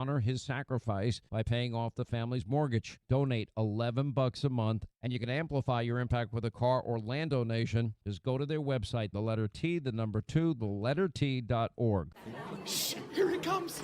honor his sacrifice by paying off the family's mortgage. Donate $11 a month, and you can amplify your impact with a car or land donation. Just go to their website, the letter T, the number 2, the letter T.org. Shh, here it comes.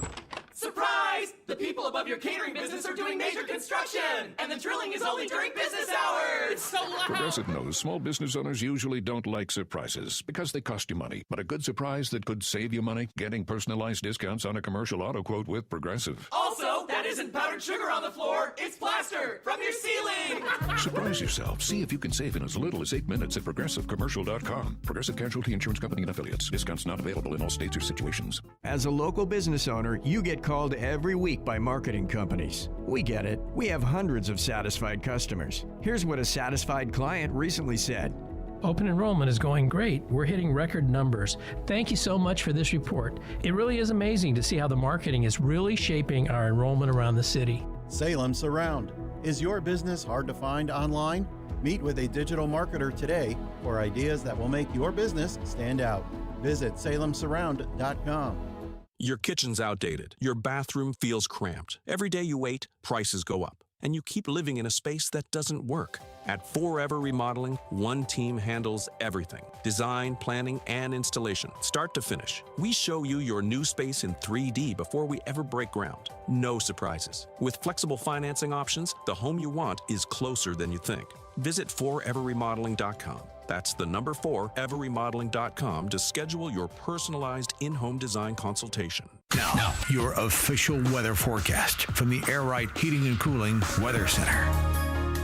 Surprise! The people above your catering business are doing major construction, and the drilling is only during business hours. It's so loud. Progressive knows small business owners usually don't like surprises because they cost you money. But a good surprise that could save you money? Getting personalized discounts on a commercial auto quote with Progressive. Also, that isn't powdered sugar on the floor. It's plaster from your ceiling. Surprise yourself. See if you can save in as little as 8 minutes at ProgressiveCommercial.com. Progressive Casualty Insurance Company and Affiliates. Discounts not available in all states or situations. As a local business owner, you get called every week by marketing companies. We get it. We have hundreds of satisfied customers. Here's what a satisfied client recently said. Open enrollment is going great. We're hitting record numbers. Thank you so much for this report. It really is amazing to see how the marketing is really shaping our enrollment around the city. Salem Surround. Is your business hard to find online? Meet with a digital marketer today for ideas that will make your business stand out. Visit salemsurround.com. Your kitchen's outdated. Your bathroom feels cramped. Every day you wait, prices go up. And you keep living in a space that doesn't work. At Forever Remodeling, one team handles everything. Design, planning, and installation, start to finish. We show you your new space in 3D before we ever break ground. No surprises. With flexible financing options, the home you want is closer than you think. Visit foreverremodeling.com. That's the number 4, everremodeling.com to schedule your personalized in-home design consultation. Now, your official weather forecast from the Air Right Heating and Cooling Weather Center.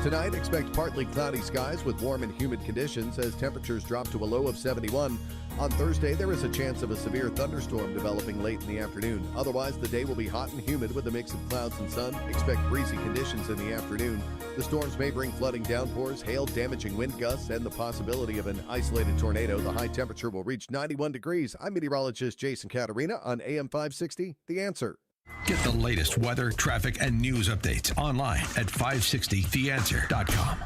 Tonight, expect partly cloudy skies with warm and humid conditions as temperatures drop to a low of 71. On Thursday, there is a chance of a severe thunderstorm developing late in the afternoon. Otherwise, the day will be hot and humid with a mix of clouds and sun. Expect breezy conditions in the afternoon. The storms may bring flooding downpours, hail, damaging wind gusts, and the possibility of an isolated tornado. The high temperature will reach 91 degrees. I'm meteorologist Jason Caterina on AM 560, The Answer. Get the latest weather, traffic, and news updates online at 560theanswer.com.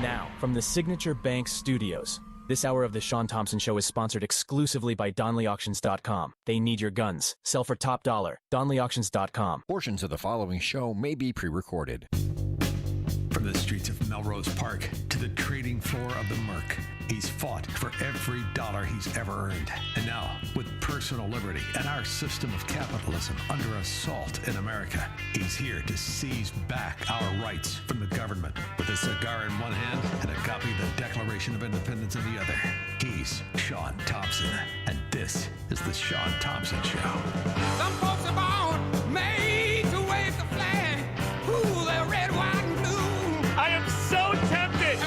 Now, from the Signature Bank Studios, this hour of the Shaun Thompson Show is sponsored exclusively by DonleyAuctions.com. They need your guns. Sell for top dollar. DonleyAuctions.com. Portions of the following show may be pre-recorded. From the streets of Melrose Park to the trading floor of the Merc, he's fought for every dollar he's ever earned. And now, with personal liberty and our system of capitalism under assault in America, he's here to seize back our rights from the government. With a cigar in one hand and a copy of the Declaration of Independence in the other, he's Shaun Thompson. And this is the Shaun Thompson Show. Some folks are born made to wave the flag. Ooh, they're red, white, and blue. I am so tempted.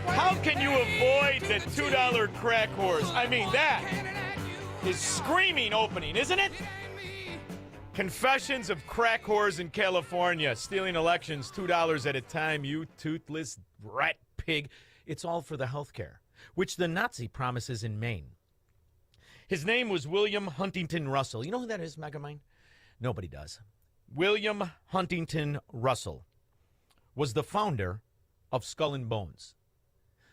How can you avoid the $2 crack horse? I mean, that is screaming opening, isn't it? Confessions of crack whores in California, stealing elections $2 at a time, you toothless rat pig. It's all for the health care, which the Nazi promises in Maine. His name was William Huntington Russell. You know who that is, Megamind? Nobody does. William Huntington Russell was the founder of Skull and Bones.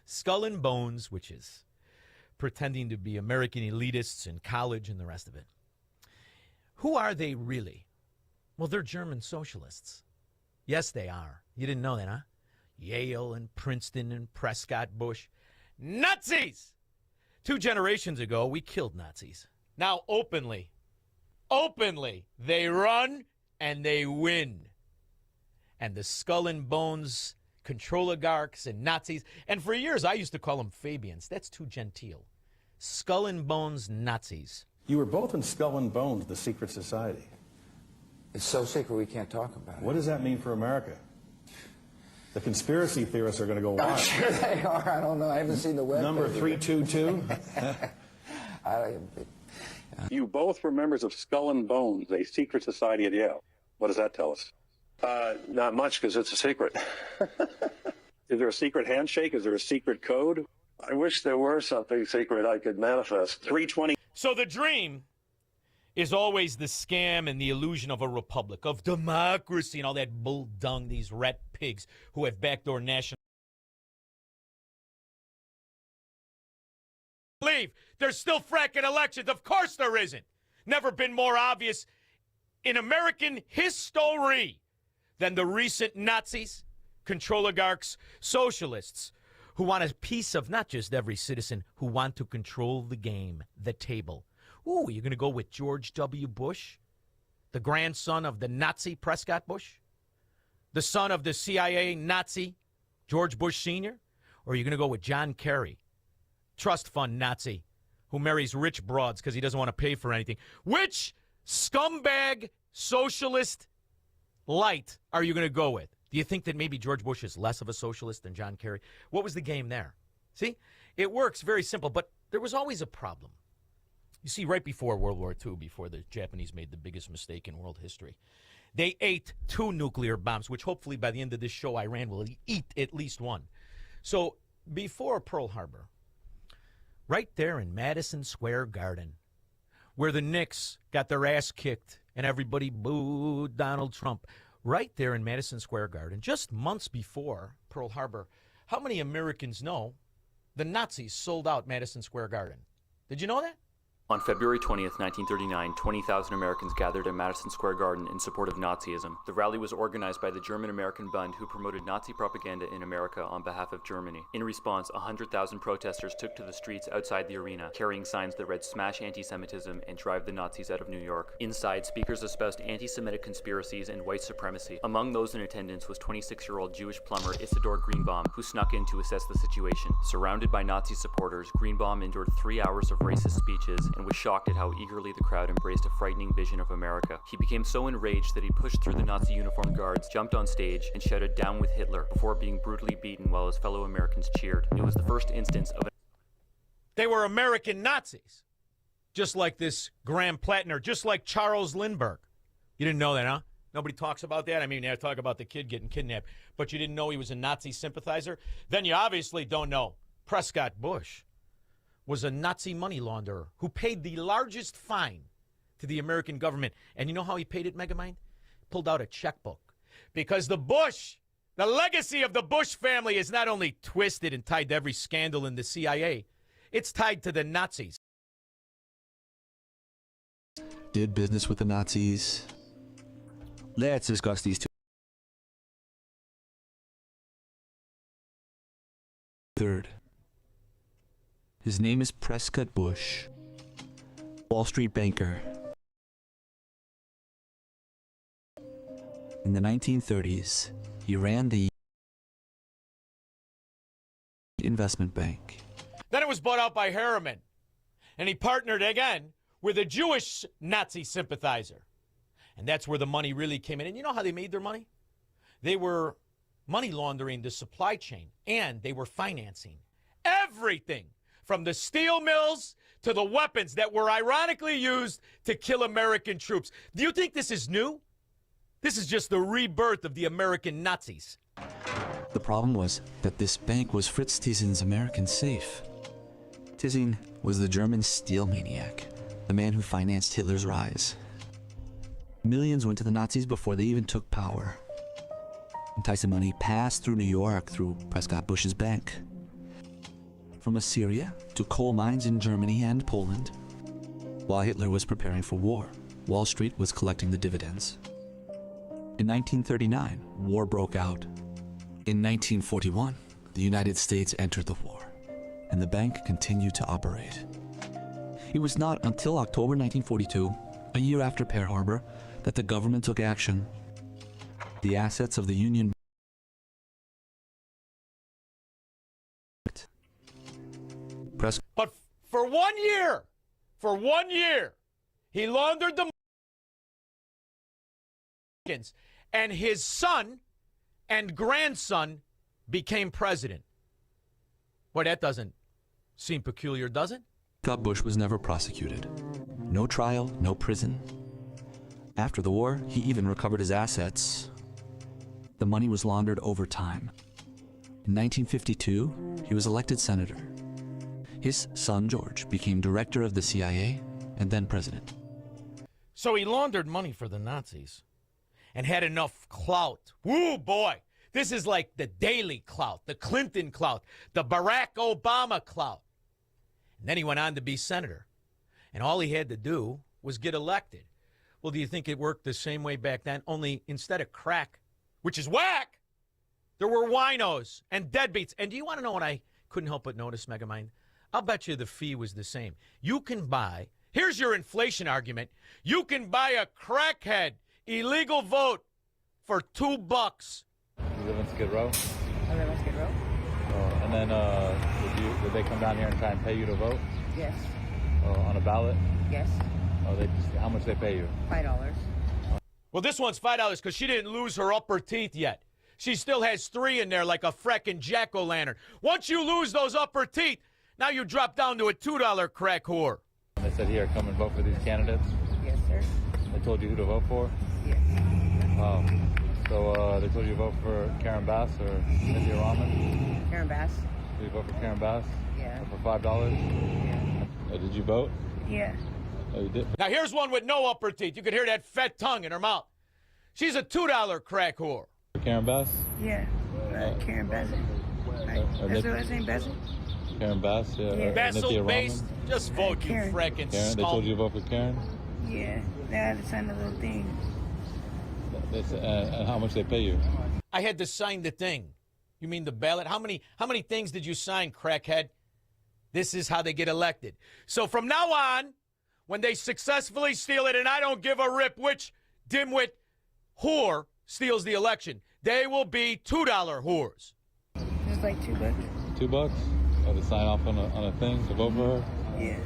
Skull and Bones, which is pretending to be American elitists in college and the rest of it. Who are they really? Well, they're German socialists. Yes, they are. You didn't know that, huh? Yale and Princeton and Prescott Bush. Nazis! 2 generations ago, we killed Nazis. Now, openly, they run and they win. And the Skull and Bones control oligarchs and Nazis. And for years, I used to call them Fabians. That's too genteel. Skull and Bones Nazis. You were both in Skull and Bones, the secret society. It's so secret we can't talk about it. What does that mean for America? The conspiracy theorists are going to go wild. I'm sure they are. I don't know. I haven't seen the web. Number 322? You both were members of Skull and Bones, a secret society at Yale. What does that tell us? Not much, because it's a secret. Is there a secret handshake? Is there a secret code? I wish there were something secret I could manifest. 320. So the dream is always the scam and the illusion of a republic, of democracy and all that bull dung, these rat pigs who have backdoor national. Believe there's still fracking elections. Of course there isn't. Never been more obvious in American history than the recent Nazis, control oligarchs, socialists who want a piece of not just every citizen, who want to control the game, the table. Ooh, you're going to go with George W. Bush, the grandson of the Nazi Prescott Bush, the son of the CIA Nazi George Bush Sr., or are you going to go with John Kerry, trust fund Nazi, who marries rich broads because he doesn't want to pay for anything? Which scumbag socialist light are you going to go with? Do you think that maybe George Bush is less of a socialist than John Kerry? What was the game there? See, it works very simple, but there was always a problem. You see, right before World War II, before the Japanese made the biggest mistake in world history, they ate 2 nuclear bombs, which hopefully by the end of this show, Iran will eat at least one. So before Pearl Harbor, right there in Madison Square Garden, where the Knicks got their ass kicked and everybody booed Donald Trump, right there in Madison Square Garden, just months before Pearl Harbor, how many Americans know the Nazis sold out Madison Square Garden? Did you know that? On February 20th, 1939, 20,000 Americans gathered at Madison Square Garden in support of Nazism. The rally was organized by the German-American Bund, who promoted Nazi propaganda in America on behalf of Germany. In response, 100,000 protesters took to the streets outside the arena, carrying signs that read "Smash Anti-Semitism" and "Drive the Nazis out of New York." Inside, speakers espoused anti-Semitic conspiracies and white supremacy. Among those in attendance was 26-year-old Jewish plumber Isidor Greenbaum, who snuck in to assess the situation. Surrounded by Nazi supporters, Greenbaum endured 3 hours of racist speeches and was shocked at how eagerly the crowd embraced a frightening vision of America. He became so enraged that he pushed through the Nazi uniformed guards, jumped on stage, and shouted "Down with Hitler" before being brutally beaten while his fellow Americans cheered. It was the first instance of They were American Nazis, just like this Graham Plattner, just like Charles Lindbergh. You didn't know that, huh? Nobody talks about that. I mean, they talk about the kid getting kidnapped, but you didn't know he was a Nazi sympathizer? Then you obviously don't know Prescott Bush was a Nazi money launderer who paid the largest fine to the American government. And you know how he paid it, Megamind? Pulled out a checkbook. Because the legacy of the Bush family is not only twisted and tied to every scandal in the CIA, it's tied to the Nazis. Did business with the Nazis. Let's discuss these two. Third. His name is Prescott Bush, Wall Street banker. In the 1930s, he ran the investment bank. Then it was bought out by Harriman, and he partnered again with a Jewish Nazi sympathizer. And that's where the money really came in. And you know how they made their money? They were money laundering the supply chain, and they were financing everything from the steel mills to the weapons that were ironically used to kill American troops. Do you think this is new? This is just the rebirth of the American Nazis. The problem was that this bank was Fritz Thyssen American safe. Thyssen was the German steel maniac, the man who financed Hitler's rise. Millions went to the Nazis before they even took power. And Thyssen money passed through New York through Prescott Bush's bank. From Assyria to coal mines in Germany and Poland. While Hitler was preparing for war, Wall Street was collecting the dividends. In 1939, war broke out. In 1941, the United States entered the war, and the bank continued to operate. It was not until October 1942, a year after Pearl Harbor, that the government took action. The assets of the Union But for 1 year, he laundered the and his son and grandson became president. Boy, that doesn't seem peculiar, does it? Prescott Bush was never prosecuted. No trial, no prison. After the war, he even recovered his assets. The money was laundered over time. In 1952, he was elected senator. His son, George, became director of the CIA and then president. So he laundered money for the Nazis and had enough clout. Woo, boy. This is like the Daley clout, the Clinton clout, the Barack Obama clout. And then he went on to be senator. And all he had to do was get elected. Well, do you think it worked the same way back then? Only instead of crack, which is whack, there were winos and deadbeats. And do you want to know what I couldn't help but notice, Megamind? I'll bet you the fee was the same. You can buy, here's your inflation argument, you can buy a crackhead illegal vote for $2. You live in Skid Row? I live on Skid Row. Oh, and then did they come down here and try and pay you to vote? Yes. Oh, on a ballot? Yes. Oh, how much they pay you? $5. Well, this one's $5 because she didn't lose her upper teeth yet. She still has 3 in there like a frickin' jack-o'-lantern. Once you lose those upper teeth, now you drop down to a $2 crack whore. They said, here, come and vote for these candidates? Yes, sir. They told you who to vote for? Yes. Wow. So they told you to vote for Karen Bass or Cynthia Rahman? Karen Bass. Did you vote for Karen Bass? Yeah. For $5? Yeah. Did you vote? Yeah. Oh, you did? Now, here's one with no upper teeth. You could hear that fat tongue in her mouth. She's a $2 crack whore. Karen Bass? Yeah. Karen Bassett. That's her last name, Bassett? Karen Bass, yeah. Bassel based. Just vote, you frickin' Karen, they told you to vote for Karen? Yeah. They had to sign a little thing. And how much they pay you? I had to sign the thing. You mean the ballot? How many things did you sign, crackhead? This is how they get elected. So from now on, when they successfully steal it, and I don't give a rip which dimwit whore steals the election, they will be $2 whores. It's like $2. $2? Oh, to sign off on a thing to vote for her? Yeah.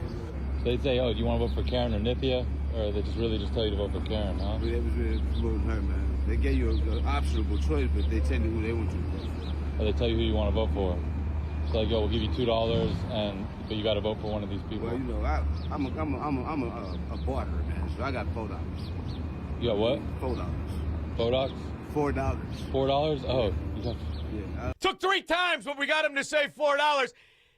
They say, oh, do you want to vote for Karen or Nithya? Or they just really tell you to vote for Karen, huh? They was really voting her, man. They gave you an optional choice, but they tell you who they want you to vote for. Or they tell you who you want to vote for. It's like, yo, we'll give you $2, but you got to vote for one of these people. Well, you know, I'm a barterer, man. So I got $4. You got what? $4. $4? $4. $4? Oh, yeah. Took 3 times, but we got him to say $4.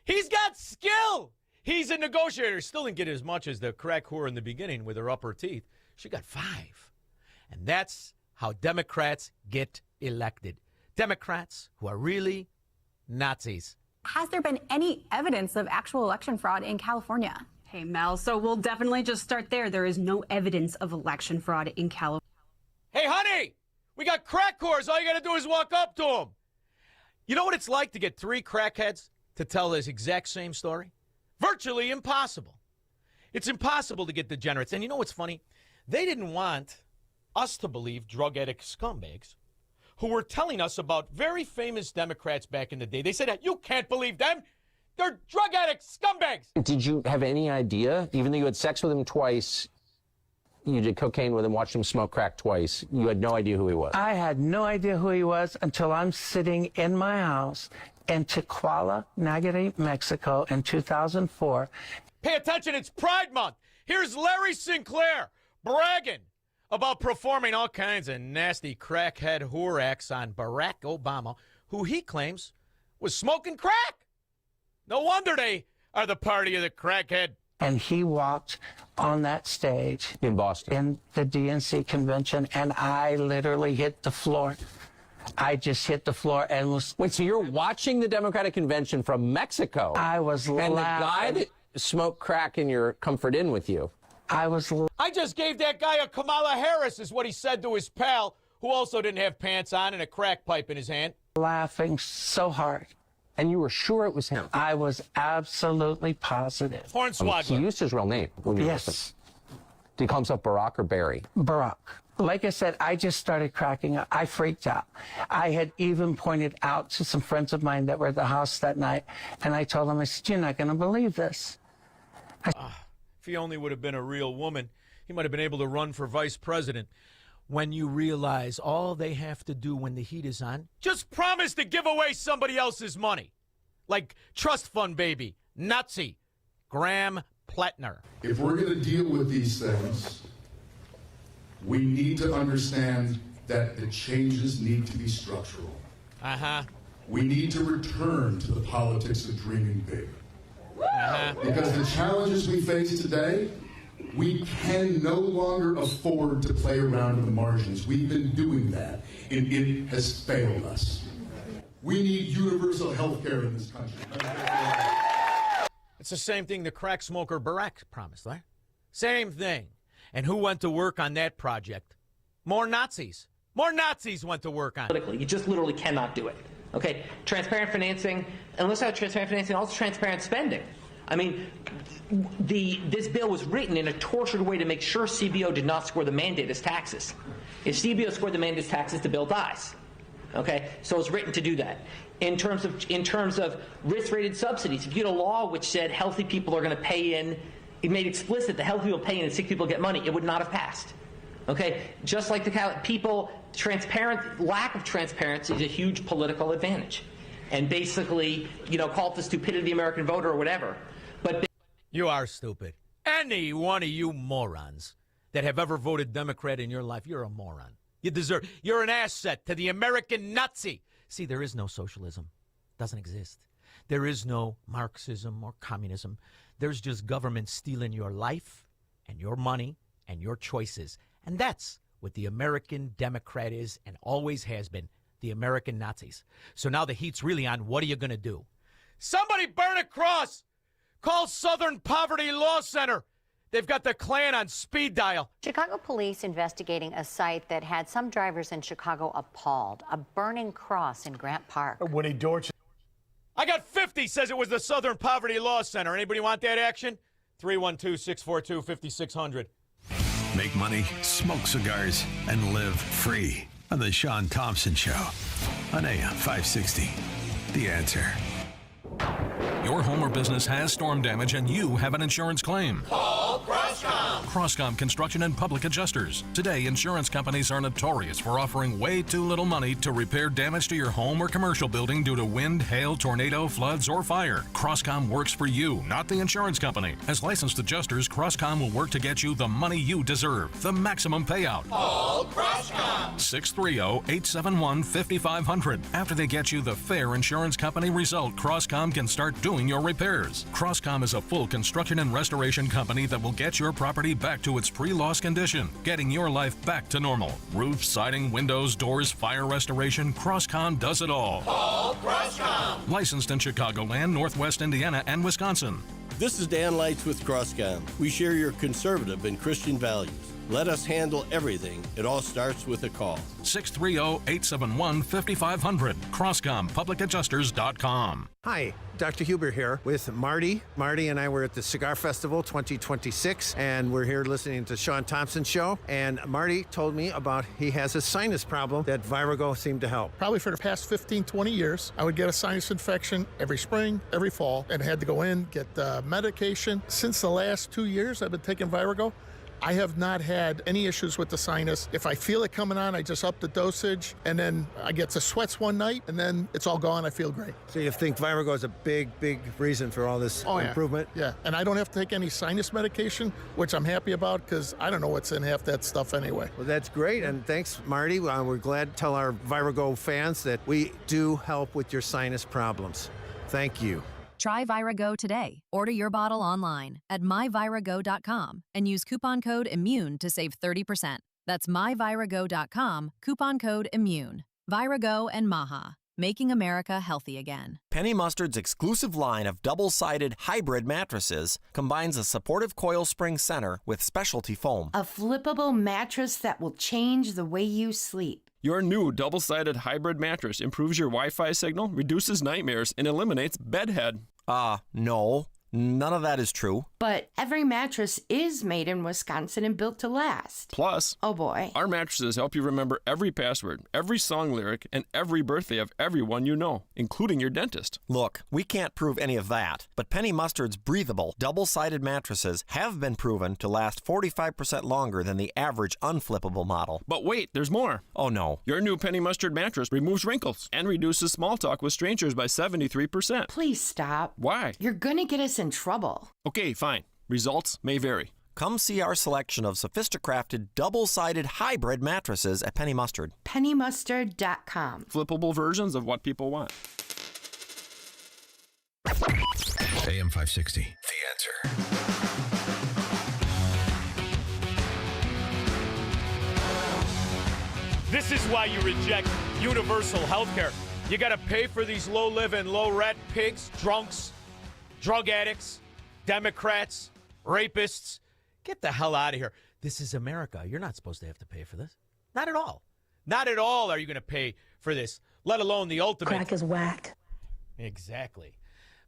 He's got skill. He's a negotiator. Still didn't get as much as the crack whore in the beginning with her upper teeth. She got 5. And that's how Democrats get elected. Democrats who are really Nazis. Has there been any evidence of actual election fraud in California? Hey, Mel, so we'll definitely just start there. There is no evidence of election fraud in California. Hey, honey, we got crack whores. All you got to do is walk up to them. You know what it's like to get 3 crackheads to tell this exact same story? Virtually impossible. It's impossible to get degenerates. And you know what's funny? They didn't want us to believe drug addict scumbags who were telling us about very famous Democrats back in the day. They said, you can't believe them. They're drug addict scumbags. Did you have any idea, even though you had sex with him twice, you did cocaine with him, watched him smoke crack twice, you had no idea who he was? I had no idea who he was until I'm sitting in my house in Tijuana, Nayarit, Mexico in 2004. Pay attention, it's Pride Month. Here's Larry Sinclair bragging about performing all kinds of nasty crackhead whore acts on Barack Obama, who he claims was smoking crack. No wonder they are the party of the crackhead. And he walked on that stage in Boston, in the DNC convention, and I literally hit the floor. I just hit the floor and was... Wait, so you're watching the Democratic convention from Mexico? I was And loud. the guy that smoked crack in your comfort inn with you? I just gave that guy a Kamala Harris, is what he said to his pal, who also didn't have pants on and a crack pipe in his hand. Laughing so hard. And you were sure it was him? I was absolutely positive. Hornswoggle. He used his real name. Yes. Did he call himself Barack or Barry? Barack. Like I said, I just started cracking up. I freaked out. I had even pointed out to some friends of mine that were at the house that night, and I told them, I said, you're not going to believe this. If he only would have been a real woman, he might have been able to run for vice president. When you realize all they have to do when the heat is on, just promise to give away somebody else's money. Like trust fund baby, Nazi, Graham Pletner. If we're going to deal with these things, we need to understand that the changes need to be structural. We need to return to the politics of dreaming big. Because the challenges we face today, we can no longer afford to play around in the margins. We've been doing that, and it has failed us. We need universal health care in this country. It's the same thing the crack smoker Barack promised, right? Same thing. And who went to work on that project? More Nazis. More Nazis went to work on it. Politically, you just literally cannot do it. Okay? Transparent financing, unless I have transparent financing, also transparent spending. I mean, this bill was written in a tortured way to make sure CBO did not score the mandate as taxes. If CBO scored the mandate as taxes, the bill dies. Okay? So it's written to do that. In terms of risk-rated subsidies, if you had a law which said healthy people are going to pay in, it made explicit that healthy people pay in and sick people get money, it would not have passed. Okay? Just like lack of transparency is a huge political advantage. And basically, call it the stupidity of the American voter or whatever. But you are stupid. Any one of you morons that have ever voted Democrat in your life, you're a moron. You're an asset to the American Nazi. See, there is no socialism. Doesn't exist. There is no Marxism or communism. There's just government stealing your life and your money and your choices. And that's what the American Democrat is and always has been, the American Nazis. So now the heat's really on. What are you going to do? Somebody burn a cross. Call Southern Poverty Law Center. They've got the Klan on speed dial. Chicago police investigating a site that had some drivers in Chicago appalled. A burning cross in Grant Park. Woody Dorch. I got 50 says it was the Southern Poverty Law Center. Anybody want that action? 312-642-5600. Make money, smoke cigars, and live free on the Shaun Thompson Show on AM 560. The Answer. Your home or business has storm damage and you have an insurance claim. Call Crosscom. Crosscom Construction and Public Adjusters. Today, insurance companies are notorious for offering way too little money to repair damage to your home or commercial building due to wind, hail, tornado, floods, or fire. Crosscom works for you, not the insurance company. As licensed adjusters, Crosscom will work to get you the money you deserve, the maximum payout. Call Crosscom. 630-871-5500. After they get you the fair insurance company result, Crosscom can start doing your repairs. Crosscom is a full construction and restoration company that will get your property back to its pre-loss condition, getting your life back to normal. Roof, siding, windows, doors, fire restoration, Crosscom does it all. Call Crosscom. Licensed in Chicagoland, Northwest Indiana, and Wisconsin. This is Dan Lights with Crosscom. We share your conservative and Christian values. Let us handle everything. It all starts with a call. 630-871-5500. CrosscomPublicAdjusters.com. Hi, Dr. Huber here with Marty. Marty and I were at the Cigar Festival 2026, and we're here listening to Shaun Thompson Show. And Marty told me about he has a sinus problem that Virago seemed to help. Probably for the past 15, 20 years, I would get a sinus infection every spring, every fall, and had to go in, get medication. Since the last 2 years I've been taking Virago, I have not had any issues with the sinus. If I feel it coming on, I just up the dosage, and then I get the sweats one night, and then it's all gone. I feel great. So you think Virago is a big reason for all this improvement? Yeah, and I don't have to take any sinus medication, which I'm happy about because I don't know what's in half that stuff anyway. Well, that's great, and thanks, Marty. We're glad to tell our Virago fans that we do help with your sinus problems. Thank you. Try Virago today. Order your bottle online at myvirago.com and use coupon code IMMUNE to save 30%. That's myvirago.com, coupon code IMMUNE. Virago and Maha, making America healthy again. Penny Mustard's exclusive line of double-sided hybrid mattresses combines a supportive coil spring center with specialty foam. A flippable mattress that will change the way you sleep. Your new double-sided hybrid mattress improves your Wi-Fi signal, reduces nightmares, and eliminates bedhead. No. None of that is true. But every mattress is made in Wisconsin and built to last. Plus, oh boy, our mattresses help you remember every password, every song lyric, and every birthday of everyone you know, including your dentist. Look, we can't prove any of that, but Penny Mustard's breathable, double-sided mattresses have been proven to last 45% longer than the average unflippable model. But wait, there's more. Oh no. Your new Penny Mustard mattress removes wrinkles and reduces small talk with strangers by 73%. Please stop. Why? You're gonna get us in trouble. Okay, fine. Results may vary. Come see our selection of sophisticrafted double-sided hybrid mattresses at Penny Mustard. PennyMustard.com. Flippable versions of what people want. AM 560. The Answer. This is why you reject universal health care. You got to pay for these low-living, low-rent pigs, drunks, drug addicts, Democrats, rapists. Get the hell out of here. This is America. You're not supposed to have to pay for this. Not at all. Not at all are you going to pay for this, let alone the ultimate. Crack is whack. Exactly.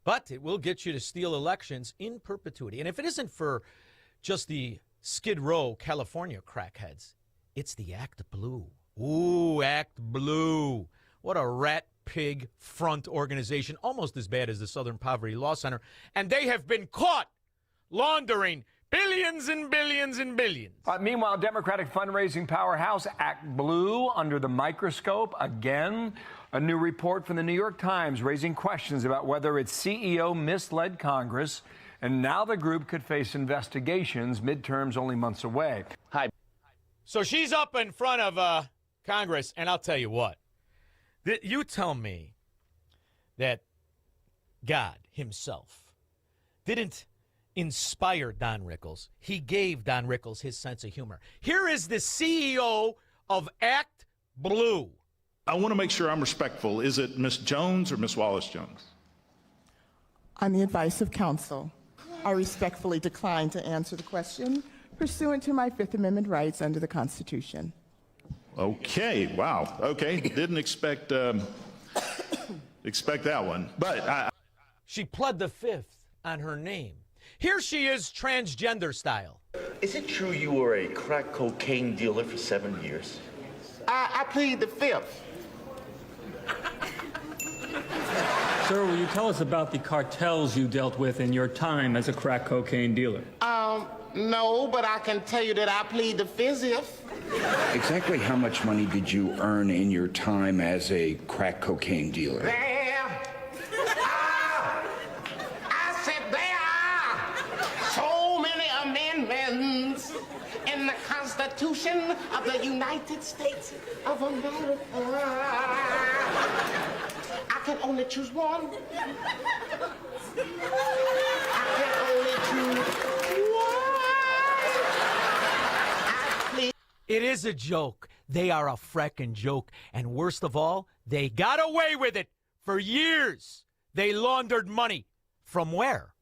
But it will get you to steal elections in perpetuity. And if it isn't for just the Skid Row, California crackheads, it's the Act Blue. Ooh, Act Blue. What a rat pig front organization, almost as bad as the Southern Poverty Law Center. And they have been caught laundering billions and billions and billions. Meanwhile, Democratic fundraising powerhouse Act Blue under the microscope again. A new report from the New York Times raising questions about whether its CEO misled Congress. And now the group could face investigations, midterms only months away. Hi. So she's up in front of Congress, and I'll tell you what. You tell me that God himself didn't inspire Don Rickles. He gave Don Rickles his sense of humor. Here is the CEO of Act Blue. I want to make sure I'm respectful. Is it Miss Jones or Miss Wallace-Jones? On the advice of counsel, I respectfully decline to answer the question pursuant to my Fifth Amendment rights under the Constitution. Okay, wow. Okay, didn't expect that one. But she pled the fifth on her name. Here she is, transgender style. Is it true you were a crack cocaine dealer for 7 years? I plead the fifth. Sir, will you tell us about the cartels you dealt with in your time as a crack cocaine dealer? No, but I can tell you that I plead the fifth. Exactly how much money did you earn in your time as a crack cocaine dealer? I said there are so many amendments in the Constitution of the United States of America. I can only choose one. I can only choose one. It is a joke. They are a frickin' joke. And worst of all, they got away with it for years. They laundered money. From where?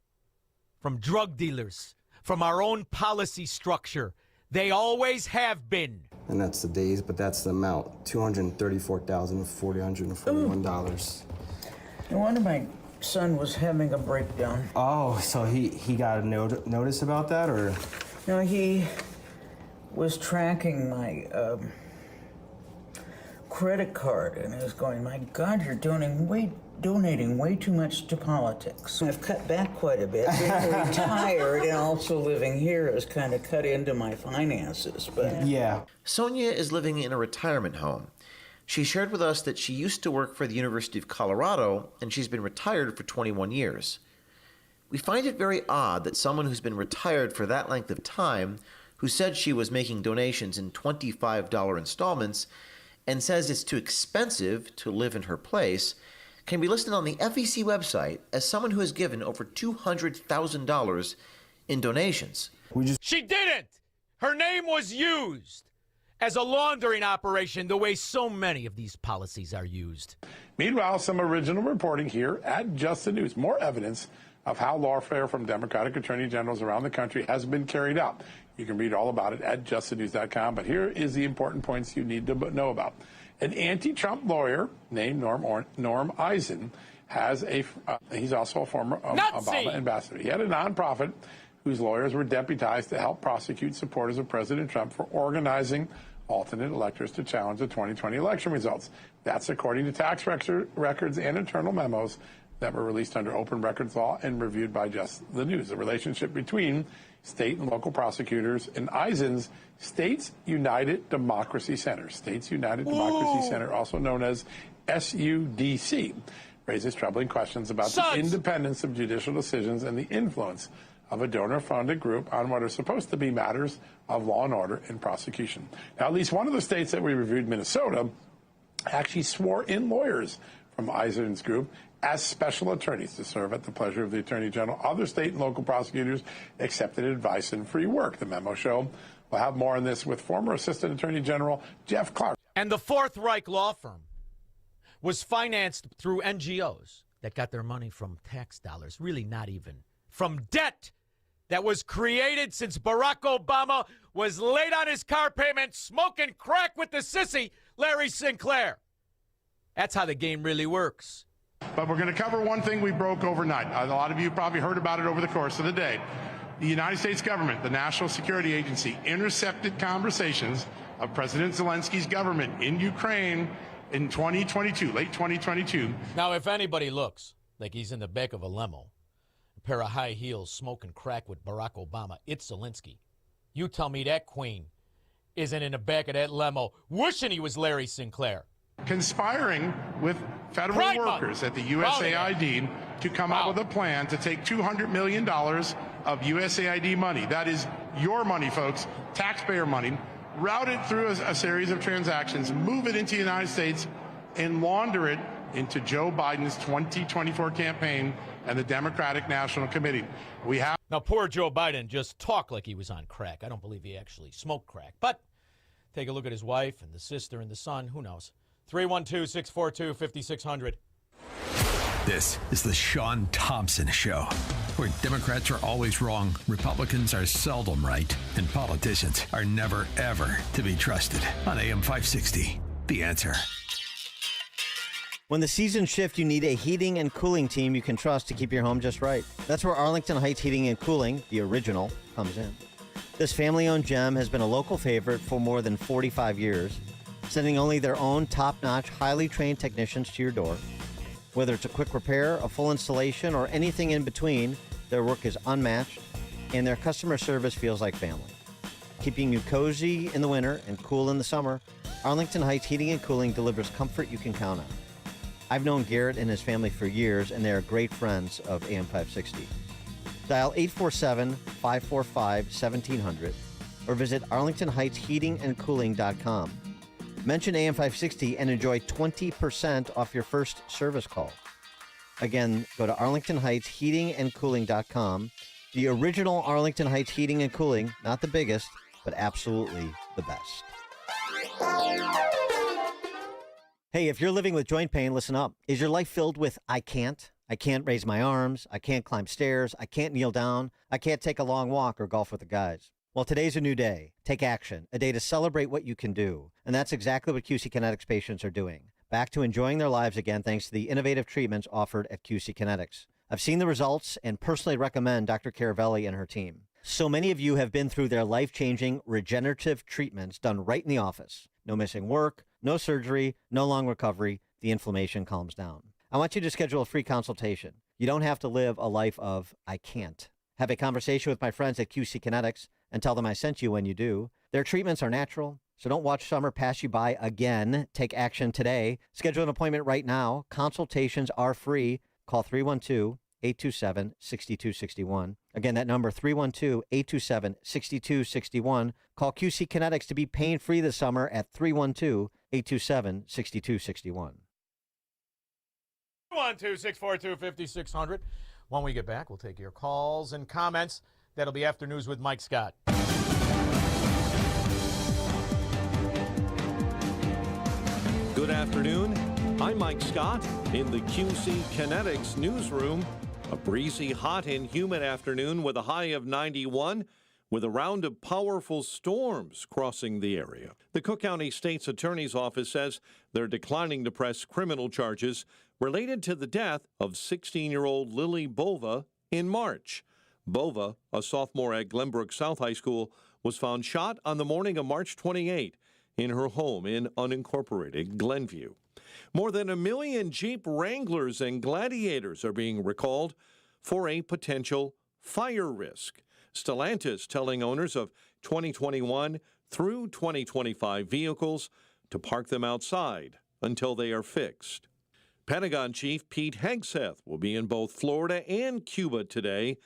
From drug dealers. From our own policy structure. They always have been. And that's the days, but that's the amount. $234,441. No wonder my son was having a breakdown. Oh, so he got a notice about that, or? No, he was tracking my credit card, and he was going, "My God, you're donating way too much to politics." I've cut back quite a bit. Being retired and also living here has kind of cut into my finances, but yeah. Sonia is living in a retirement home. She shared with us that she used to work for the University of Colorado, and she's been retired for 21 years. We find it very odd that someone who's been retired for that length of time, who said she was making donations in $25 installments, and says it's too expensive to live in her place, can be listed on the FEC website as someone who has given over $200,000 in donations. She didn't! Her name was used as a laundering operation the way so many of these policies are used. Meanwhile, some original reporting here at Just the News. More evidence of how lawfare from Democratic attorney generals around the country has been carried out. You can read all about it at justthenews.com, but here is the important points you need to know about. An anti-Trump lawyer named Norm Eisen has he's also a former Obama ambassador. He had a nonprofit whose lawyers were deputized to help prosecute supporters of President Trump for organizing alternate electors to challenge the 2020 election results. That's according to tax records and internal memos that were released under open records law and reviewed by Just the News. The relationship between state and local prosecutors and Eisen's States United Democracy Center. States United Democracy Center, also known as SUDC, raises troubling questions about the independence of judicial decisions and the influence of a donor-funded group on what are supposed to be matters of law and order in prosecution. Now, at least one of the states that we reviewed, Minnesota, actually swore in lawyers from Eisen's group as special attorneys to serve at the pleasure of the Attorney General. Other state and local prosecutors accepted advice and free work. The memo showed. We'll have more on this with former Assistant Attorney General Jeff Clark. And the Fourth Reich law firm was financed through NGOs that got their money from tax dollars, really not even, from debt that was created since Barack Obama was late on his car payment, smoking crack with the sissy, Larry Sinclair. That's how the game really works. But we're going to cover one thing we broke overnight. A lot of you probably heard about it over the course of the day. The United States government, the National Security Agency, intercepted conversations of President Zelensky's government in Ukraine in 2022, late 2022. Now, if anybody looks like he's in the back of a limo, a pair of high heels, smoking crack with Barack Obama, it's Zelensky. You tell me that queen isn't in the back of that limo wishing he was Larry Sinclair. Conspiring with federal workers at the USAID to come up with a plan to take $200 million of USAID money. That is your money, folks, taxpayer money, route it through a series of transactions, move it into the United States, and launder it into Joe Biden's 2024 campaign and the Democratic National Committee. Now, poor Joe Biden just talked like he was on crack. I don't believe he actually smoked crack. But take a look at his wife and the sister and the son. Who knows? 312-642-5600. This is the Shaun Thompson Show, where Democrats are always wrong, Republicans are seldom right, and politicians are never, ever to be trusted. On AM 560, The Answer. When the seasons shift, you need a heating and cooling team you can trust to keep your home just right. That's where Arlington Heights Heating and Cooling, the original, comes in. This family-owned gem has been a local favorite for more than 45 years, sending only their own top-notch, highly trained technicians to your door. Whether it's a quick repair, a full installation, or anything in between, their work is unmatched, and their customer service feels like family. Keeping you cozy in the winter and cool in the summer, Arlington Heights Heating and Cooling delivers comfort you can count on. I've known Garrett and his family for years, and they are great friends of AM 560. Dial 847-545-1700 or visit arlingtonheightsheatingandcooling.com. Mention AM 560 and enjoy 20% off your first service call. Again, go to arlingtonheightsheatingandcooling.com. The original Arlington Heights Heating and Cooling, not the biggest, but absolutely the best. Hey, if you're living with joint pain, listen up. Is your life filled with I can't raise my arms, I can't climb stairs, I can't kneel down, I can't take a long walk or golf with the guys? Well, today's a new day. Take action, a day to celebrate what you can do. And that's exactly what QC Kinetics patients are doing. Back to enjoying their lives again thanks to the innovative treatments offered at QC Kinetics. I've seen the results and personally recommend Dr. Caravelli and her team. So many of you have been through their life-changing regenerative treatments done right in the office. No missing work, no surgery, no long recovery. The inflammation calms down. I want you to schedule a free consultation. You don't have to live a life of I can't. Have a conversation with my friends at QC Kinetics and tell them I sent you when you do. Their treatments are natural, so don't watch summer pass you by again. Take action today. Schedule an appointment right now. Consultations are free. Call 312-827-6261. Again, that number, 312-827-6261. Call QC Kinetics to be pain-free this summer at 312-827-6261. 312-642-5600. When we get back, we'll take your calls and comments. That'll be After News with Mike Scott. Good afternoon. I'm Mike Scott in the QC Kinetics newsroom. A breezy, hot, and humid afternoon with a high of 91, with a round of powerful storms crossing the area. The Cook County State's Attorney's Office says they're declining to press criminal charges related to the death of 16-year-old Lily Bova in March. Bova, a sophomore at Glenbrook South High School, was found shot on the morning of March 28 in her home in unincorporated Glenview. More than 1 million Jeep Wranglers and Gladiators are being recalled for a potential fire risk. Stellantis telling owners of 2021 through 2025 vehicles to park them outside until they are fixed. Pentagon Chief Pete Hegseth will be in both Florida and Cuba today.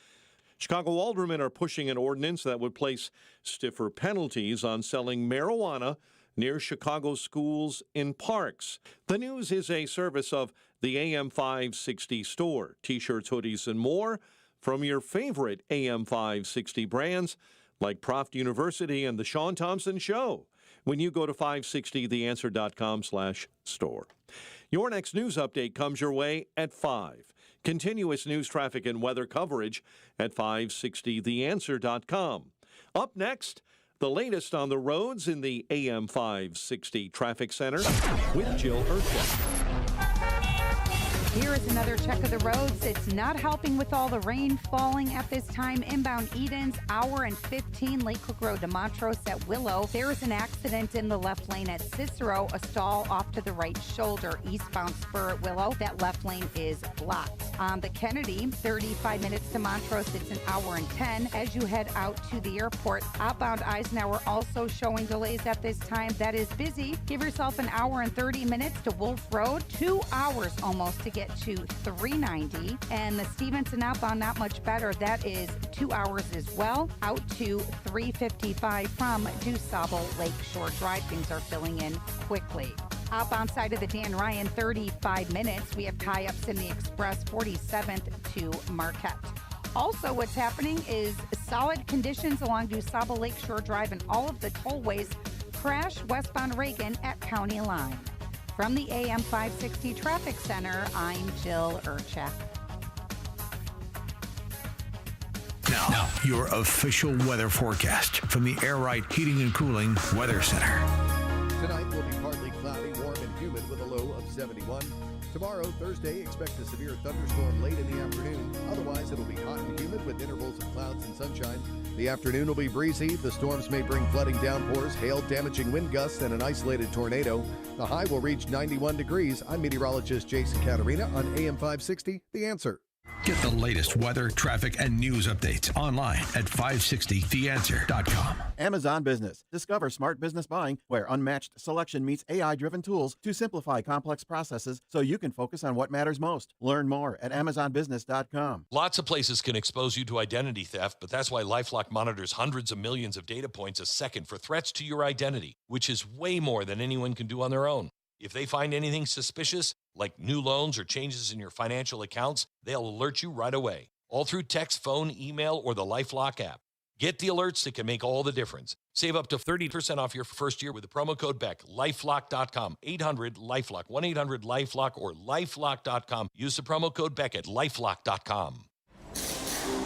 Chicago aldermen are pushing an ordinance that would place stiffer penalties on selling marijuana near Chicago schools and parks. The news is a service of the AM 560 store. T-shirts, hoodies, and more from your favorite AM 560 brands like Proft University and the Shaun Thompson Show when you go to 560theanswer.com/store. Your next news update comes your way at 5. Continuous news, traffic, and weather coverage at 560theanswer.com. Up next, the latest on the roads in the AM 560 Traffic Center with Jill Urquhart. Here is another check of the roads. It's not helping with all the rain falling at this time. Inbound Edens, hour and 15, Lake Cook Road to Montrose at Willow. There is an accident in the left lane at Cicero, a stall off to the right shoulder. Eastbound spur at Willow, that left lane is blocked. On the Kennedy, 35 minutes to Montrose, it's an hour and 10. As you head out to the airport, outbound Eisenhower also showing delays at this time. That is busy. Give yourself an hour and 30 minutes to Wolf Road, 2 hours almost to get to 390. And the Stevenson outbound, not much better. That is 2 hours as well. Out to 355 from DuSable Lakeshore Drive. Things are filling in quickly. Outbound side of the Dan Ryan, 35 minutes. We have tie-ups in the Express, 47th to Marquette. Also, what's happening is solid conditions along DuSable Lakeshore Drive and all of the tollways. Crash westbound Reagan at County Line. From the AM 560 Traffic Center, I'm Jill Urquhart. Now, your official weather forecast from the Air Right Heating and Cooling Weather Center. Tonight will be partly cloudy, warm and humid with a low of 71. Tomorrow, Thursday, expect a severe thunderstorm late in the afternoon. Otherwise, it'll be hot and humid with intervals of clouds and sunshine. The afternoon will be breezy. The storms may bring flooding downpours, hail, damaging wind gusts, and an isolated tornado. The high will reach 91 degrees. I'm meteorologist Jason Caterina on AM 560, The Answer. Get the latest weather, traffic, and news updates online at 560theanswer.com. Amazon Business. Discover smart business buying where unmatched selection meets AI-driven tools to simplify complex processes so you can focus on what matters most. Learn more at amazonbusiness.com. Lots of places can expose you to identity theft, but that's why LifeLock monitors hundreds of millions of data points a second for threats to your identity, which is way more than anyone can do on their own. If they find anything suspicious, like new loans or changes in your financial accounts, they'll alert you right away, all through text, phone, email, or the LifeLock app. Get the alerts that can make all the difference. Save up to 30% off your first year with the promo code BECK. LifeLock.com, 800-LifeLock, 1-800-LifeLock, or LifeLock.com. Use the promo code BECK at LifeLock.com.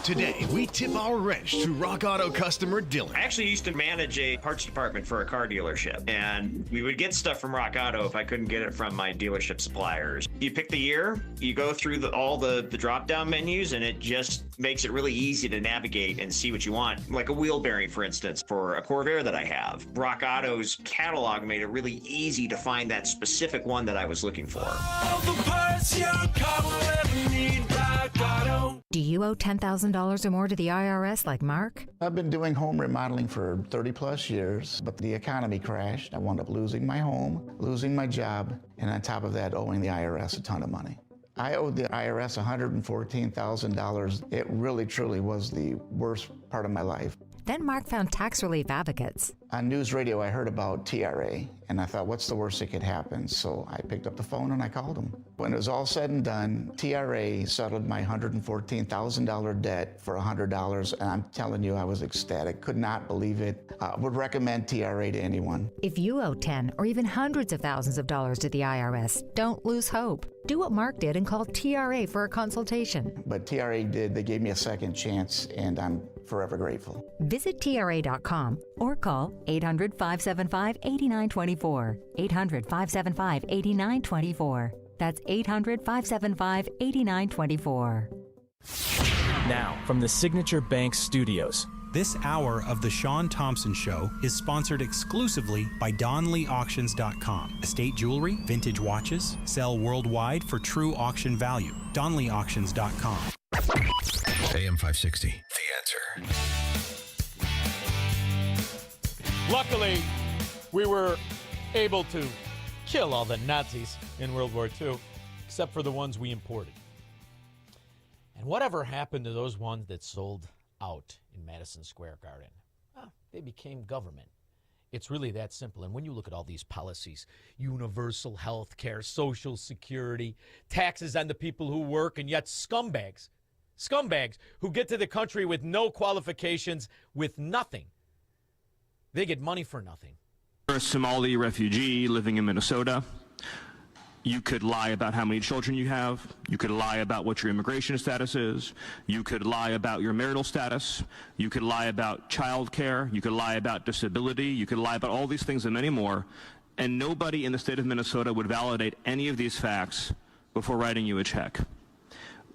Today, we tip our wrench to Rock Auto customer Dylan. I actually used to manage a parts department for a car dealership, and we would get stuff from Rock Auto if I couldn't get it from my dealership suppliers. You pick the year, you go through all the drop-down menus, and it just makes it really easy to navigate and see what you want. Like a wheel bearing, for instance, for a Corvair that I have. Rock Auto's catalog made it really easy to find that specific one that I was looking for. All the parts your car will ever need, Rock Auto. Do you owe $10,000 or more to the IRS like Mark? I've been doing home remodeling for 30 plus years, but the economy crashed. I wound up losing my home, losing my job, and on top of that, owing the IRS a ton of money. I owed the IRS $114,000. It really, truly was the worst part of my life. Then Mark found tax relief advocates. On news radio, I heard about TRA, and I thought, what's the worst that could happen? So I picked up the phone and I called them. When it was all said and done, TRA settled my $114,000 debt for $100, and I'm telling you, I was ecstatic. Could not believe it. Would recommend TRA to anyone. If you owe 10 or even hundreds of thousands of dollars to the IRS, don't lose hope. Do what Mark did and call TRA for a consultation. But TRA did. They gave me a second chance, and I'm forever grateful. Visit TRA.com or call 800-575-8924. 800-575-8924. That's 800-575-8924. Now, from the Signature Bank Studios. This hour of The Shaun Thompson Show is sponsored exclusively by DonleyAuctions.com. Estate jewelry, vintage watches, sell worldwide for true auction value. DonleyAuctions.com. AM 560, The Answer. Luckily, we were able to kill all the Nazis in World War II, except for the ones we imported. And whatever happened to those ones that sold out in Madison Square Garden? Well, they became government. It's really that simple. And when you look at all these policies, universal health care, Social Security, taxes on the people who work, and yet scumbags who get to the country with no qualifications, with nothing. They get money for nothing. A Somali refugee living in Minnesota. You could lie about how many children you have. You could lie about what your immigration status is. You could lie about your marital status. You could lie about child care. You could lie about disability. You could lie about all these things and many more. And nobody in the state of Minnesota would validate any of these facts before writing you a check.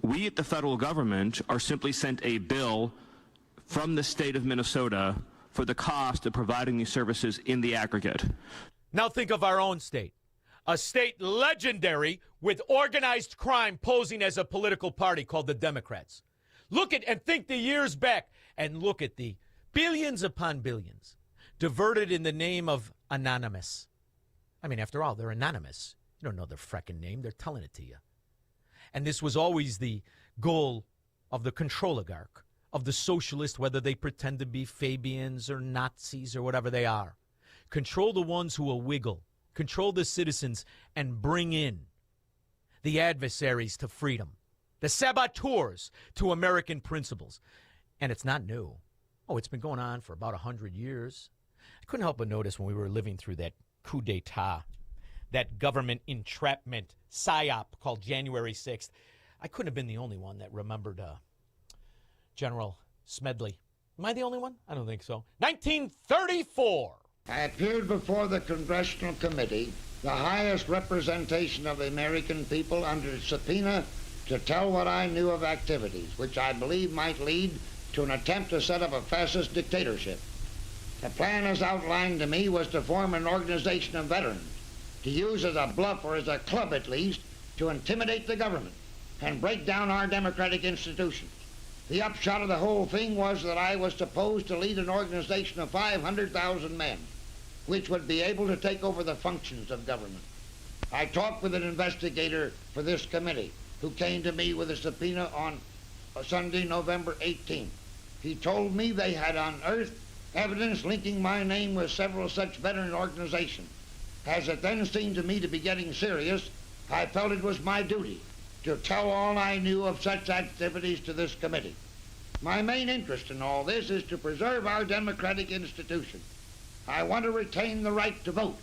We at the federal government are simply sent a bill from the state of Minnesota for the cost of providing these services in the aggregate. Now think of our own state. A state legendary with organized crime posing as a political party called the Democrats. Look at and think the years back and look at the billions upon billions diverted in the name of anonymous. I mean, after all, they're anonymous. You don't know their frickin' name. They're telling it to you. And this was always the goal of the control oligarch, of the socialist, whether they pretend to be Fabians or Nazis or whatever they are. Control the ones who will wiggle. Control the citizens and bring in the adversaries to freedom, the saboteurs to American principles. And it's not new. Oh, it's been going on for about 100 years. I couldn't help but notice when we were living through that coup d'etat, that government entrapment psyop called January 6th. I couldn't have been the only one that remembered General Smedley. Am I the only one? I don't think so. 1934. I appeared before the Congressional Committee, the highest representation of the American people, under subpoena to tell what I knew of activities which I believe might lead to an attempt to set up a fascist dictatorship. The plan as outlined to me was to form an organization of veterans, to use as a bluff or as a club at least, to intimidate the government and break down our democratic institutions. The upshot of the whole thing was that I was supposed to lead an organization of 500,000 men, which would be able to take over the functions of government. I talked with an investigator for this committee who came to me with a subpoena on Sunday, November 18th. He told me they had unearthed evidence linking my name with several such veteran organizations. As it then seemed to me to be getting serious, I felt it was my duty to tell all I knew of such activities to this committee. My main interest in all this is to preserve our democratic institution. I want to retain the right to vote,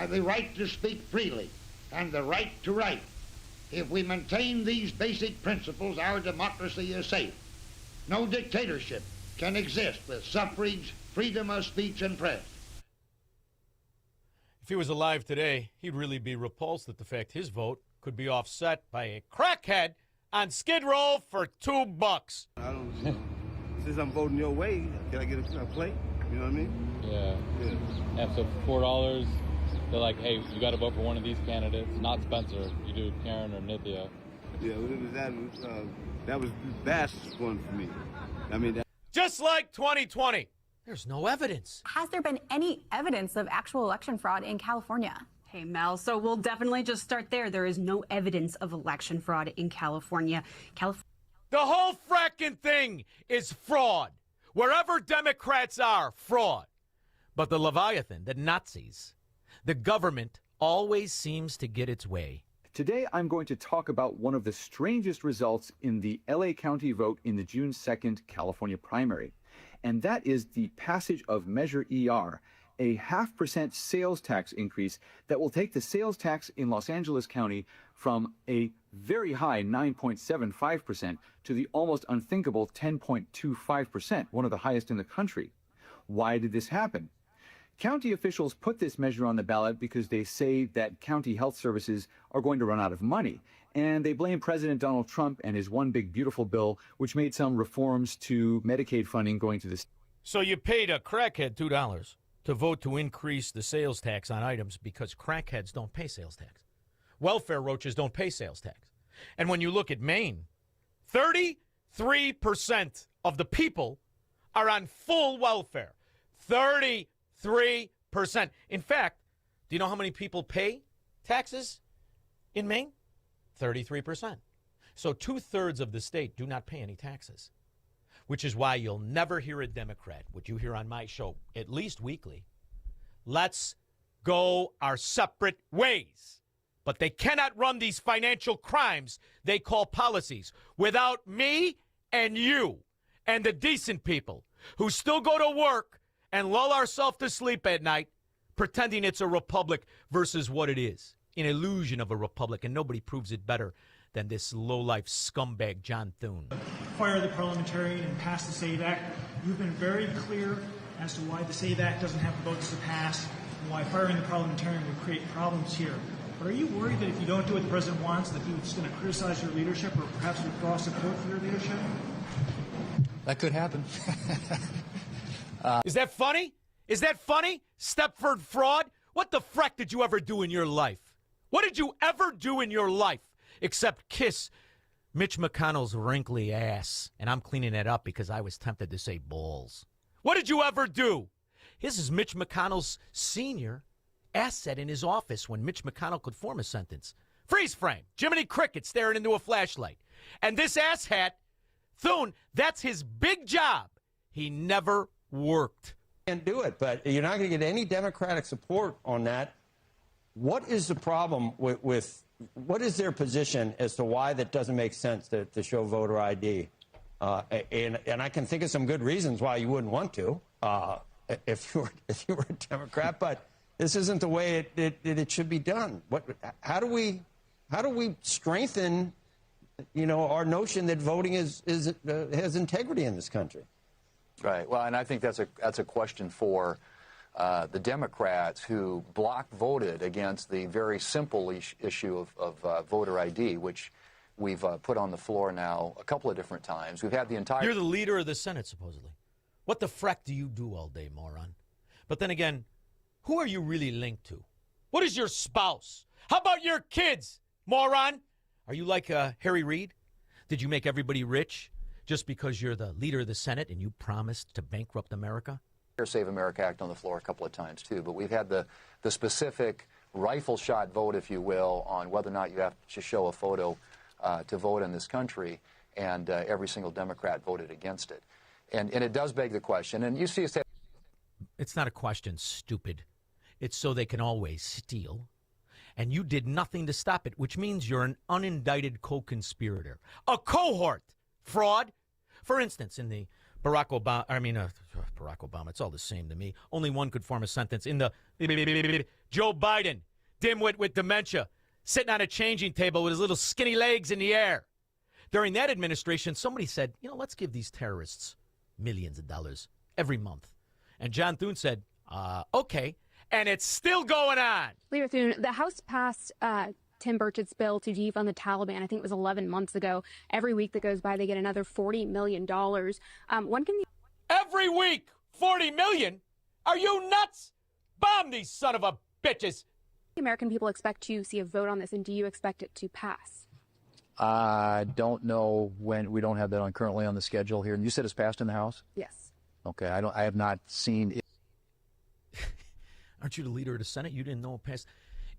the right to speak freely, and the right to write. If we maintain these basic principles, our democracy is safe. No dictatorship can exist with suffrage, freedom of speech, and press. If he was alive today, he'd really be repulsed at the fact his vote could be offset by a crackhead on Skid Row for $2. I don't. Since I'm voting your way, can I get a plate? You know what I mean? Yeah. And so $4, they're like, hey, you got to vote for one of these candidates, not Spencer. You do Karen or Nithya. Yeah, that was that's one for me. I mean, just like 2020, there's no evidence. Has there been any evidence of actual election fraud in California? Hey, Mel, so we'll definitely just start there. There is no evidence of election fraud in California. The whole fracking thing is fraud. Wherever Democrats are, fraud. But the Leviathan, the Nazis, the government always seems to get its way. Today, I'm going to talk about one of the strangest results in the LA County vote in the June 2nd California primary. And that is the passage of Measure ER, a 0.5% sales tax increase that will take the sales tax in Los Angeles County from a very high 9.75% to the almost unthinkable 10.25%, one of the highest in the country. Why did this happen? County officials put this measure on the ballot because they say that county health services are going to run out of money. And they blame President Donald Trump and his one big beautiful bill, which made some reforms to Medicaid funding going to this. So you paid a crackhead $2 to vote to increase the sales tax on items because crackheads don't pay sales tax. Welfare roaches don't pay sales tax. And when you look at Maine, 33% of the people are on full welfare. 33%. In fact, do you know how many people pay taxes in Maine? 33%. So 2/3 of the state do not pay any taxes, which is why you'll never hear a Democrat, which you hear on my show at least weekly, let's go our separate ways. But they cannot run these financial crimes they call policies without me and you and the decent people who still go to work and lull ourselves to sleep at night pretending it's a republic versus what it is. an illusion of a republic, and nobody proves it better than this low-life scumbag John Thune. Fire the parliamentarian and pass the SAVE Act. You've been very clear as to why the SAVE Act doesn't have the votes to pass and why firing the parliamentarian would create problems here. But are you worried that if you don't do what the president wants, that he's going to criticize your leadership or perhaps withdraw support for your leadership? That could happen. Is that funny? Is that funny? Stepford fraud? What the frack did you ever do in your life? What did you ever do in your life except kiss Mitch McConnell's wrinkly ass? And I'm cleaning it up because I was tempted to say balls. What did you ever do? This is Mitch McConnell's senior asset in his office when Mitch McConnell could form a sentence. Freeze frame. Jiminy Cricket staring into a flashlight. And this asshat, Thune, that's his big job. He never worked. Can't do it, but you're not going to get any Democratic support on that. What is the problem with what is their position as to why that doesn't make sense to show voter ID? And I can think of some good reasons why you wouldn't want to if you were a Democrat, but this isn't the way it should be done. How do we strengthen, our notion that voting has integrity in this country? Right. Well, and I think that's a question for the Democrats who block voted against the very simple issue of voter ID, which we've put on the floor now a couple of different times. We've had the entire... You're the leader of the Senate, supposedly. What the frack do you do all day, moron? But then again, who are you really linked to? What is your spouse? How about your kids, moron? Are you like Harry Reid? Did you make everybody rich just because you're the leader of the Senate and you promised to bankrupt America? Save America Act on the floor a couple of times, too. But we've had the specific rifle shot vote, if you will, on whether or not you have to show a photo to vote in this country, and every single Democrat voted against it. And it does beg the question, and you see us... It's not a question, stupid. It's so they can always steal. And you did nothing to stop it, which means you're an unindicted co-conspirator. A cohort! Fraud! For instance, in the Barack Obama, it's all the same to me. Only one could form a sentence. In the Joe Biden, dimwit with dementia, sitting on a changing table with his little skinny legs in the air. During that administration, somebody said, let's give these terrorists millions of dollars every month. And John Thune said, okay. And it's still going on. Leader Thune, the House passed Tim Burchett's bill to defund the Taliban. I think it was 11 months ago. Every week that goes by, they get another $40 million. Every week, $40 million? Are you nuts? Bomb these son of a bitches. The American people expect to see a vote on this, and do you expect it to pass? I don't know when. We don't have that currently on the schedule here. And you said it's passed in the House? Yes. Okay. I have not seen it. Aren't you the leader of the Senate? You didn't know it passed.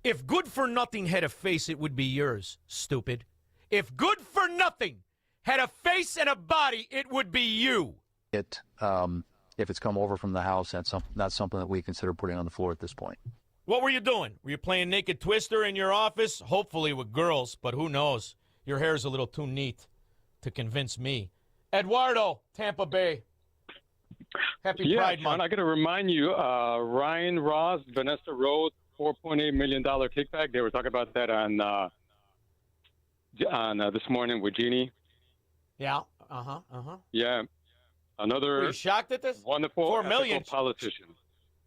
If Good for Nothing had a face, it would be yours, stupid. If Good for Nothing had a face and a body, it would be you. If it's come over from the House, that's not something that we consider putting on the floor at this point. What were you doing? Were you playing Naked Twister in your office? Hopefully with girls, but who knows? Your hair's a little too neat to convince me. Eduardo, Tampa Bay. Happy Pride Month. I got to remind you, Ryan Ross, Vanessa Rose, $4.8 million kickback. They were talking about that on this morning with Jeannie. Yeah. Yeah. Another. Were you shocked at this? Wonderful, $4 million politician.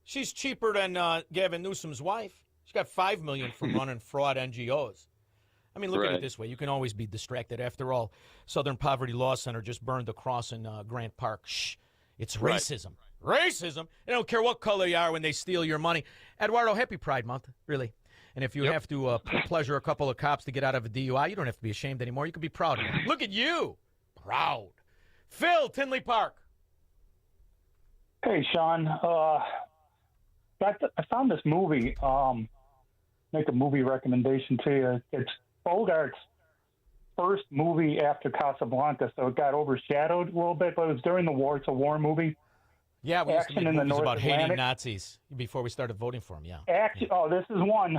She's cheaper than Gavin Newsom's wife. She's got $5 million from running fraud NGOs. I mean, look at it this way. You can always be distracted. After all, Southern Poverty Law Center just burned the cross in Grant Park. Shh. It's racism. Racism. They don't care what color you are when they steal your money. Eduardo, happy Pride Month, really. And if you have to pleasure a couple of cops to get out of a DUI, you don't have to be ashamed anymore. You can be proud of them. Look at you. Proud. Phil, Tinley Park. Hey, Shaun. I found this movie. Make a movie recommendation to you. It's Bogart's first movie after Casablanca, so it got overshadowed a little bit, but it was during the war. It's a war movie. Yeah, we used to make movies about hating Atlantic. Nazis before we started voting for them, yeah. Action. Oh, this is one.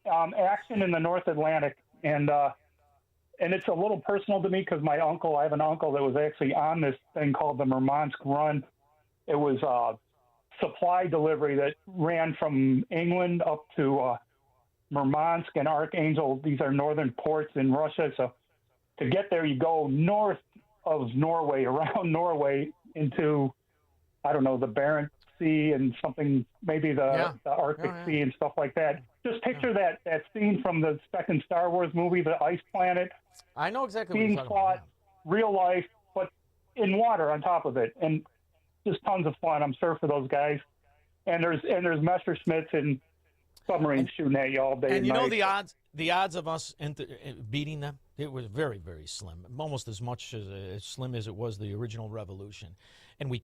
Action in the North Atlantic. And it's a little personal to me because I have an uncle that was actually on this thing called the Murmansk Run. It was a supply delivery that ran from England up to Murmansk and Archangel. These are northern ports in Russia. So to get there, you go north of Norway, around Norway, into, I don't know, the Barents Sea and something, maybe the Arctic Sea and stuff like that. Just picture that scene from the second Star Wars movie, the ice planet. I know exactly what being you're talking fought, about. real life, but in water on top of it, and just tons of fun, I'm sure, for those guys. And there's Messerschmitts and submarines shooting at you all day. And you night. know the odds of us beating them, it was very, very slim, almost as much as slim as it was the original Revolution. And we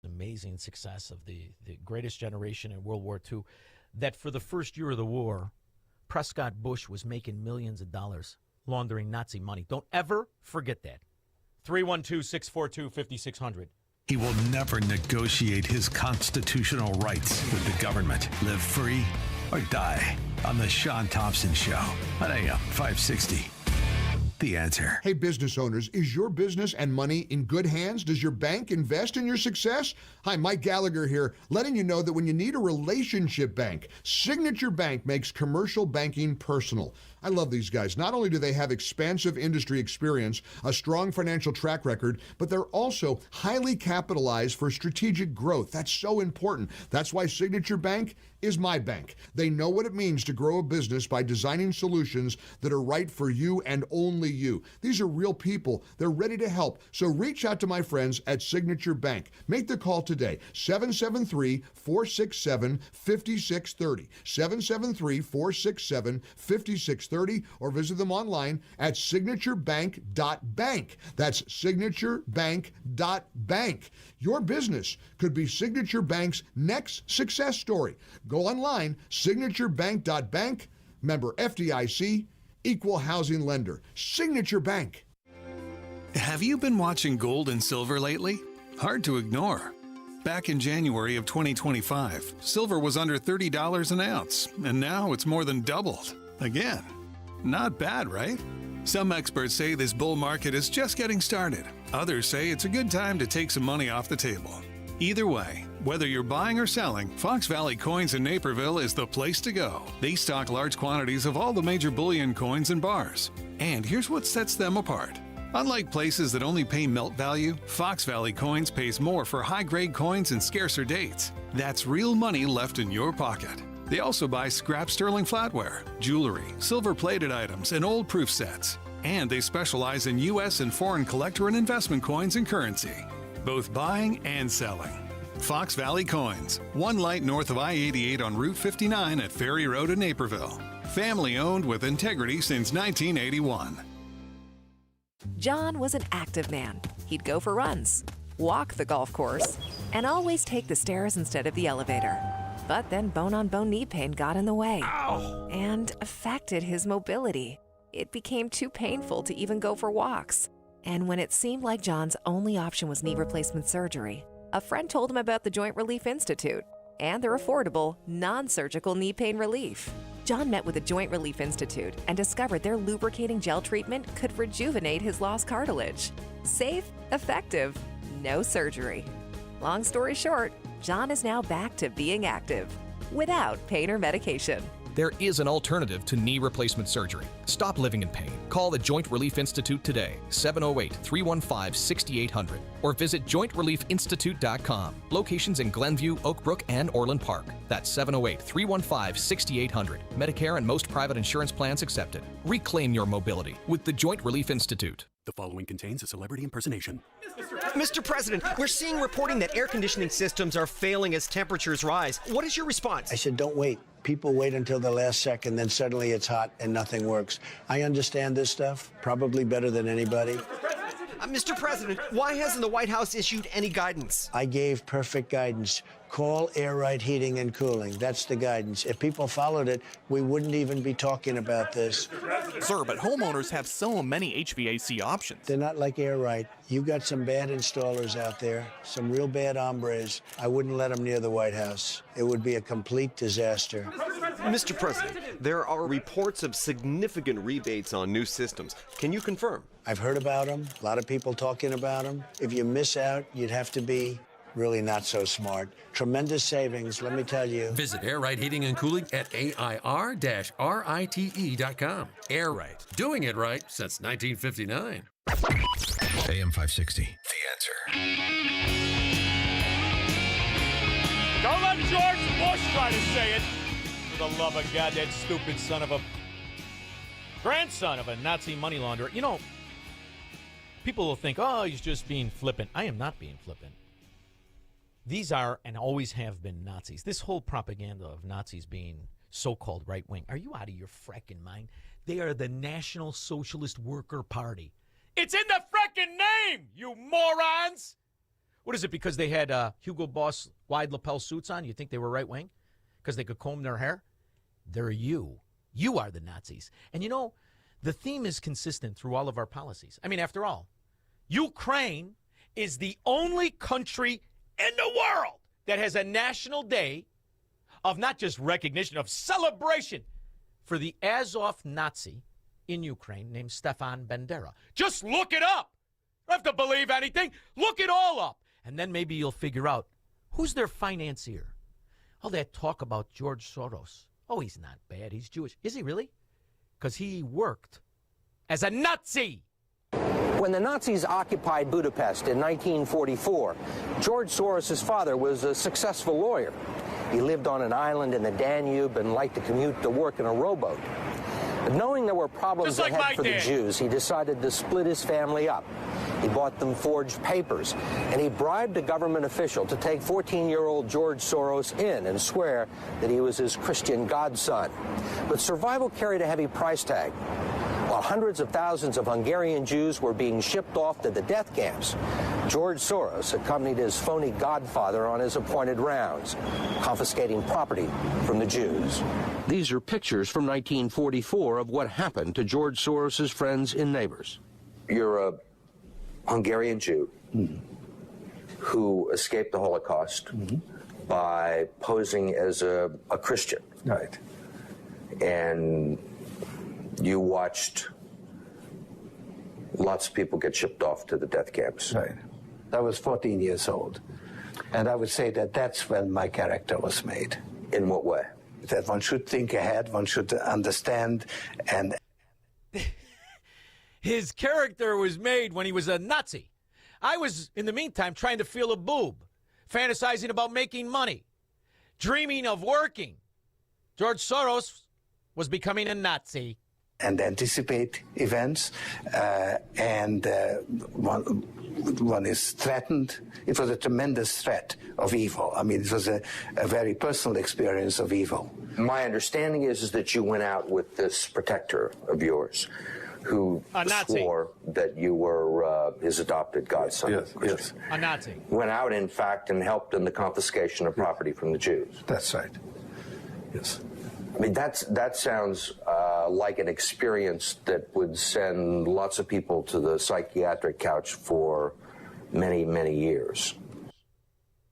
amazing success of the greatest generation in World War II, that for the first year of the war, Prescott Bush was making millions of dollars laundering Nazi money. Don't ever forget that. 312-642-5600. He will never negotiate his constitutional rights with the government. Live free or die on the Shaun Thompson Show on AM 560. The Answer. Hey, business owners, is your business and money in good hands? Does your bank invest in your success? Hi, Mike Gallagher here, letting you know that when you need a relationship bank, Signature Bank makes commercial banking personal. I love these guys. Not only do they have expansive industry experience, a strong financial track record, but they're also highly capitalized for strategic growth. That's so important. That's why Signature Bank is my bank. They know what it means to grow a business by designing solutions that are right for you and only you. These are real people. They're ready to help. So reach out to my friends at Signature Bank. Make the call today, 773-467-5630, 773-467-5630, or visit them online at signaturebank.bank. That's signaturebank.bank. Your business could be Signature Bank's next success story. Go online, signaturebank.bank, member FDIC, equal housing lender. Signature Bank. Have you been watching gold and silver lately? Hard to ignore. Back in January of 2025, silver was under $30 an ounce, and now it's more than doubled. Again. Not bad, right? Some experts say this bull market is just getting started. Others say it's a good time to take some money off the table. Either way, whether you're buying or selling, Fox Valley Coins in Naperville is the place to go. They stock large quantities of all the major bullion coins and bars. And here's what sets them apart. Unlike places that only pay melt value, Fox Valley Coins pays more for high-grade coins and scarcer dates. That's real money left in your pocket. They also buy scrap sterling flatware, jewelry, silver-plated items, and old proof sets. And they specialize in U.S. and foreign collector and investment coins and currency, both buying and selling. Fox Valley Coins, one light north of I-88 on Route 59 at Ferry Road in Naperville. Family-owned with integrity since 1981. John was an active man. He'd go for runs, walk the golf course, and always take the stairs instead of the elevator. But then bone-on-bone knee pain got in the way and affected his mobility. It became too painful to even go for walks. And when it seemed like John's only option was knee replacement surgery, a friend told him about the Joint Relief Institute and their affordable, non-surgical knee pain relief. John met with the Joint Relief Institute and discovered their lubricating gel treatment could rejuvenate his lost cartilage. Safe, effective, no surgery. Long story short, John is now back to being active without pain or medication. There is an alternative to knee replacement surgery. Stop living in pain. Call the Joint Relief Institute today, 708-315-6800, or visit jointreliefinstitute.com. Locations in Glenview, Oak Brook, and Orland Park. That's 708-315-6800. Medicare and most private insurance plans accepted. Reclaim your mobility with the Joint Relief Institute. The following contains a celebrity impersonation. Mr. President, we're seeing reporting that air conditioning systems are failing as temperatures rise. What is your response? I said, don't wait. People wait until the last second, then suddenly it's hot and nothing works. I understand this stuff, probably better than anybody. Mr. President, why hasn't the White House issued any guidance? I gave perfect guidance. Call Air Right Heating and Cooling. That's the guidance. If people followed it, we wouldn't even be talking about this. Sir, but homeowners have so many HVAC options. They're not like Air Right. You got some bad installers out there, some real bad hombres. I wouldn't let them near the White House. It would be a complete disaster. Mr. President, there are reports of significant rebates on new systems. Can you confirm? I've heard about them. A lot of people talking about them. If you miss out, you'd have to be really not so smart. Tremendous savings, let me tell you. Visit Air Right Heating and Cooling at AIR-RITE.com. Air Right. Doing it right since 1959. AM 560. The Answer. Don't let George Bush try to say it. For the love of God, that stupid son of a grandson of a Nazi money launderer. You know, people will think, oh, he's just being flippant. I am not being flippant. These are and always have been Nazis. This whole propaganda of Nazis being so-called right-wing. Are you out of your frickin' mind? They are the National Socialist Worker Party. It's in the frickin' name, you morons! What is it, because they had Hugo Boss wide lapel suits on? You think they were right-wing? Because they could comb their hair? They're you. You are the Nazis. And you know, the theme is consistent through all of our policies. I mean, after all, Ukraine is the only country in the world that has a national day of not just recognition, of celebration for the Azov Nazi in Ukraine named Stefan Bandera. Just look it up. You don't have to believe anything. Look it all up. And then maybe you'll figure out who's their financier. All that talk about George Soros. Oh, he's not bad. He's Jewish. Is he really? Because he worked as a Nazi. When the Nazis occupied Budapest in 1944, George Soros' father was a successful lawyer. He lived on an island in the Danube and liked to commute to work in a rowboat. But knowing there were problems ahead for the Jews, he decided to split his family up. He bought them forged papers, and he bribed a government official to take 14-year-old George Soros in and swear that he was his Christian godson. But survival carried a heavy price tag. While hundreds of thousands of Hungarian Jews were being shipped off to the death camps, George Soros accompanied his phony godfather on his appointed rounds, confiscating property from the Jews. These are pictures from 1944 of what happened to George Soros' friends and neighbors. You're a Hungarian Jew who escaped the Holocaust by posing as a Christian. Right. And you watched lots of people get shipped off to the death camps. Right. I was 14 years old. And I would say that that's when my character was made. In what way? That one should think ahead, one should understand, and... His character was made when he was a Nazi. I was, in the meantime, trying to feel a boob, fantasizing about making money, dreaming of working. George Soros was becoming a Nazi. And anticipate events, and one is threatened. It was a tremendous threat of evil. I mean, it was a very personal experience of evil. My understanding is that you went out with this protector of yours who swore that you were his adopted godson. Yes, yes. A Nazi. Went out, in fact, and helped in the confiscation of property from the Jews. That's right. Yes. I mean, that sounds like an experience that would send lots of people to the psychiatric couch for many, many years.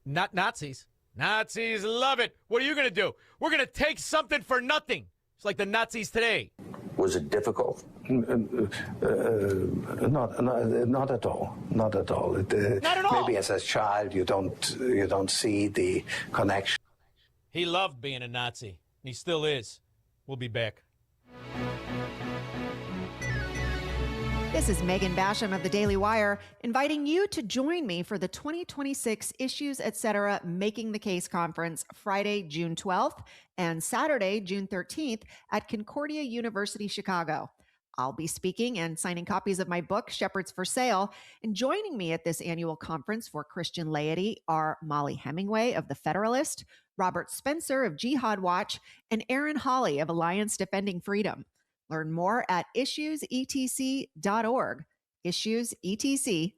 Not Nazis. Nazis love it. What are you going to do? We're going to take something for nothing. It's like the Nazis today. Was it difficult? Not at all. Not at all. Not at all. Maybe as a child you don't see the connection. He loved being a Nazi. He still is. We'll be back. This is Megan Basham of the Daily Wire, inviting you to join me for the 2026 Issues Etc. Making the Case Conference, Friday, June 12th and Saturday, June 13th at Concordia University, Chicago. I'll be speaking and signing copies of my book, Shepherds for Sale. And joining me at this annual conference for Christian laity are Molly Hemingway of The Federalist, Robert Spencer of Jihad Watch, and Aaron Hawley of Alliance Defending Freedom. Learn more at issuesetc.org. Issuesetc.org.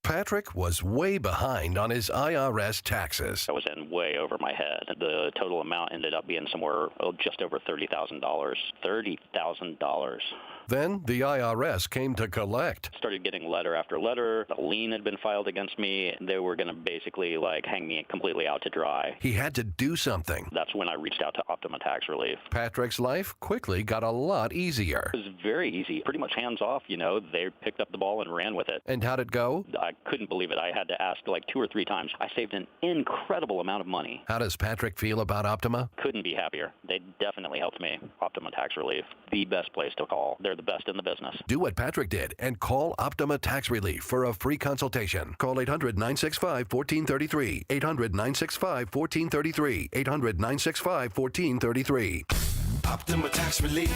Patrick was way behind on his IRS taxes. I was in way over my head. The total amount ended up being somewhere just over $30,000. $30,000. Then the IRS came to collect. Started getting letter after letter. A lien had been filed against me. They were going to basically hang me completely out to dry. He had to do something. That's when I reached out to Optima Tax Relief. Patrick's life quickly got a lot easier. It was very easy, pretty much hands off, They picked up the ball and ran with it. And how'd it go? I couldn't believe it. I had to ask 2 or 3 times. I saved an incredible amount of money. How does Patrick feel about Optima? Couldn't be happier. They definitely helped me. Optima Tax Relief, the best place to call. They're the best in the business. Do what Patrick did and call Optima Tax Relief for a free consultation. Call 800-965-1433. 800-965-1433. 800-965-1433. Optima Tax Relief.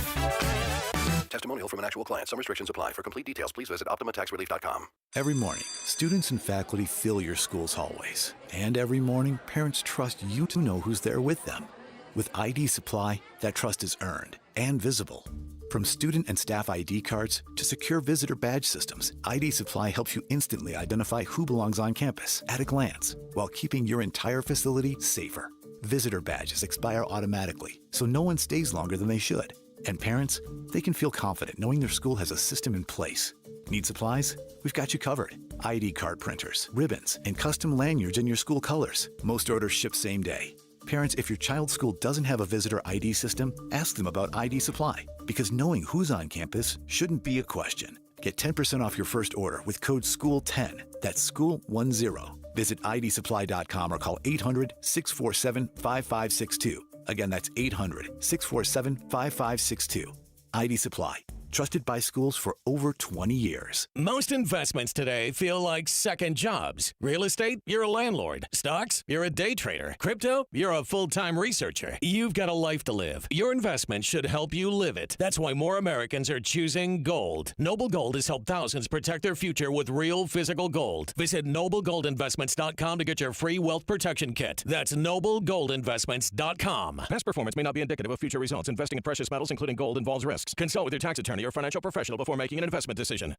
Testimonial from an actual client. Some restrictions apply. For complete details, please visit OptimaTaxRelief.com. Every morning, students and faculty fill your school's hallways. And every morning, parents trust you to know who's there with them. With ID Supply, that trust is earned and visible. From student and staff ID cards to secure visitor badge systems, ID Supply helps you instantly identify who belongs on campus at a glance, while keeping your entire facility safer. Visitor badges expire automatically, so no one stays longer than they should. And parents, they can feel confident knowing their school has a system in place. Need supplies? We've got you covered. ID card printers, ribbons, and custom lanyards in your school colors. Most orders ship same day. Parents, if your child's school doesn't have a visitor ID system, ask them about ID Supply, because knowing who's on campus shouldn't be a question. Get 10% off your first order with code SCHOOL10. That's SCHOOL10. Visit idsupply.com or call 800-647-5562. Again, that's 800-647-5562. ID Supply. Trusted by schools for over 20 years. Most investments today feel like second jobs. Real estate, you're a landlord. Stocks, you're a day trader. Crypto, you're a full-time researcher. You've got a life to live. Your investment should help you live it. That's why more Americans are choosing gold. Noble Gold has helped thousands protect their future with real physical gold. Visit noblegoldinvestments.com to get your free wealth protection kit. That's noblegoldinvestments.com. Past performance may not be indicative of future results. Investing in precious metals, including gold, involves risks. Consult with your tax attorney or financial professional before making an investment decision.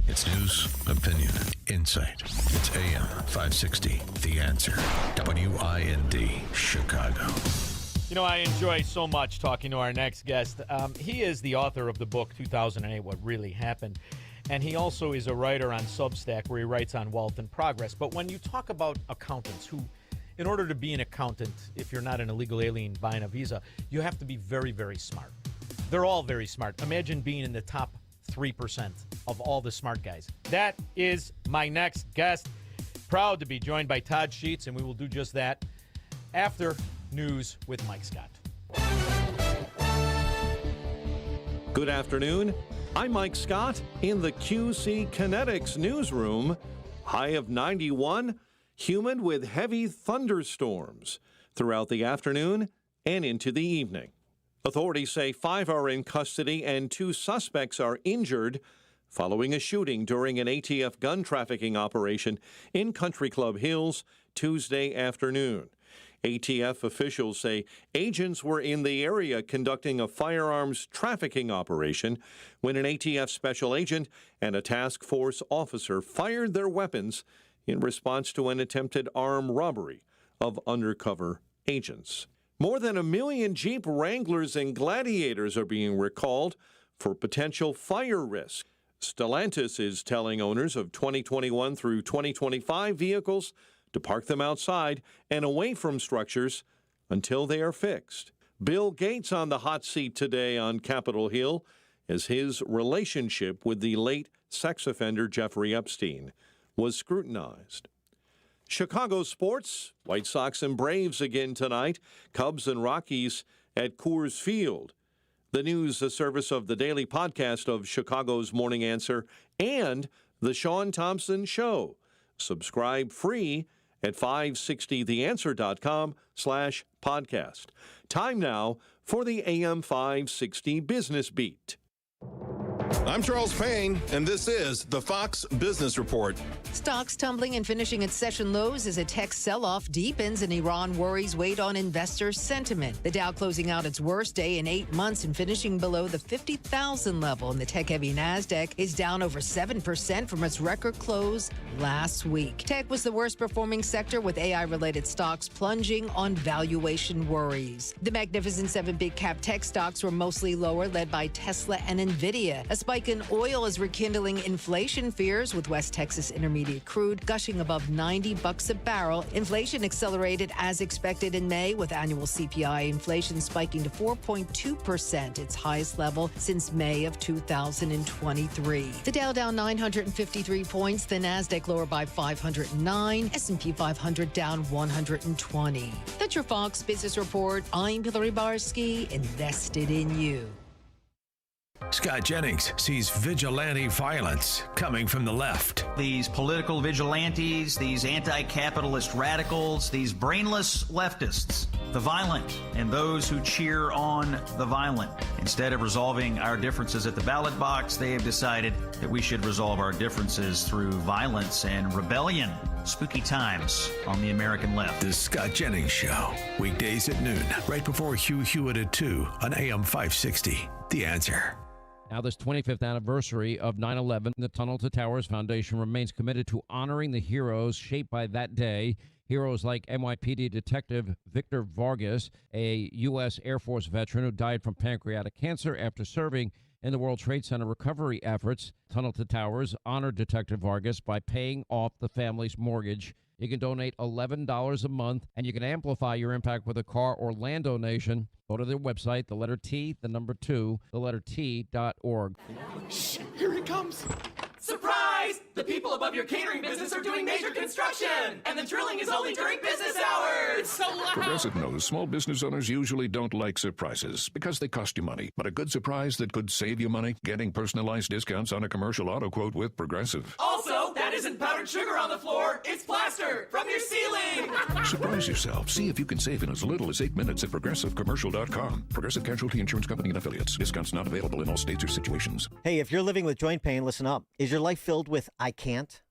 It's news, opinion, insight. It's AM 560, The Answer. WIND, Chicago. I enjoy so much talking to our next guest. He is the author of the book 2008, What Really Happened. And he also is a writer on Substack where he writes on wealth and progress. But when you talk about accountants who, in order to be an accountant, if you're not an illegal alien buying a visa, you have to be very, very smart. They're all very smart. Imagine being in the top 3% of all the smart guys. That is my next guest. Proud to be joined by Todd Sheets, and we will do just that after news with Mike Scott. Good afternoon. I'm Mike Scott in the QC Kinetics newsroom. High of 91, humid with heavy thunderstorms throughout the afternoon and into the evening. Authorities say 5 are in custody and 2 suspects are injured following a shooting during an ATF gun trafficking operation in Country Club Hills Tuesday afternoon. ATF officials say agents were in the area conducting a firearms trafficking operation when an ATF special agent and a task force officer fired their weapons in response to an attempted armed robbery of undercover agents. More than 1 million Jeep Wranglers and Gladiators are being recalled for potential fire risk. Stellantis is telling owners of 2021 through 2025 vehicles to park them outside and away from structures until they are fixed. Bill Gates on the hot seat today on Capitol Hill as his relationship with the late sex offender Jeffrey Epstein was scrutinized. Chicago sports, White Sox and Braves again tonight, Cubs and Rockies at Coors Field. The news, a service of the daily podcast of Chicago's Morning Answer and The Shaun Thompson Show. Subscribe free at 560theanswer.com/podcast. Time now for the AM 560 Business Beat. I'm Charles Payne, and this is the Fox Business Report. Stocks tumbling and finishing at session lows as a tech sell-off deepens and Iran worries weighed on investor sentiment. The Dow closing out its worst day in 8 months and finishing below the 50,000 level. And the tech-heavy NASDAQ is down over 7% from its record close last week. Tech was the worst performing sector, with AI-related stocks plunging on valuation worries. The Magnificent Seven big cap tech stocks were mostly lower, led by Tesla and Nvidia. A spike in oil is rekindling inflation fears, with West Texas Intermediate crude gushing above $90 a barrel. Inflation accelerated as expected in May, with annual CPI inflation spiking to 4.2%, its highest level since May of 2023. The Dow down 953 points, the NASDAQ lower by 509, S&P 500 down 120. That's your Fox Business Report. I'm Hillary Barsky, invested in you. Scott Jennings sees vigilante violence coming from the left. These political vigilantes, these anti-capitalist radicals, these brainless leftists, the violent, and those who cheer on the violent. Instead of resolving our differences at the ballot box, they have decided that we should resolve our differences through violence and rebellion. Spooky times on the American left. The Scott Jennings Show, weekdays at noon, right before Hugh Hewitt at 2 on AM 560. The Answer. Now, this 25th anniversary of 9/11, the Tunnel to Towers Foundation remains committed to honoring the heroes shaped by that day. Heroes like NYPD Detective Victor Vargas, a U.S. Air Force veteran who died from pancreatic cancer after serving in the World Trade Center recovery efforts. Tunnel to Towers honored Detective Vargas by paying off the family's mortgage. You can donate $11 a month, and you can amplify your impact with a car or land donation. Go to their website, the letter T, the number 2, the letter T.org. Shh, here he comes. Surprise! The people above your catering business are doing major construction, and the drilling is only during business hours. It's so loud. Progressive knows small business owners usually don't like surprises because they cost you money. But a good surprise that could save you money? Getting personalized discounts on a commercial auto quote with Progressive. Also, that isn't powdered sugar on the floor. It's plaster from your ceiling. Surprise yourself. See if you can save in as little as 8 minutes at ProgressiveCommercial.com. Progressive Casualty Insurance Company and Affiliates. Discounts not available in all states or situations. Hey, if you're living with joint pain, listen up. Is your life filled with I can't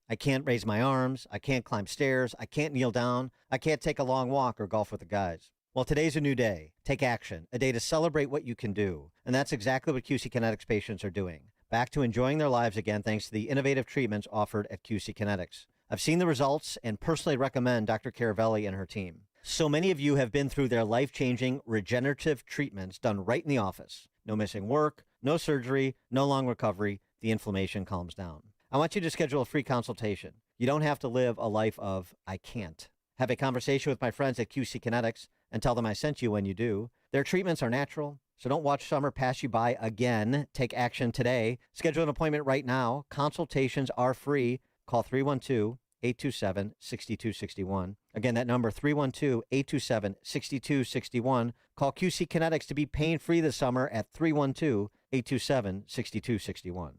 raise my arms, I can't climb stairs, I can't kneel down, I can't take a long walk or golf with the guys? Well, today's a new day. Take action, a day to celebrate what you can do. And that's exactly what QC Kinetics patients are doing. Back to enjoying their lives again thanks to the innovative treatments offered at QC Kinetics. I've seen the results and personally recommend Dr. Caravelli and her team. So many of you have been through their life-changing regenerative treatments done right in the office. No missing work, no surgery, no long recovery. The inflammation calms down. I want you to schedule a free consultation. You don't have to live a life of I can't. Have a conversation with my friends at QC Kinetics and tell them I sent you when you do. Their treatments are natural, so don't watch summer pass you by again. Take action today. Schedule an appointment right now. Consultations are free. Call 312-827-6261. Again, that number, 312-827-6261. Call QC Kinetics to be pain-free this summer at 312-827-6261.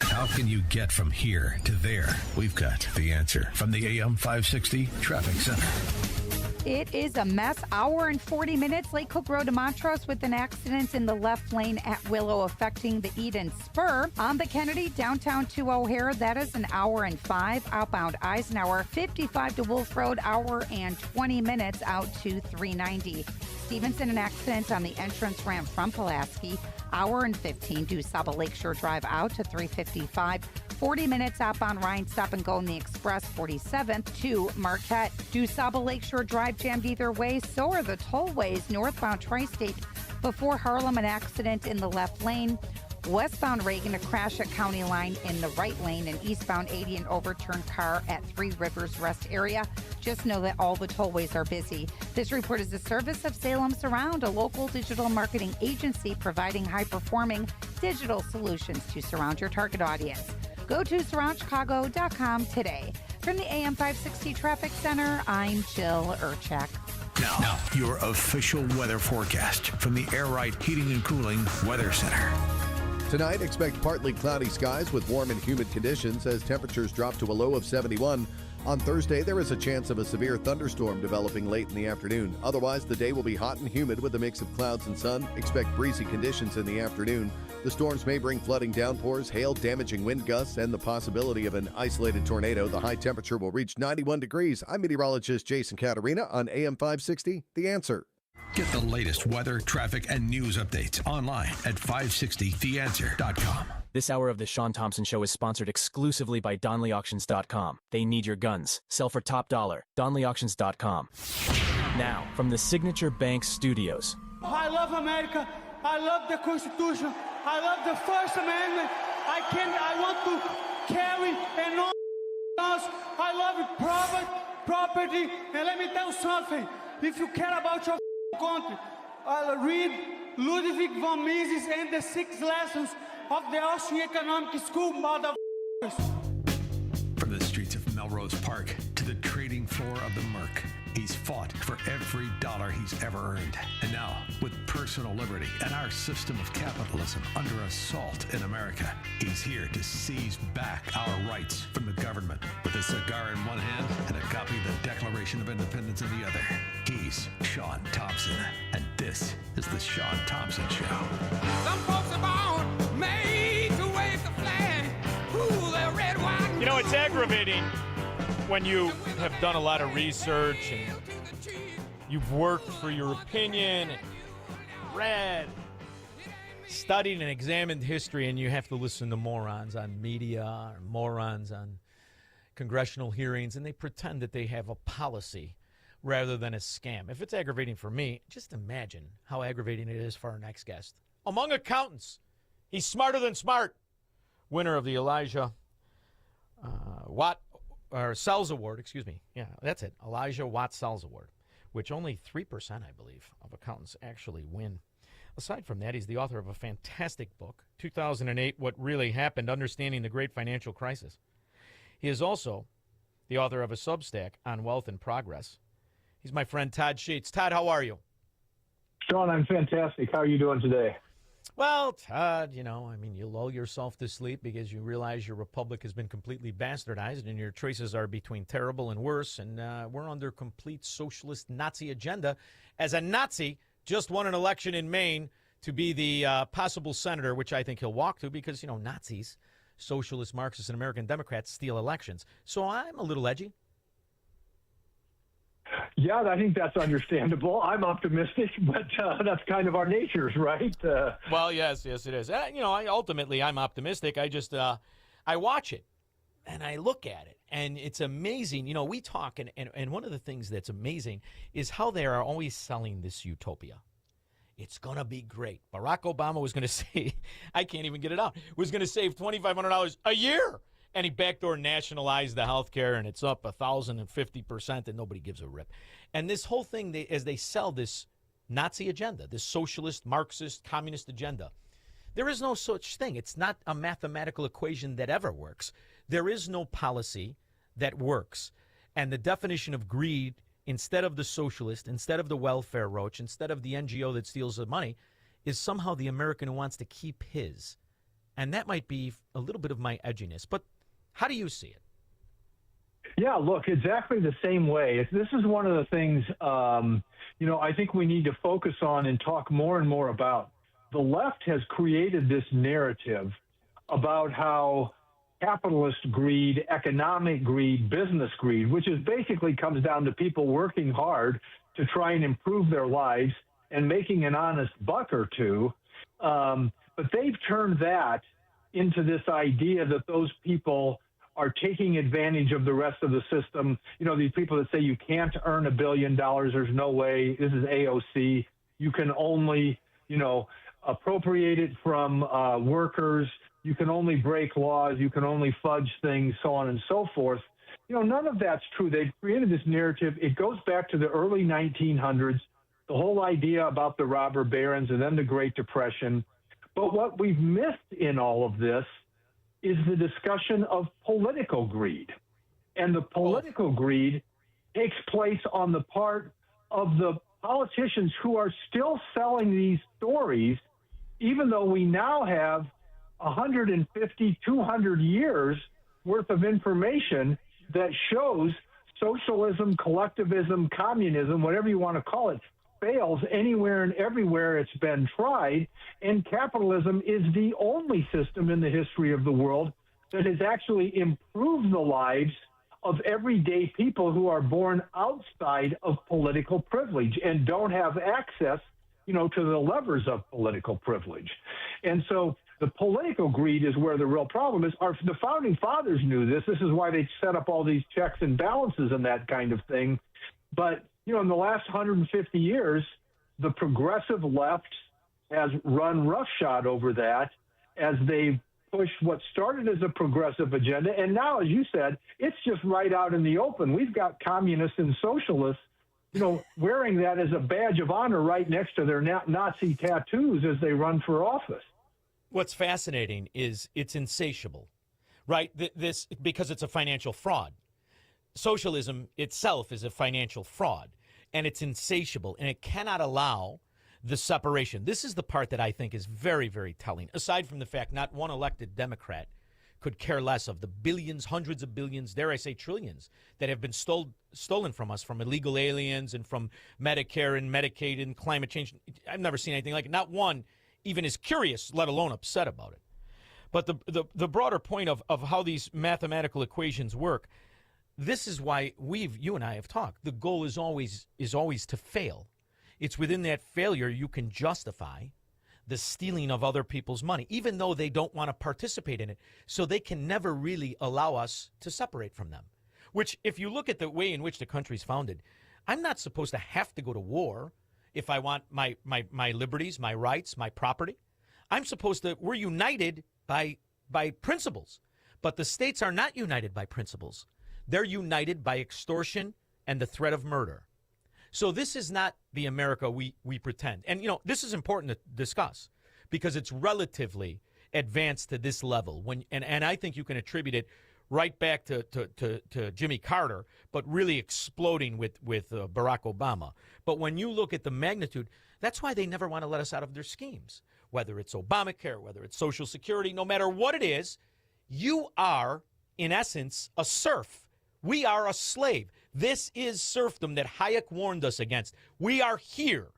How can you get from here to there? We've got the answer from the AM 560 Traffic Center. It is a mess. Hour and 40 minutes. Lake Cook Road to Montrose with an accident in the left lane at Willow affecting the Eden Spur. On the Kennedy, downtown to O'Hare, that is an hour and 5. Outbound Eisenhower, 55 to Wolf Road, hour and 20 minutes out to 390. Stevenson, an accident on the entrance ramp from Pulaski, hour and 15 to Saba Lakeshore Drive out to 355. 40 minutes outbound Ryan stop and go in the Express 47th to Marquette. DuSable Lakeshore Drive jammed either way. So are the tollways northbound Tri-State before Harlem, an accident in the left lane. Westbound Reagan, a crash at County Line in the right lane, and eastbound 80, an overturned car at Three Rivers Rest area. Just know that all the tollways are busy. This report is a service of Salem Surround, a local digital marketing agency providing high-performing digital solutions to surround your target audience. Go to surroundchicago.com today. From the AM 560 Traffic Center, I'm Jill Urchak. Now, your official weather forecast from the Air Right Heating and Cooling Weather Center. Tonight, expect partly cloudy skies with warm and humid conditions as temperatures drop to a low of 71. On Thursday, there is a chance of a severe thunderstorm developing late in the afternoon. Otherwise, the day will be hot and humid with a mix of clouds and sun. Expect breezy conditions in the afternoon. The storms may bring flooding downpours, hail, damaging wind gusts, and the possibility of an isolated tornado. The high temperature will reach 91 degrees. I'm meteorologist Jason Caterina on AM 560, The Answer. Get the latest weather, traffic, and news updates online at 560theanswer.com. This hour of the Shaun Thompson Show is sponsored exclusively by DonleyAuctions.com. They need your guns. Sell for top dollar. DonleyAuctions.com. Now, from the Signature Bank Studios. I love America. I love the Constitution. I love the First Amendment. I want to carry and all else. I love it, property. And let me tell you something. If you care about your country, read Ludwig von Mises and the 6 lessons of the Austrian Economic School, motherfuckers. From the streets of Melrose Park to the trading floor of the Merc, he's fought for every dollar he's ever earned. And now, with personal liberty and our system of capitalism under assault in America, he's here to seize back our rights from the government. With a cigar in one hand and a copy of the Declaration of Independence in the other, he's Shaun Thompson. And this is the Shaun Thompson Show. Some folks are born made to wave the flag. Ooh, they're red, white, and You know, it's aggravating when you have done a lot of research and you've worked for your opinion and read, studied and examined history, and you have to listen to morons on media or morons on congressional hearings, and they pretend that they have a policy rather than a scam. If it's aggravating for me, just imagine how aggravating it is for our next guest. Among accountants, he's smarter than smart. Winner of the Elijah Sells Award, excuse me. Yeah, that's it. Elijah Watt Sells Award, which only 3%, I believe, of accountants actually win. Aside from that, he's the author of a fantastic book, 2008, What Really Happened, Understanding the Great Financial Crisis. He is also the author of a Substack on wealth and progress. He's my friend Todd Sheets. Todd, how are you? Shaun, I'm fantastic. How are you doing today? Well, Todd, you lull yourself to sleep because you realize your republic has been completely bastardized and your choices are between terrible and worse, and we're under complete socialist Nazi agenda as a Nazi just won an election in Maine to be the possible senator, which I think he'll walk to because, Nazis, socialists, Marxists, and American Democrats steal elections. So I'm a little edgy. Yeah, I think that's understandable. I'm optimistic, but that's kind of our natures, right? Well, yes, it is. I'm optimistic. I just, I watch it and I look at it and it's amazing. We talk and one of the things that's amazing is how they are always selling this utopia. It's going to be great. Barack Obama was going to say, I can't even get it out, was going to save $2,500 a year. And he backdoor nationalized the health care, and it's up 1,050%, and nobody gives a rip. And this whole thing, as they sell this Nazi agenda, this socialist, Marxist, communist agenda, there is no such thing. It's not a mathematical equation that ever works. There is no policy that works. And the definition of greed, instead of the socialist, instead of the welfare roach, instead of the NGO that steals the money, is somehow the American who wants to keep his. And that might be a little bit of my edginess. But how do you see it? Yeah, look, exactly the same way. This is one of the things, I think we need to focus on and talk more and more about. The left has created this narrative about how capitalist greed, economic greed, business greed, which is basically comes down to people working hard to try and improve their lives and making an honest buck or two. But they've turned that into this idea that those people are taking advantage of the rest of the system. These people that say you can't earn $1 billion, there's no way, this is AOC, you can only, appropriate it from workers, you can only break laws, you can only fudge things, so on and so forth. None of that's true. They've created this narrative. It goes back to the early 1900s, the whole idea about the robber barons and then the Great Depression. But what we've missed in all of this is the discussion of political greed. And the political greed takes place on the part of the politicians who are still selling these stories, even though we now have 150, 200 years worth of information that shows socialism, collectivism, communism, whatever you want to call it, fails anywhere and everywhere it's been tried, and capitalism is the only system in the history of the world that has actually improved the lives of everyday people who are born outside of political privilege and don't have access, to the levers of political privilege. And so the political greed is where the real problem is. The founding fathers knew this. This is why they set up all these checks and balances and that kind of thing. But, in the last 150 years, the progressive left has run roughshod over that as they pushed what started as a progressive agenda. And now, as you said, it's just right out in the open. We've got communists and socialists, wearing that as a badge of honor right next to their Nazi tattoos as they run for office. What's fascinating is it's insatiable, right? This because it's a financial fraud. Socialism itself is a financial fraud, and it's insatiable, and it cannot allow the separation. This is the part that I think is very, very telling, aside from the fact not one elected Democrat could care less of the billions, hundreds of billions, dare I say trillions, that have been stolen from us from illegal aliens and from Medicare and Medicaid and climate change. I've never seen anything like it. Not one even is curious, let alone upset about it. But the broader point of how these mathematical equations work, this is why you and I have talked. The goal is always to fail. It's within that failure you can justify the stealing of other people's money, even though they don't want to participate in it. So they can never really allow us to separate from them. Which, if you look at the way in which the country's founded, I'm not supposed to have to go to war if I want my liberties, my rights, my property. We're united by principles. But the states are not united by principles. They're united by extortion and the threat of murder. So this is not the America we pretend. And, this is important to discuss because it's relatively advanced to this level. And I think you can attribute it right back to Jimmy Carter, but really exploding with Barack Obama. But when you look at the magnitude, that's why they never want to let us out of their schemes. Whether it's Obamacare, whether it's Social Security, no matter what it is, you are, in essence, a serf. We are a slave. This is serfdom that Hayek warned us against. We are here.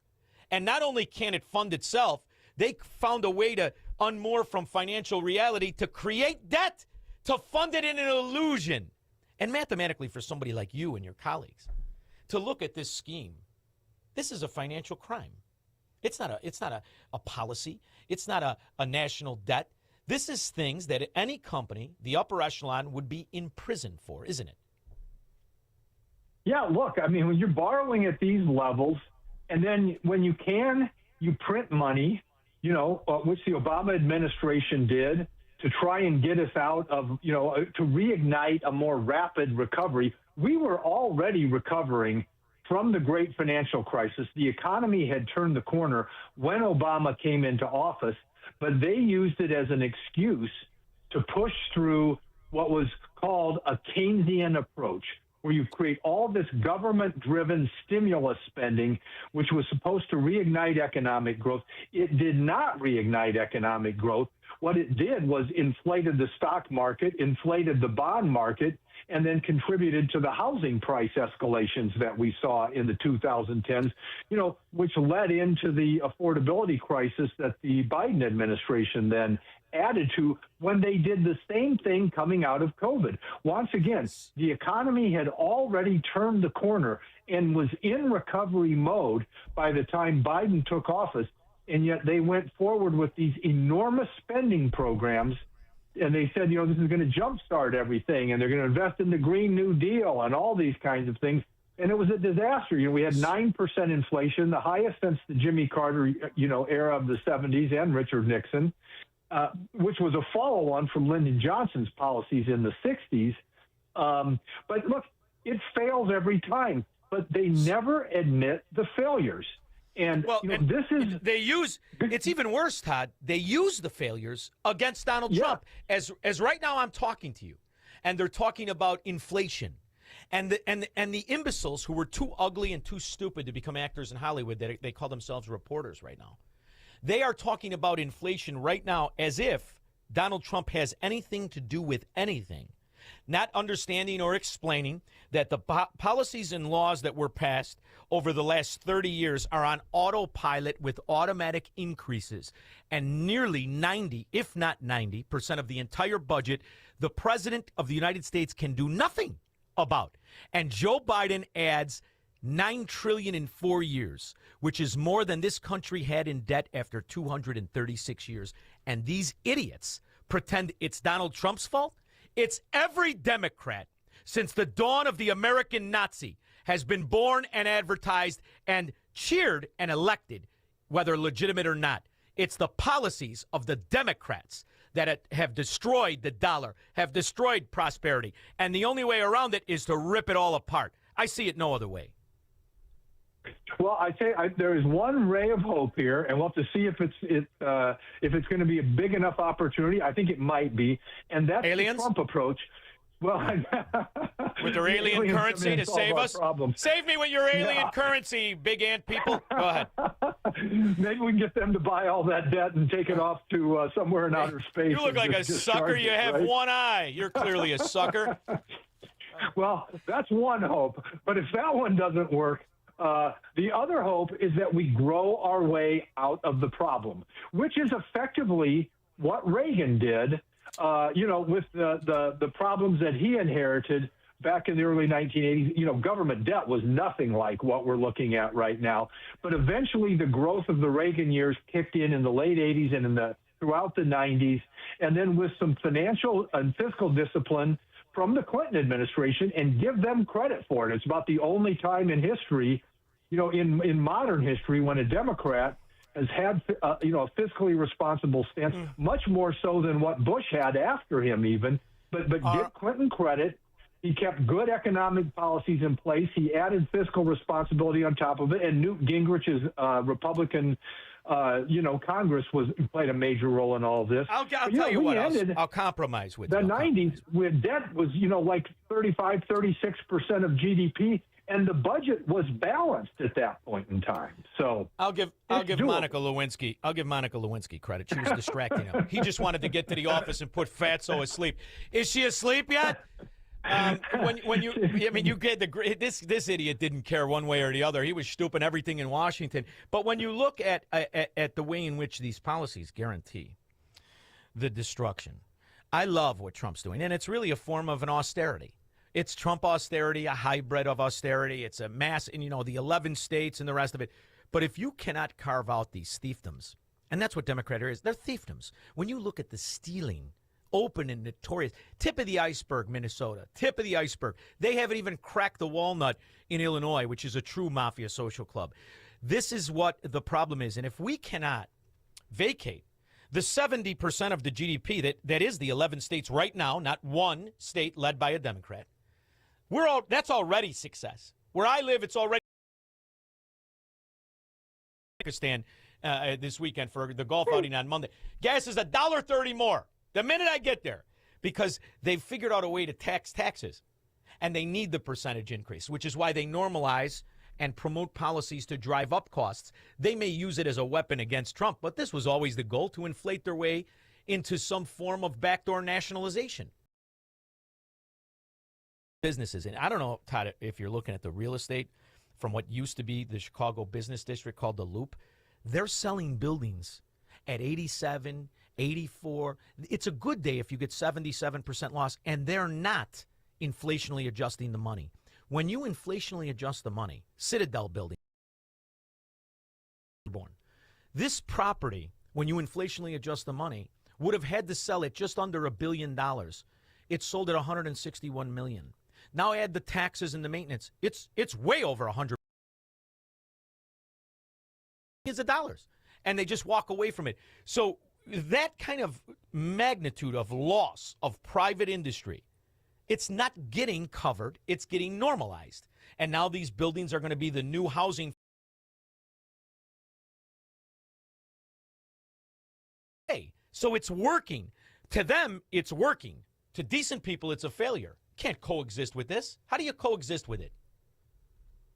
And not only can it fund itself, they found a way to unmoor from financial reality to create debt, to fund it in an illusion. And mathematically, for somebody like you and your colleagues, to look at this scheme, this is a financial crime. It's not a policy. It's not a national debt. This is things that any company, the upper echelon, would be imprisoned for, isn't it? Yeah, look, I mean, when you're borrowing at these levels, and then when you print money, which the Obama administration did to try and get us out of, to reignite a more rapid recovery. We were already recovering from the great financial crisis. The economy had turned the corner when Obama came into office, but they used it as an excuse to push through what was called a Keynesian approach, where you create all this government-driven stimulus spending, which was supposed to reignite economic growth. It did not reignite economic growth. What it did was inflated the stock market, inflated the bond market, and then contributed to the housing price escalations that we saw in the 2010s, which led into the affordability crisis that the Biden administration then added to when they did the same thing coming out of COVID. Once again, the economy had already turned the corner and was in recovery mode by the time Biden took office, and yet they went forward with these enormous spending programs, and they said, this is going to jumpstart everything, and they're going to invest in the Green New Deal and all these kinds of things. And it was a disaster. We had 9% inflation, the highest since the Jimmy Carter, era of the 70s and Richard Nixon. Which was a follow-on from Lyndon Johnson's policies in the 60s. But look, it fails every time, but they never admit the failures. And, it's even worse, Todd. They use the failures against Donald Trump. As right now I'm talking to you, and they're talking about inflation. And the imbeciles who were too ugly and too stupid to become actors in Hollywood, they call themselves reporters right now. They are talking about inflation right now as if Donald Trump has anything to do with anything. not understanding or explaining that the policies and laws that were passed over the last 30 years are on autopilot with automatic increases. And nearly 90, if not 90% of the entire budget, the president of the United States can do nothing about. And Joe Biden adds $9 trillion in 4 years, which is more than this country had in debt after 236 years. And these idiots pretend it's Donald Trump's fault. It's every Democrat since the dawn of the American Nazi has been born and advertised and cheered and elected, whether legitimate or not. It's the policies of the Democrats that have destroyed the dollar, have destroyed prosperity. And the only way around it is to rip it all apart. I see it no other way. Well, there is one ray of hope here, and we'll have to see if it's going to be a big enough opportunity. I think it might be, and that's aliens? The Trump approch. Well, with their alien currency to save us? Problems. Save me with your alien currency, big ant people. Go ahead. Maybe we can get them to buy all that debt and take it off to somewhere in outer space. You look like a sucker. You have one eye. You're clearly a sucker. Well, that's one hope. But if that one doesn't work, the other hope is that we grow our way out of the problem, which is effectively what Reagan did. With the problems that he inherited back in the early 1980s, government debt was nothing like what we're looking at right now. But eventually the growth of the Reagan years kicked in the late 80s and throughout the 90s. And then with some financial and fiscal discipline from the Clinton administration, and give them credit for it. It's about the only time in history, in modern history, when a Democrat has had, a fiscally responsible stance, much more so than what Bush had after him even. But give Clinton credit. He kept good economic policies in place. He added fiscal responsibility on top of it. And Newt Gingrich's Republican, Congress played a major role in all of this. I'll tell you what, I'll compromise with the you. 90s, where debt was, like 35, 36% of GDP. And the budget was balanced at that point in time. So I'll give Monica Lewinsky credit. She was distracting him. He just wanted to get to the office and put Fatso asleep. Is she asleep yet? You get this idiot didn't care one way or the other. He was stooping everything in Washington. But when you look at the way in which these policies guarantee the destruction, I love what Trump's doing, and it's really a form of an austerity. It's Trump austerity, a hybrid of austerity. It's a mass, and the 11 states and the rest of it. But if you cannot carve out these fiefdoms, and that's what Democrat is, they're fiefdoms. When you look at the stealing, open and notorious, tip of the iceberg, Minnesota, tip of the iceberg. They haven't even cracked the walnut in Illinois, which is a true mafia social club. This is what the problem is. And if we cannot vacate the 70% of the GDP that is the 11 states right now, not one state led by a Democrat, that's already success. Where I live, it's already Pakistan this weekend for the golf outing on Monday. Gas is $1.30 more the minute I get there because they've figured out a way to tax taxes, and they need the percentage increase, which is why they normalize and promote policies to drive up costs. They may use it as a weapon against Trump, but this was always the goal, to inflate their way into some form of backdoor nationalization. Businesses, and I don't know, Todd, if you're looking at the real estate from what used to be the Chicago business district called the Loop, they're selling buildings at 87, 84. It's a good day if you get 77% loss, and they're not inflationally adjusting the money. When you inflationally adjust the money, Citadel building, this property, when you inflationally adjust the money, would have had to sell at just under $1 billion. It sold at $161 million. Now add the taxes and the maintenance. It's way over $100 million, and they just walk away from it. So that kind of magnitude of loss of private industry, it's not getting covered. It's getting normalized. And now these buildings are going to be the new housing. So it's working. To them, it's working. To decent people, it's a failure. Can't coexist with this. How do you coexist with it?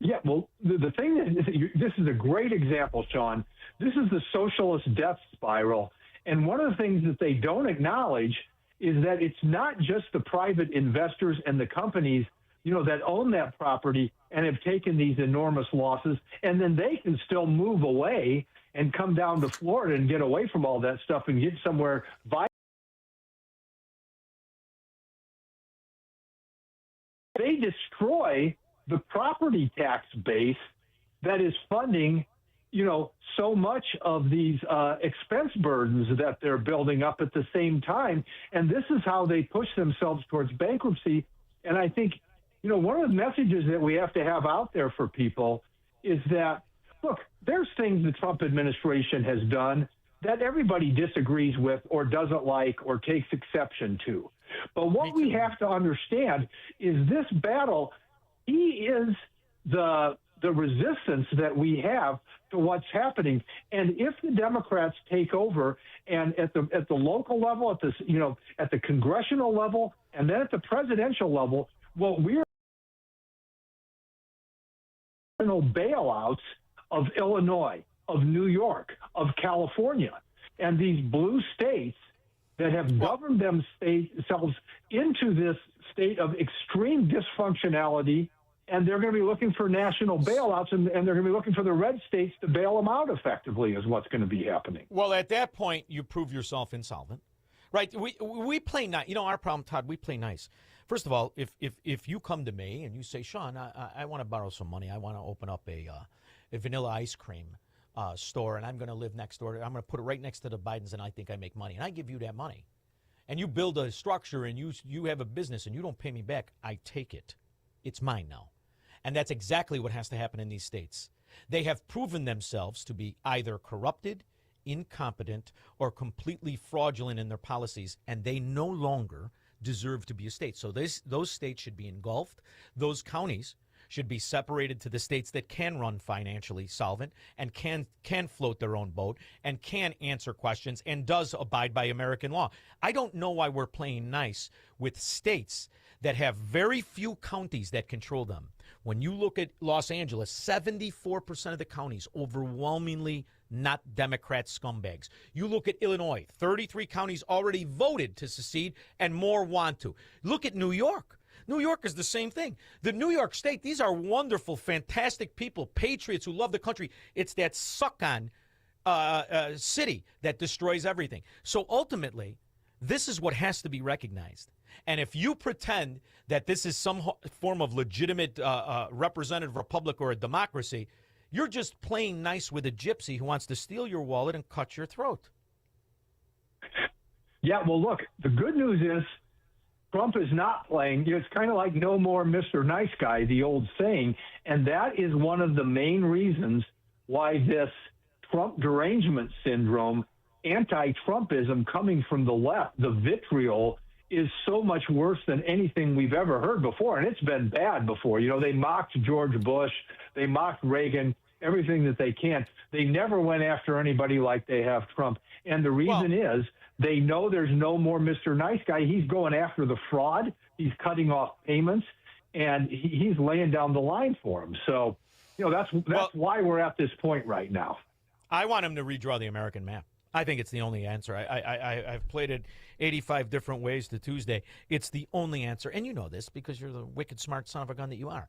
Yeah, well, the thing is, this is a great example, Shaun. This is the socialist death spiral. And one of the things that they don't acknowledge is that it's not just the private investors and the companies, that own that property and have taken these enormous losses, and then they can still move away and come down to Florida and get away from all that stuff and get somewhere viable. They destroy the property tax base that is funding, so much of these expense burdens that they're building up at the same time. And this is how they push themselves towards bankruptcy. And I think, one of the messages that we have to have out there for people is that, look, there's things the Trump administration has done that everybody disagrees with or doesn't like or takes exception to. But what we have to understand is this battle, he is the resistance that we have to what's happening. And if the Democrats take over, and at the local level, at the congressional level, and then at the presidential level, what we're bailouts of Illinois, of New York, of California, and these blue states that have governed themselves into this state of extreme dysfunctionality, and they're going to be looking for national bailouts, and they're going to be looking for the red states to bail them out effectively is what's going to be happening. Well, at that point, you prove yourself insolvent, right? We play nice. Our problem, Todd, we play nice. First of all, if you come to me and you say, Shaun, I want to borrow some money. I want to open up a vanilla ice cream store, and I'm going to live next door. I'm going to put it right next to the Bidens, and I think I make money. And I give you that money. And you build a structure, and you have a business, and you don't pay me back. I take it. It's mine now. And that's exactly what has to happen in these states. They have proven themselves to be either corrupted, incompetent, or completely fraudulent in their policies, and they no longer deserve to be a state. So those states should be engulfed. Those counties should be separated to the states that can run financially solvent and can float their own boat and can answer questions and does abide by American law. I don't know why we're playing nice with states that have very few counties that control them. When you look at Los Angeles, 74% of the counties overwhelmingly not Democrat scumbags. You look at Illinois, 33 counties already voted to secede and more want to. Look at New York. New York is the same thing. The New York State, these are wonderful, fantastic people, patriots who love the country. It's that suck-on city that destroys everything. So ultimately, this is what has to be recognized. And if you pretend that this is some form of legitimate representative republic or a democracy, you're just playing nice with a gypsy who wants to steal your wallet and cut your throat. Yeah, well, look, the good news is Trump is not playing. It's kind of like no more Mr. Nice Guy, the old saying. And that is one of the main reasons why this Trump derangement syndrome, anti-Trumpism coming from the left, the vitriol, is so much worse than anything we've ever heard before. And it's been bad before. They mocked George Bush. They mocked Reagan, everything that they can. They never went after anybody like they have Trump. And the reason is they know there's no more Mr. Nice Guy. He's going after the fraud. He's cutting off payments, and he's laying down the line for them. So, that's why we're at this point right now. I want him to redraw the American map. I think it's the only answer. I've played it 85 different ways to Tuesday. It's the only answer. And you know this because you're the wicked smart son of a gun that you are.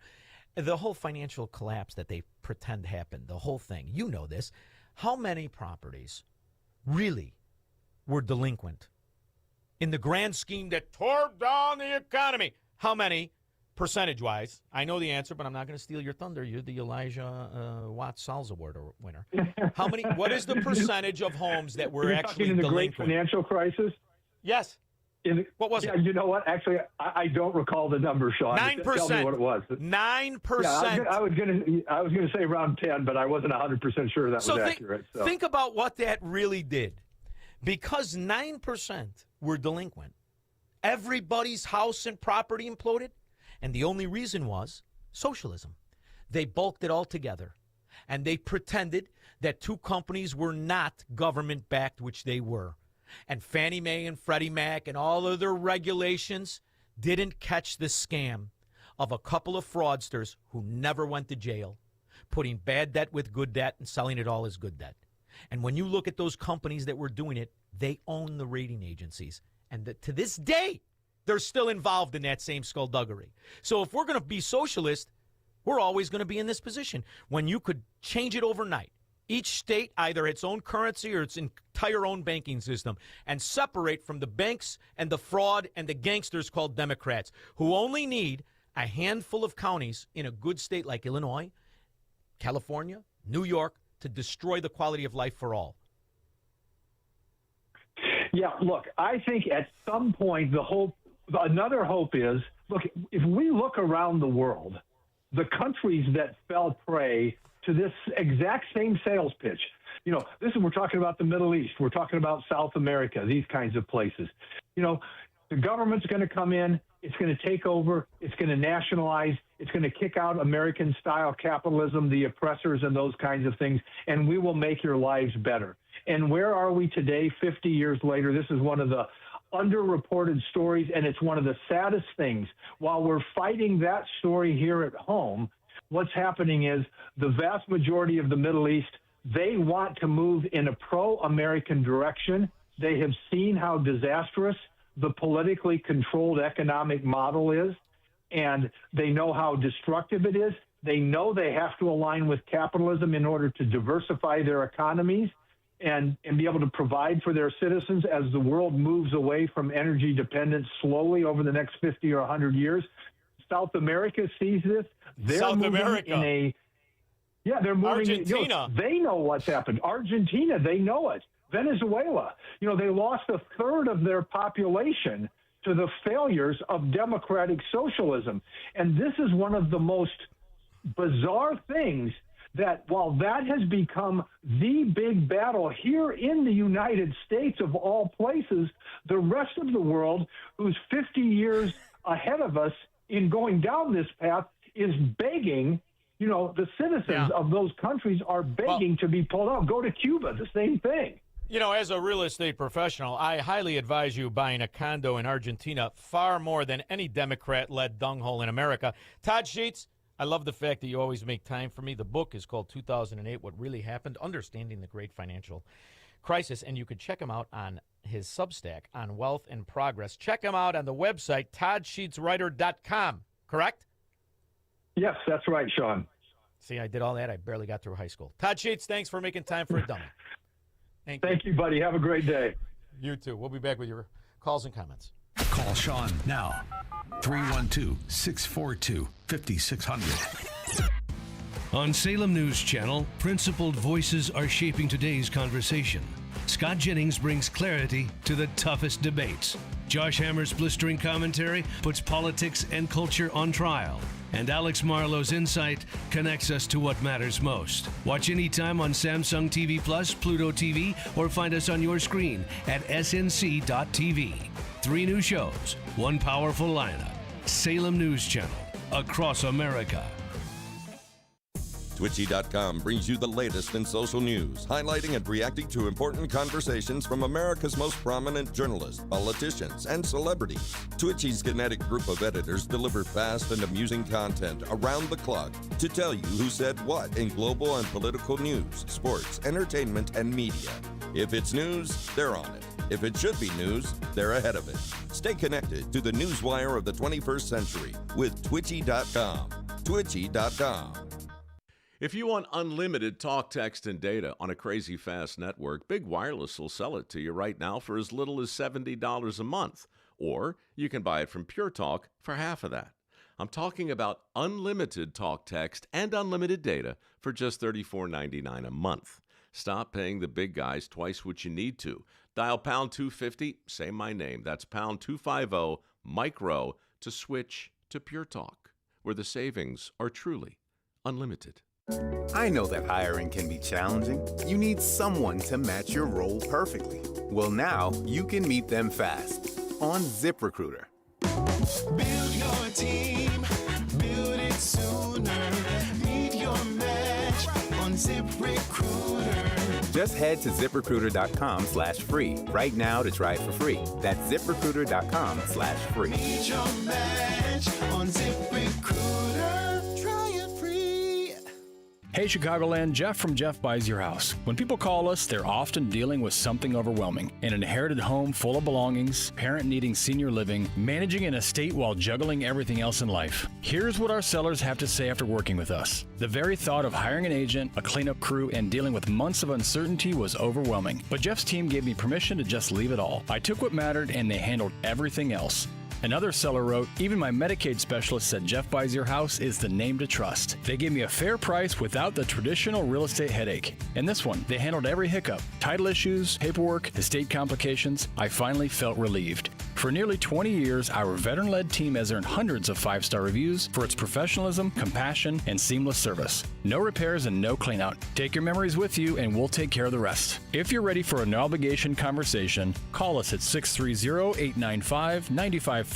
The whole financial collapse that they pretend happened, the whole thing, you know this. How many properties really were delinquent in the grand scheme that tore down the economy? How many, percentage-wise? I know the answer, but I'm not going to steal your thunder. You're the Elijah Watts Salz Award winner. How many? What is the percentage of homes that were actually in the delinquent? Great Financial Crisis? Yes. What was it? You know what? Actually, I don't recall the number, Shaun. 9%. Tell me what it was. 9%. Yeah, I was going to say around 10, but I wasn't 100% sure that was accurate. So think about what that really did. Because 9% were delinquent, everybody's house and property imploded, and the only reason was socialism. They bulked it all together, and they pretended that two companies were not government-backed, which they were. And Fannie Mae and Freddie Mac and all of their regulations didn't catch the scam of a couple of fraudsters who never went to jail, putting bad debt with good debt and selling it all as good debt. And when you look at those companies that were doing it, they own the rating agencies. And to this day, they're still involved in that same skullduggery. So if we're going to be socialist, we're always going to be in this position when you could change it overnight. Each state, either its own currency or its entire own banking system, and separate from the banks and the fraud and the gangsters called Democrats, who only need a handful of counties in a good state like Illinois, California, New York, to destroy the quality of life for all. Yeah, look, I think at some point another hope is, look, if we look around the world, the countries that fell prey to this exact same sales pitch, we're talking about the Middle East, we're talking about South America, these kinds of places. The government's going to come in, it's going to take over, it's going to nationalize, it's going to kick out American-style capitalism, the oppressors and those kinds of things, and we will make your lives better. And where are we today, 50 years later? This is one of the underreported stories, and it's one of the saddest things. While we're fighting that story here at home, what's happening is the vast majority of the Middle East, they want to move in a pro-American direction. They have seen how disastrous the politically controlled economic model is, and they know how destructive it is. They know they have to align with capitalism in order to diversify their economies and be able to provide for their citizens as the world moves away from energy dependence slowly over the next 50 or 100 years. South America sees this. They're South moving America. They're moving. Argentina. They know what's happened. Argentina, they know it. Venezuela, they lost a third of their population to the failures of democratic socialism. And this is one of the most bizarre things that while that has become the big battle here in the United States of all places, the rest of the world, who's 50 years ahead of us in going down this path, is begging, the citizens of those countries are begging to be pulled out. Go to Cuba, the same thing. As a real estate professional, I highly advise you buying a condo in Argentina far more than any Democrat-led dunghole in America. Todd Sheets, I love the fact that you always make time for me. The book is called 2008, What Really Happened, Understanding the Great Financial Crisis, and you can check him out on his Substack on Wealth and Progress. Check him out on the website, ToddSheetsWriter.com, correct? Yes, that's right, Shaun. See, I did all that. I barely got through high school. Todd Sheets, thanks for making time for a dummy. Thank you, buddy. Have a great day. You too. We'll be back with your calls and comments. Call Shaun now. 312-642-5600. On Salem News Channel, principled voices are shaping today's conversation. Scott Jennings brings clarity to the toughest debates. Josh Hammer's blistering commentary puts politics and culture on trial. And Alex Marlowe's insight connects us to what matters most. Watch anytime on Samsung TV Plus, Pluto TV, or find us on your screen at snc.tv. 3 new shows, 1 powerful lineup. Salem News Channel, across America. Twitchy.com brings you the latest in social news, highlighting and reacting to important conversations from America's most prominent journalists, politicians, and celebrities. Twitchy's kinetic group of editors deliver fast and amusing content around the clock to tell you who said what in global and political news, sports, entertainment, and media. If it's news, they're on it. If it should be news, they're ahead of it. Stay connected to the newswire of the 21st century with Twitchy.com. Twitchy.com. If you want unlimited talk, text, and data on a crazy fast network, Big Wireless will sell it to you right now for as little as $70 a month. Or you can buy it from Pure Talk for half of that. I'm talking about unlimited talk, text, and unlimited data for just $34.99 a month. Stop paying the big guys twice what you need to. Dial pound 250, say my name. That's pound 250 micro to switch to Pure Talk, where the savings are truly unlimited. I know that hiring can be challenging. You need someone to match your role perfectly. Well, now you can meet them fast on ZipRecruiter. Build your team, build it sooner. Meet your match on ZipRecruiter. Just head to ZipRecruiter.com/free right now to try it for free. That's ZipRecruiter.com/free. Meet your match on ZipRecruiter. Try it free. Hey Chicagoland, Jeff from Jeff Buys Your House. When people call us, they're often dealing with something overwhelming. An inherited home full of belongings, parent needing senior living, managing an estate while juggling everything else in life. Here's what our sellers have to say after working with us. The very thought of hiring an agent, a cleanup crew, and dealing with months of uncertainty was overwhelming. But Jeff's team gave me permission to just leave it all. I took what mattered and they handled everything else. Another seller wrote, even my Medicaid specialist said Jeff Buys Your House is the name to trust. They gave me a fair price without the traditional real estate headache. And this one, they handled every hiccup. Title issues, paperwork, estate complications. I finally felt relieved. For nearly 20 years, our veteran-led team has earned hundreds of 5-star reviews for its professionalism, compassion, and seamless service. No repairs and no cleanout. Take your memories with you and we'll take care of the rest. If you're ready for a no-obligation conversation, call us at 630-895-9530.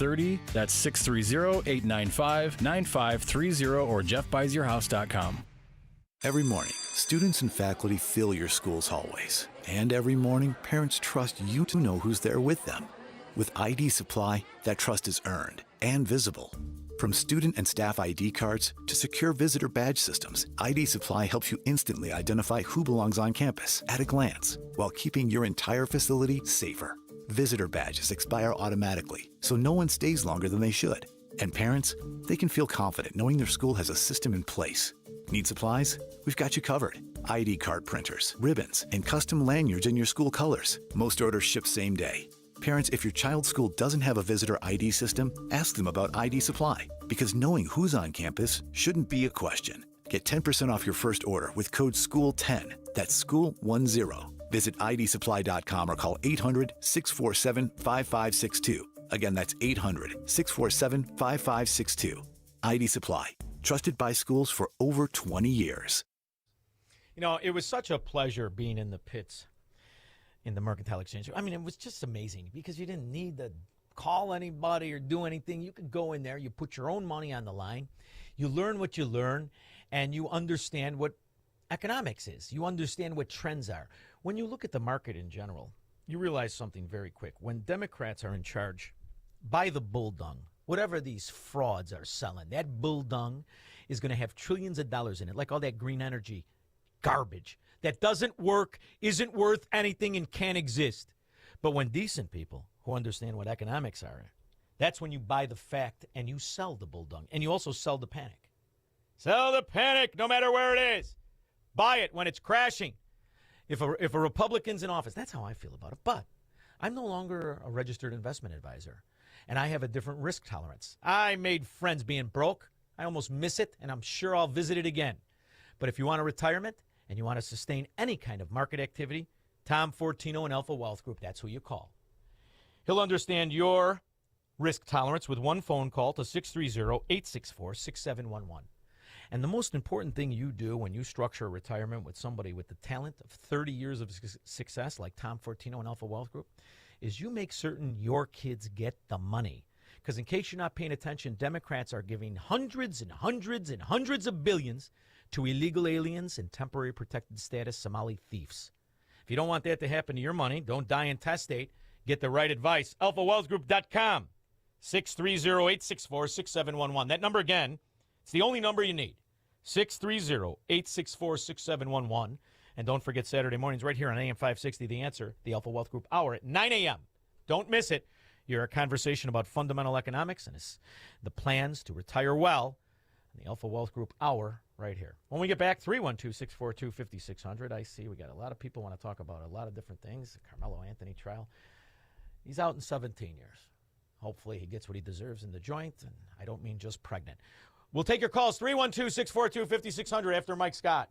That's 630-895-9530 or jeffbuysyourhouse.com. Every morning, students and faculty fill your school's hallways. And every morning, parents trust you to know who's there with them. With ID Supply, that trust is earned and visible. From student and staff ID cards to secure visitor badge systems, ID Supply helps you instantly identify who belongs on campus at a glance, while keeping your entire facility safer. Visitor badges expire automatically, so no one stays longer than they should. And parents, they can feel confident knowing their school has a system in place. Need supplies? We've got you covered. ID card printers, ribbons, and custom lanyards in your school colors. Most orders ship same day. Parents, if your child's school doesn't have a visitor ID system, ask them about ID Supply, because knowing who's on campus shouldn't be a question. Get 10% off your first order with code SCHOOL10. That's SCHOOL10. Visit idsupply.com or call 800-647-5562. Again, that's 800-647-5562. ID Supply, trusted by schools for over 20 years. You know, it was such a pleasure being in the pits in the Mercantile Exchange. I mean, it was just amazing because you didn't need to call anybody or do anything. You could go in there, you put your own money on the line, you learn what you learn, and you understand what economics is. You understand what trends are. When you look at the market in general, you realize something very quick. When Democrats are in charge, buy the bull dung. Whatever these frauds are selling, that bull dung is going to have trillions of dollars in it, like all that green energy garbage that doesn't work, isn't worth anything, and can't exist. But when decent people who understand what economics are, that's when you buy the fact and you sell the bull dung. And you also sell the panic. Sell the panic no matter where it is. Buy it when it's crashing. If a Republican's in office, that's how I feel about it. But I'm no longer a registered investment advisor, and I have a different risk tolerance. I made friends being broke. I almost miss it, and I'm sure I'll visit it again. But if you want a retirement, and you want to sustain any kind of market activity, Tom Fortino and Alpha Wealth Group, that's who you call. He'll understand your risk tolerance with one phone call to 630-864-6711. And the most important thing you do when you structure a retirement with somebody with the talent of 30 years of success like Tom Fortino and Alpha Wealth Group is you make certain your kids get the money. Because in case you're not paying attention, Democrats are giving hundreds and hundreds and hundreds of billions to illegal aliens and temporary protected status Somali thieves. If you don't want that to happen to your money, don't die intestate. Get the right advice. AlphaWealthGroup.com. 630-864-6711. That number again, it's the only number you need. 630-864-6711. And don't forget Saturday mornings right here on AM 560, The Answer, the Alpha Wealth Group Hour at 9 a.m. Don't miss it. Your conversation about fundamental economics and the plans to retire well. The Alpha Wealth Group Hour right here. When we get back, 312-642-5600. I see we got a lot of people want to talk about a lot of different things. The Carmelo Anthony trial. He's out in 17 years. Hopefully he gets what he deserves in the joint, and I don't mean just pregnant. We'll take your calls, 312-642-5600 after Mike Scott.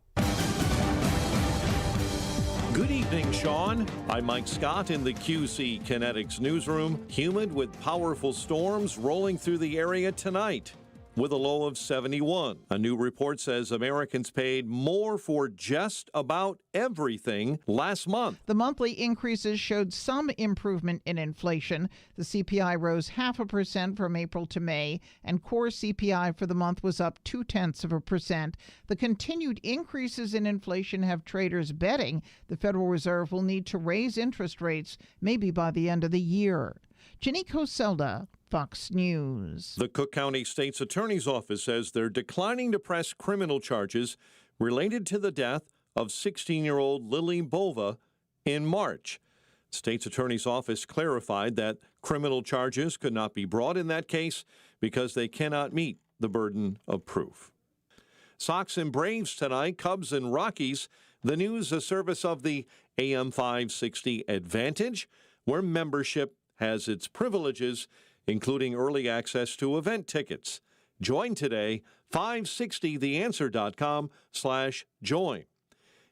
Good evening, Shaun. I'm Mike Scott in the QC Kinetics newsroom. Humid with powerful storms rolling through the area tonight with a low of 71. A new report says Americans paid more for just about everything last month. The monthly increases showed some improvement in inflation. The CPI rose 0.5% from April to May, and core CPI for the month was up 0.2%. The continued increases in inflation have traders betting the Federal Reserve will need to raise interest rates maybe by the end of the year. Ginny Coselda, Fox News. The Cook County State's Attorney's Office says they're declining to press criminal charges related to the death of 16-year-old Lily Bova in March. The state's attorney's office clarified that criminal charges could not be brought in that case because they cannot meet the burden of proof. Sox and Braves tonight, Cubs and Rockies. The news, a service of the AM 560 Advantage, where membership has its privileges, including early access to event tickets. Join today, 560theanswer.com/join.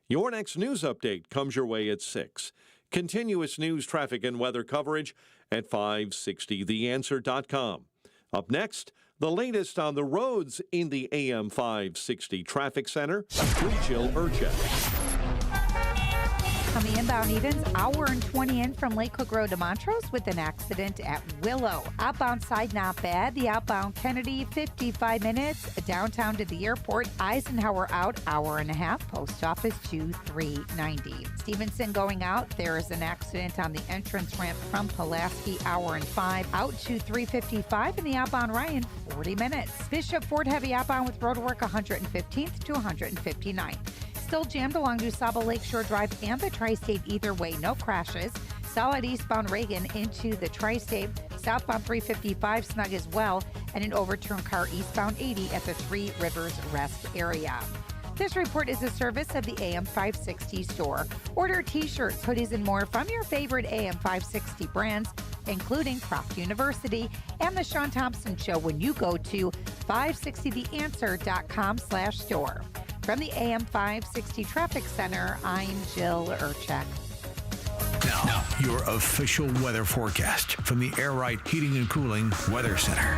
Your next news update comes your way at 6. Continuous news, traffic, and weather coverage at 560theanswer.com. Up next, the latest on the roads in the AM 560 Traffic Center with Jill Urchak. Coming inbound Edens, hour and 20 in from Lake Cook Road to Montrose with an accident at Willow. Outbound side not bad. The outbound Kennedy, 55 minutes. Downtown to the airport, Eisenhower out, hour and a half. Post office 2390. Stevenson going out. There is an accident on the entrance ramp from Pulaski, hour and 5. Out to 355 and the outbound Ryan, 40 minutes. Bishop Ford heavy outbound with roadwork 115th to 159th. Still jammed along DuSable Lakeshore Drive and the Tri-State either way. No crashes. Solid eastbound Reagan into the Tri-State. Southbound 355 snug as well. And an overturned car eastbound 80 at the Three Rivers Rest area. This report is a service of the AM 560 store. Order t-shirts, hoodies, and more from your favorite AM 560 brands, including Croft University and the Shaun Thompson Show when you go to 560theanswer.com/store. From the AM 560 Traffic Center, I'm Jill Urchak. Now, your official weather forecast from the Air Right Heating and Cooling Weather Center.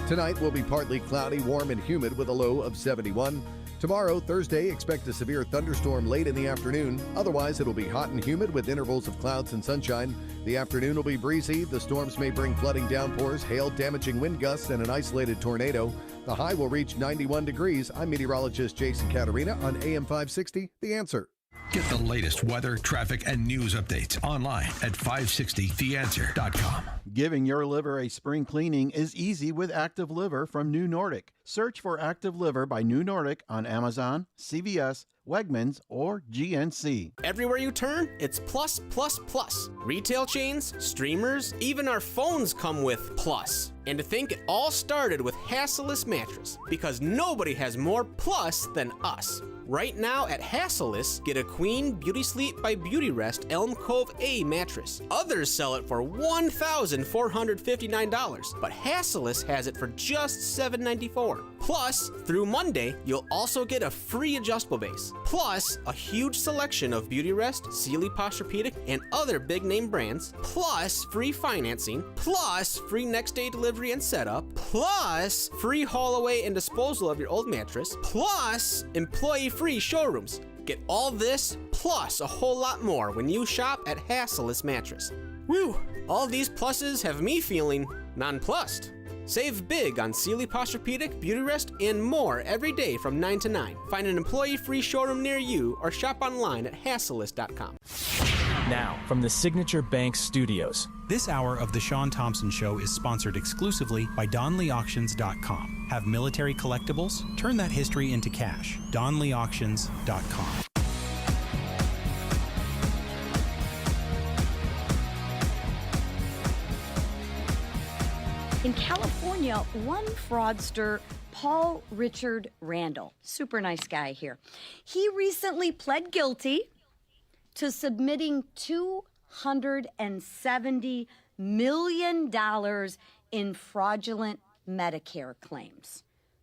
Tonight will be partly cloudy, warm, and humid with a low of 71. Tomorrow, Thursday, expect a severe thunderstorm late in the afternoon. Otherwise, it'll be hot and humid with intervals of clouds and sunshine. The afternoon will be breezy. The storms may bring flooding downpours, hail, damaging wind gusts, and an isolated tornado. The high will reach 91 degrees. I'm meteorologist Jason Caterina on AM 560, The Answer. Get the latest weather, traffic, and news updates online at 560theanswer.com. Giving your liver a spring cleaning is easy with Active Liver from New Nordic. Search for Active Liver by New Nordic on Amazon, CVS, Wegmans, or GNC. Everywhere you turn, it's plus, plus, plus. Retail chains, streamers, even our phones come with plus. And to think it all started with Hasselus mattress, because nobody has more plus than us. Right now at Hasselus, get a Queen Beauty Sleep by Beautyrest Elm Cove A mattress. Others sell it for $1,459, but Hasselus has it for just $794. Plus, through Monday, you'll also get a free adjustable base. Plus, a huge selection of Beautyrest, Sealy Posturepedic, and other big name brands. Plus, free financing. Plus, free next day delivery and setup. Plus, free haul away and disposal of your old mattress. Plus, employee-free showrooms. Get all this, plus a whole lot more when you shop at Hasselus Mattress. Woo! All these pluses have me feeling nonplussed. Save big on Sealy Posturepedic, Beautyrest, and more every day from 9 to 9. Find an employee-free showroom near you or shop online at Hasselus.com. Now, from the Signature Bank Studios. This hour of The Shaun Thompson Show is sponsored exclusively by DonleyAuctions.com. Have military collectibles? Turn that history into cash. DonleyAuctions.com. In California, one fraudster, Paul Richard Randall, super nice guy here, he recently pled guilty to submitting $270 million in fraudulent Medicare claims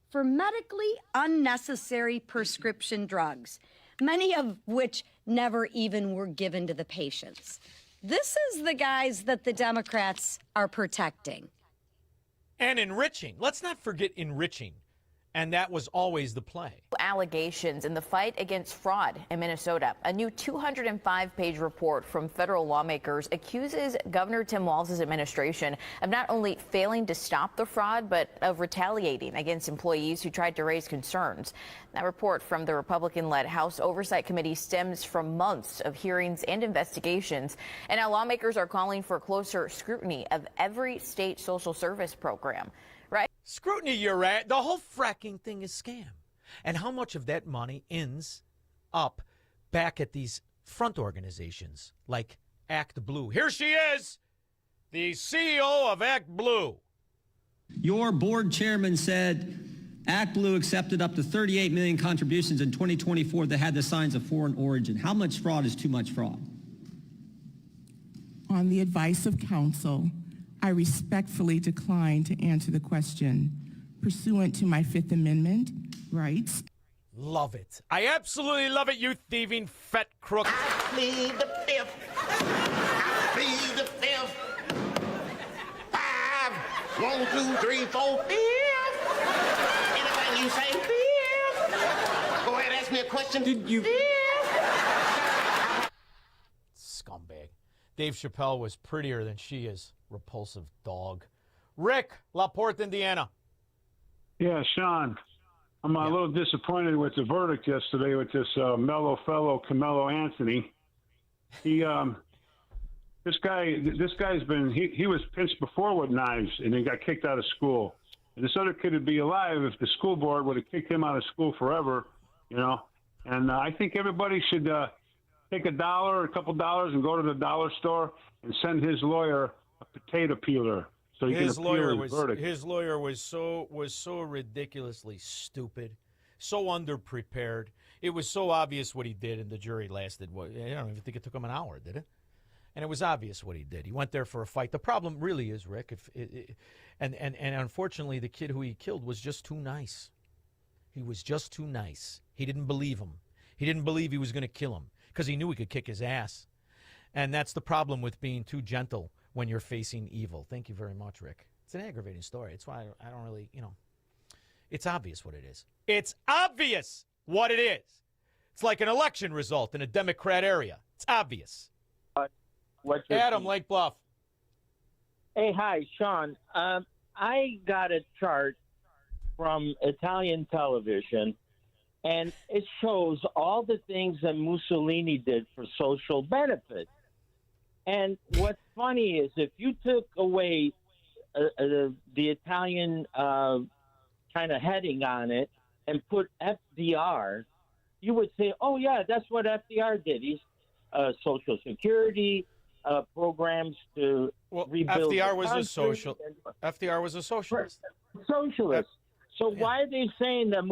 for medically unnecessary prescription drugs, many of which never even were given to the patients. This is the guys that the Democrats are protecting. And enriching. Let's not forget enriching. And that was always the play. Allegations in the fight against fraud in Minnesota. A new 205-page report from federal lawmakers accuses Governor Tim Walz's administration of not only failing to stop the fraud, but of retaliating against employees who tried to raise concerns. That report from the Republican-led House Oversight Committee stems from months of hearings and investigations. And now lawmakers are calling for closer scrutiny of every state social service program. Right? Scrutiny, you're at. The whole fracking thing is scam. And how much of that money ends up back at these front organizations like Act Blue? Here she is, the CEO of Act Blue. Your board chairman said Act Blue accepted up to 38 million contributions in 2024 that had the signs of foreign origin. How much fraud is too much fraud? On the advice of counsel, I respectfully decline to answer the question pursuant to my Fifth Amendment rights. Love it. I absolutely love it, you thieving fat crook. I plead the fifth. I plead the fifth. 5, 1, 2, 3, 4, 5. Anything you say, fifth. Go ahead, ask me a question. Did you? Scumbag. Dave Chappelle was prettier than she is. Repulsive dog. Rick, LaPorte, Indiana. Yeah, Shaun. I'm a little disappointed with the verdict yesterday with this mellow fellow, Carmelo Anthony. This guy's been, he was pinched before with knives and he got kicked out of school. And this other kid would be alive if the school board would have kicked him out of school forever, you know. And I think everybody should take $1 or a couple dollars and go to the dollar store and send his lawyer a potato peeler. So his lawyer was so ridiculously stupid, so underprepared. It was so obvious what he did, and the jury lasted. I don't even think it took him an hour, did it? And it was obvious what he did. He went there for a fight. The problem really is, Rick, and unfortunately, the kid who he killed was just too nice. He was just too nice. He didn't believe him. He didn't believe he was going to kill him because he knew he could kick his ass. And that's the problem with being too gentle when you're facing evil. Thank you very much, Rick. It's an aggravating story. It's why I don't really, it's obvious what it is. It's obvious what it is. It's like an election result in a Democrat area. It's obvious. Adam, Lake Bluff. Hey, hi, Shaun. I got a chart from Italian television, and it shows all the things that Mussolini did for social benefit. And what's funny is if you took away the Italian kind of heading on it and put FDR, you would say, oh, yeah, that's what FDR did. He's Social Security programs to rebuild FDR was a social. FDR was a socialist. Socialist. So why are they saying that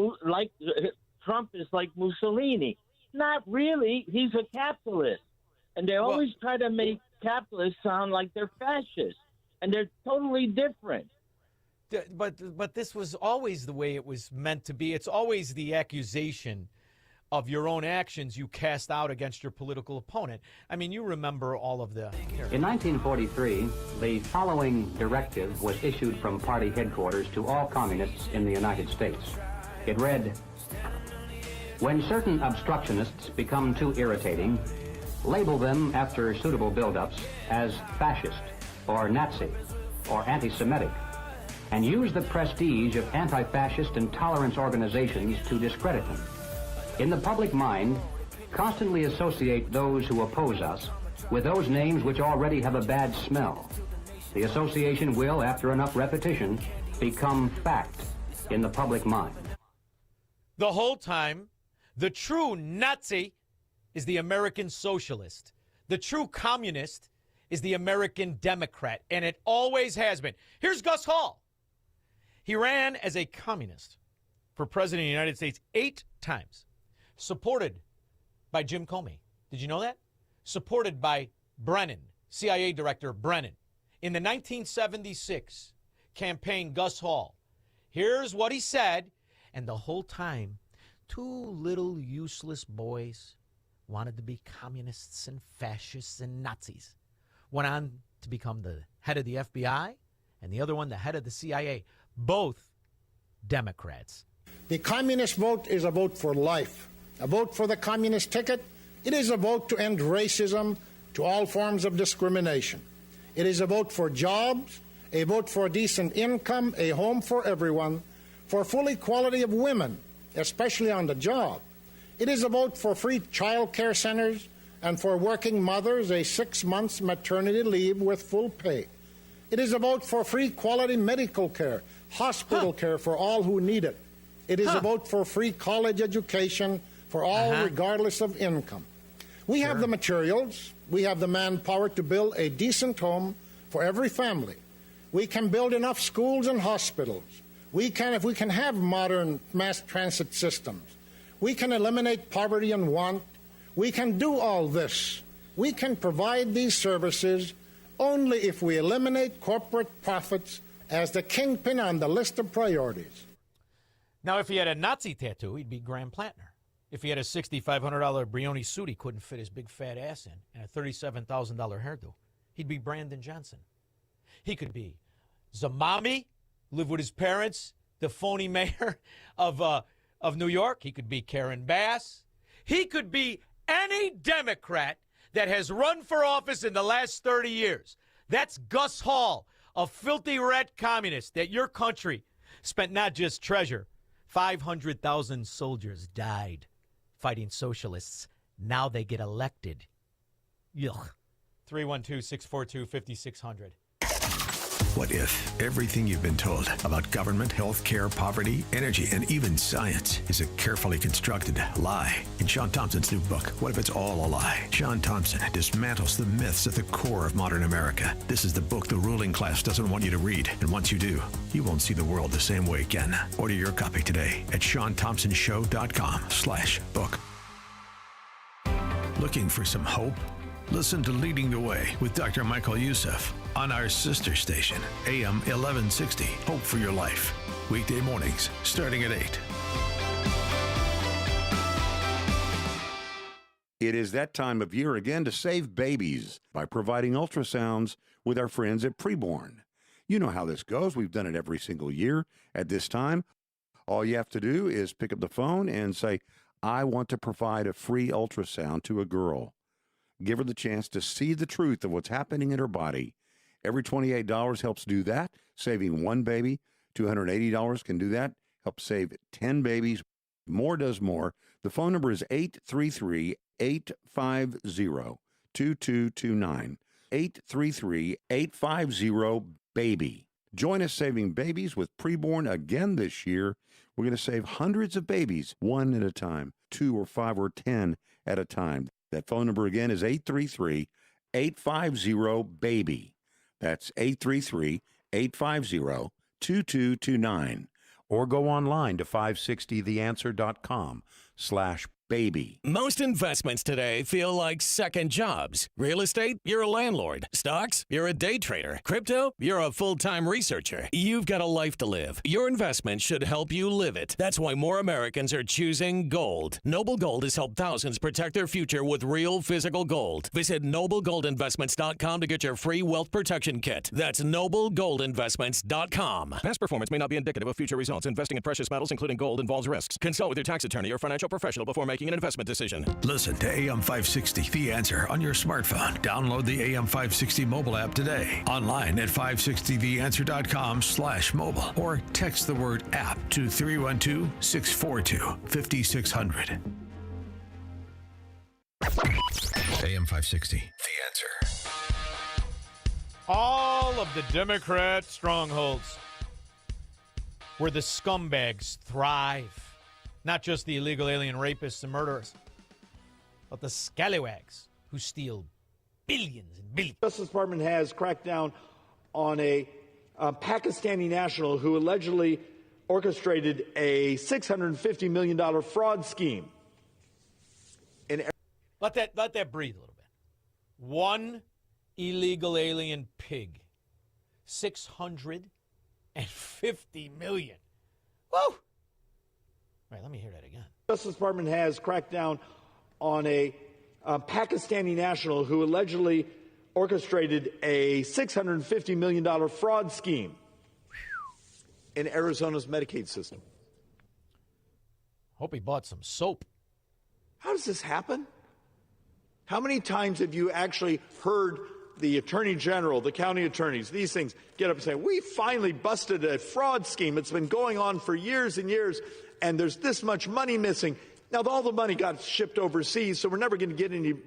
Trump is like Mussolini? Not really. He's a capitalist. And they always try to make capitalists sound like they're fascists, and they're totally different. But this was always the way it was meant to be. It's always the accusation of your own actions you cast out against your political opponent. I mean, you remember all of the... In 1943, the following directive was issued from party headquarters to all communists in the United States. It read, "When certain obstructionists become too irritating, label them after suitable buildups as fascist or Nazi or anti-Semitic, and use the prestige of anti-fascist and tolerance organizations to discredit them. In the public mind, constantly associate those who oppose us with those names which already have a bad smell. The association will, after enough repetition, become fact in the public mind." The whole time, the true Nazi is the American socialist. The true communist is the American Democrat, and it always has been. Here's Gus Hall. He ran as a communist for president of the United States 8 times, supported by Jim Comey. Did you know that? Supported by Brennan, CIA Director Brennan. In the 1976 campaign, Gus Hall, here's what he said, and the whole time, 2 little useless boys wanted to be communists and fascists and Nazis. Went on to become the head of the FBI and the other one the head of the CIA. Both Democrats. The communist vote is a vote for life. A vote for the communist ticket, it is a vote to end racism, to all forms of discrimination. It is a vote for jobs, a vote for decent income, a home for everyone, for full equality of women, especially on the job. It is a vote for free child care centers and for working mothers a 6 months maternity leave with full pay. It is a vote for free quality medical care, hospital care for all who need it. It is a vote for free college education for all, regardless of income. We have the materials. We have the manpower to build a decent home for every family. We can build enough schools and hospitals. If we can have modern mass transit systems. We can eliminate poverty and want. We can do all this. We can provide these services only if we eliminate corporate profits as the kingpin on the list of priorities. Now, if he had a Nazi tattoo, he'd be Graham Plantner. If he had a $6,500 Brioni suit he couldn't fit his big fat ass in, and a $37,000 hairdo, he'd be Brandon Johnson. He could be Zamami, live with his parents, the phony mayor of New York. He could be Karen Bass. He could be any Democrat that has run for office in the last 30 years. That's Gus Hall, a filthy rat communist that your country spent not just treasure. 500,000 soldiers died fighting socialists. Now they get elected. Yuck. 312-642-5600. What if everything you've been told about government, health care, poverty, energy, and even science is a carefully constructed lie? In Shaun Thompson's new book, What If It's All a Lie? Shaun Thompson dismantles the myths at the core of modern America. This is the book the ruling class doesn't want you to read. And once you do, you won't see the world the same way again. Order your copy today at ShaunThompsonShow.com/book. Looking for some hope? Listen to Leading the Way with Dr. Michael Youssef on our sister station, AM 1160, Hope for Your Life. Weekday mornings, starting at 8. It is that time of year again to save babies by providing ultrasounds with our friends at Preborn. You know how this goes. We've done it every single year at this time. All you have to do is pick up the phone and say, I want to provide a free ultrasound to a girl. Give her the chance to see the truth of what's happening in her body. Every $28 helps do that, saving one baby. $280 can do that, helps save 10 babies. More does more. The phone number is 833-850-2229. 833-850-BABY. Join us saving babies with Preborn again this year. We're going to save hundreds of babies, one at a time, 2 or 5 or 10 at a time. That phone number again is 833-850-BABY. That's 833-850-2229. Or go online to 560theanswer.com/baby. Most investments today feel like second jobs. Real estate, you're a landlord. Stocks, you're a day trader. Crypto, you're a full-time researcher. You've got a life to live. Your investment should help you live it. That's why more Americans are choosing gold. Noble Gold has helped thousands protect their future with real physical gold. Visit noblegoldinvestments.com to get your free wealth protection kit. That's noblegoldinvestments.com. Past performance may not be indicative of future results. Investing in precious metals, including gold, involves risks. Consult with your tax attorney or financial professional before making an investment decision. Listen to AM 560, The Answer, on your smartphone. Download the AM 560 mobile app today. Online at 560theanswer.com/mobile. Or text the word app to 312-642-5600. AM 560, The Answer. All of the Democrat strongholds where the scumbags thrive. Not just the illegal alien rapists and murderers, but the scallywags who steal billions and billions. The Justice Department has cracked down on a Pakistani national who allegedly orchestrated a $650 million fraud scheme. Let that breathe a little bit. One illegal alien pig, $650 million. Woo! All right, let me hear that again. The Justice Department has cracked down on a Pakistani national who allegedly orchestrated a $650 million fraud scheme in Arizona's Medicaid system. Hope he bought some soap. How does this happen? How many times have you actually heard the attorney general, the county attorneys, these things get up and say, we finally busted a fraud scheme. It's been going on for years and years, and there's this much money missing. Now, all the money got shipped overseas, so we're never going to get any of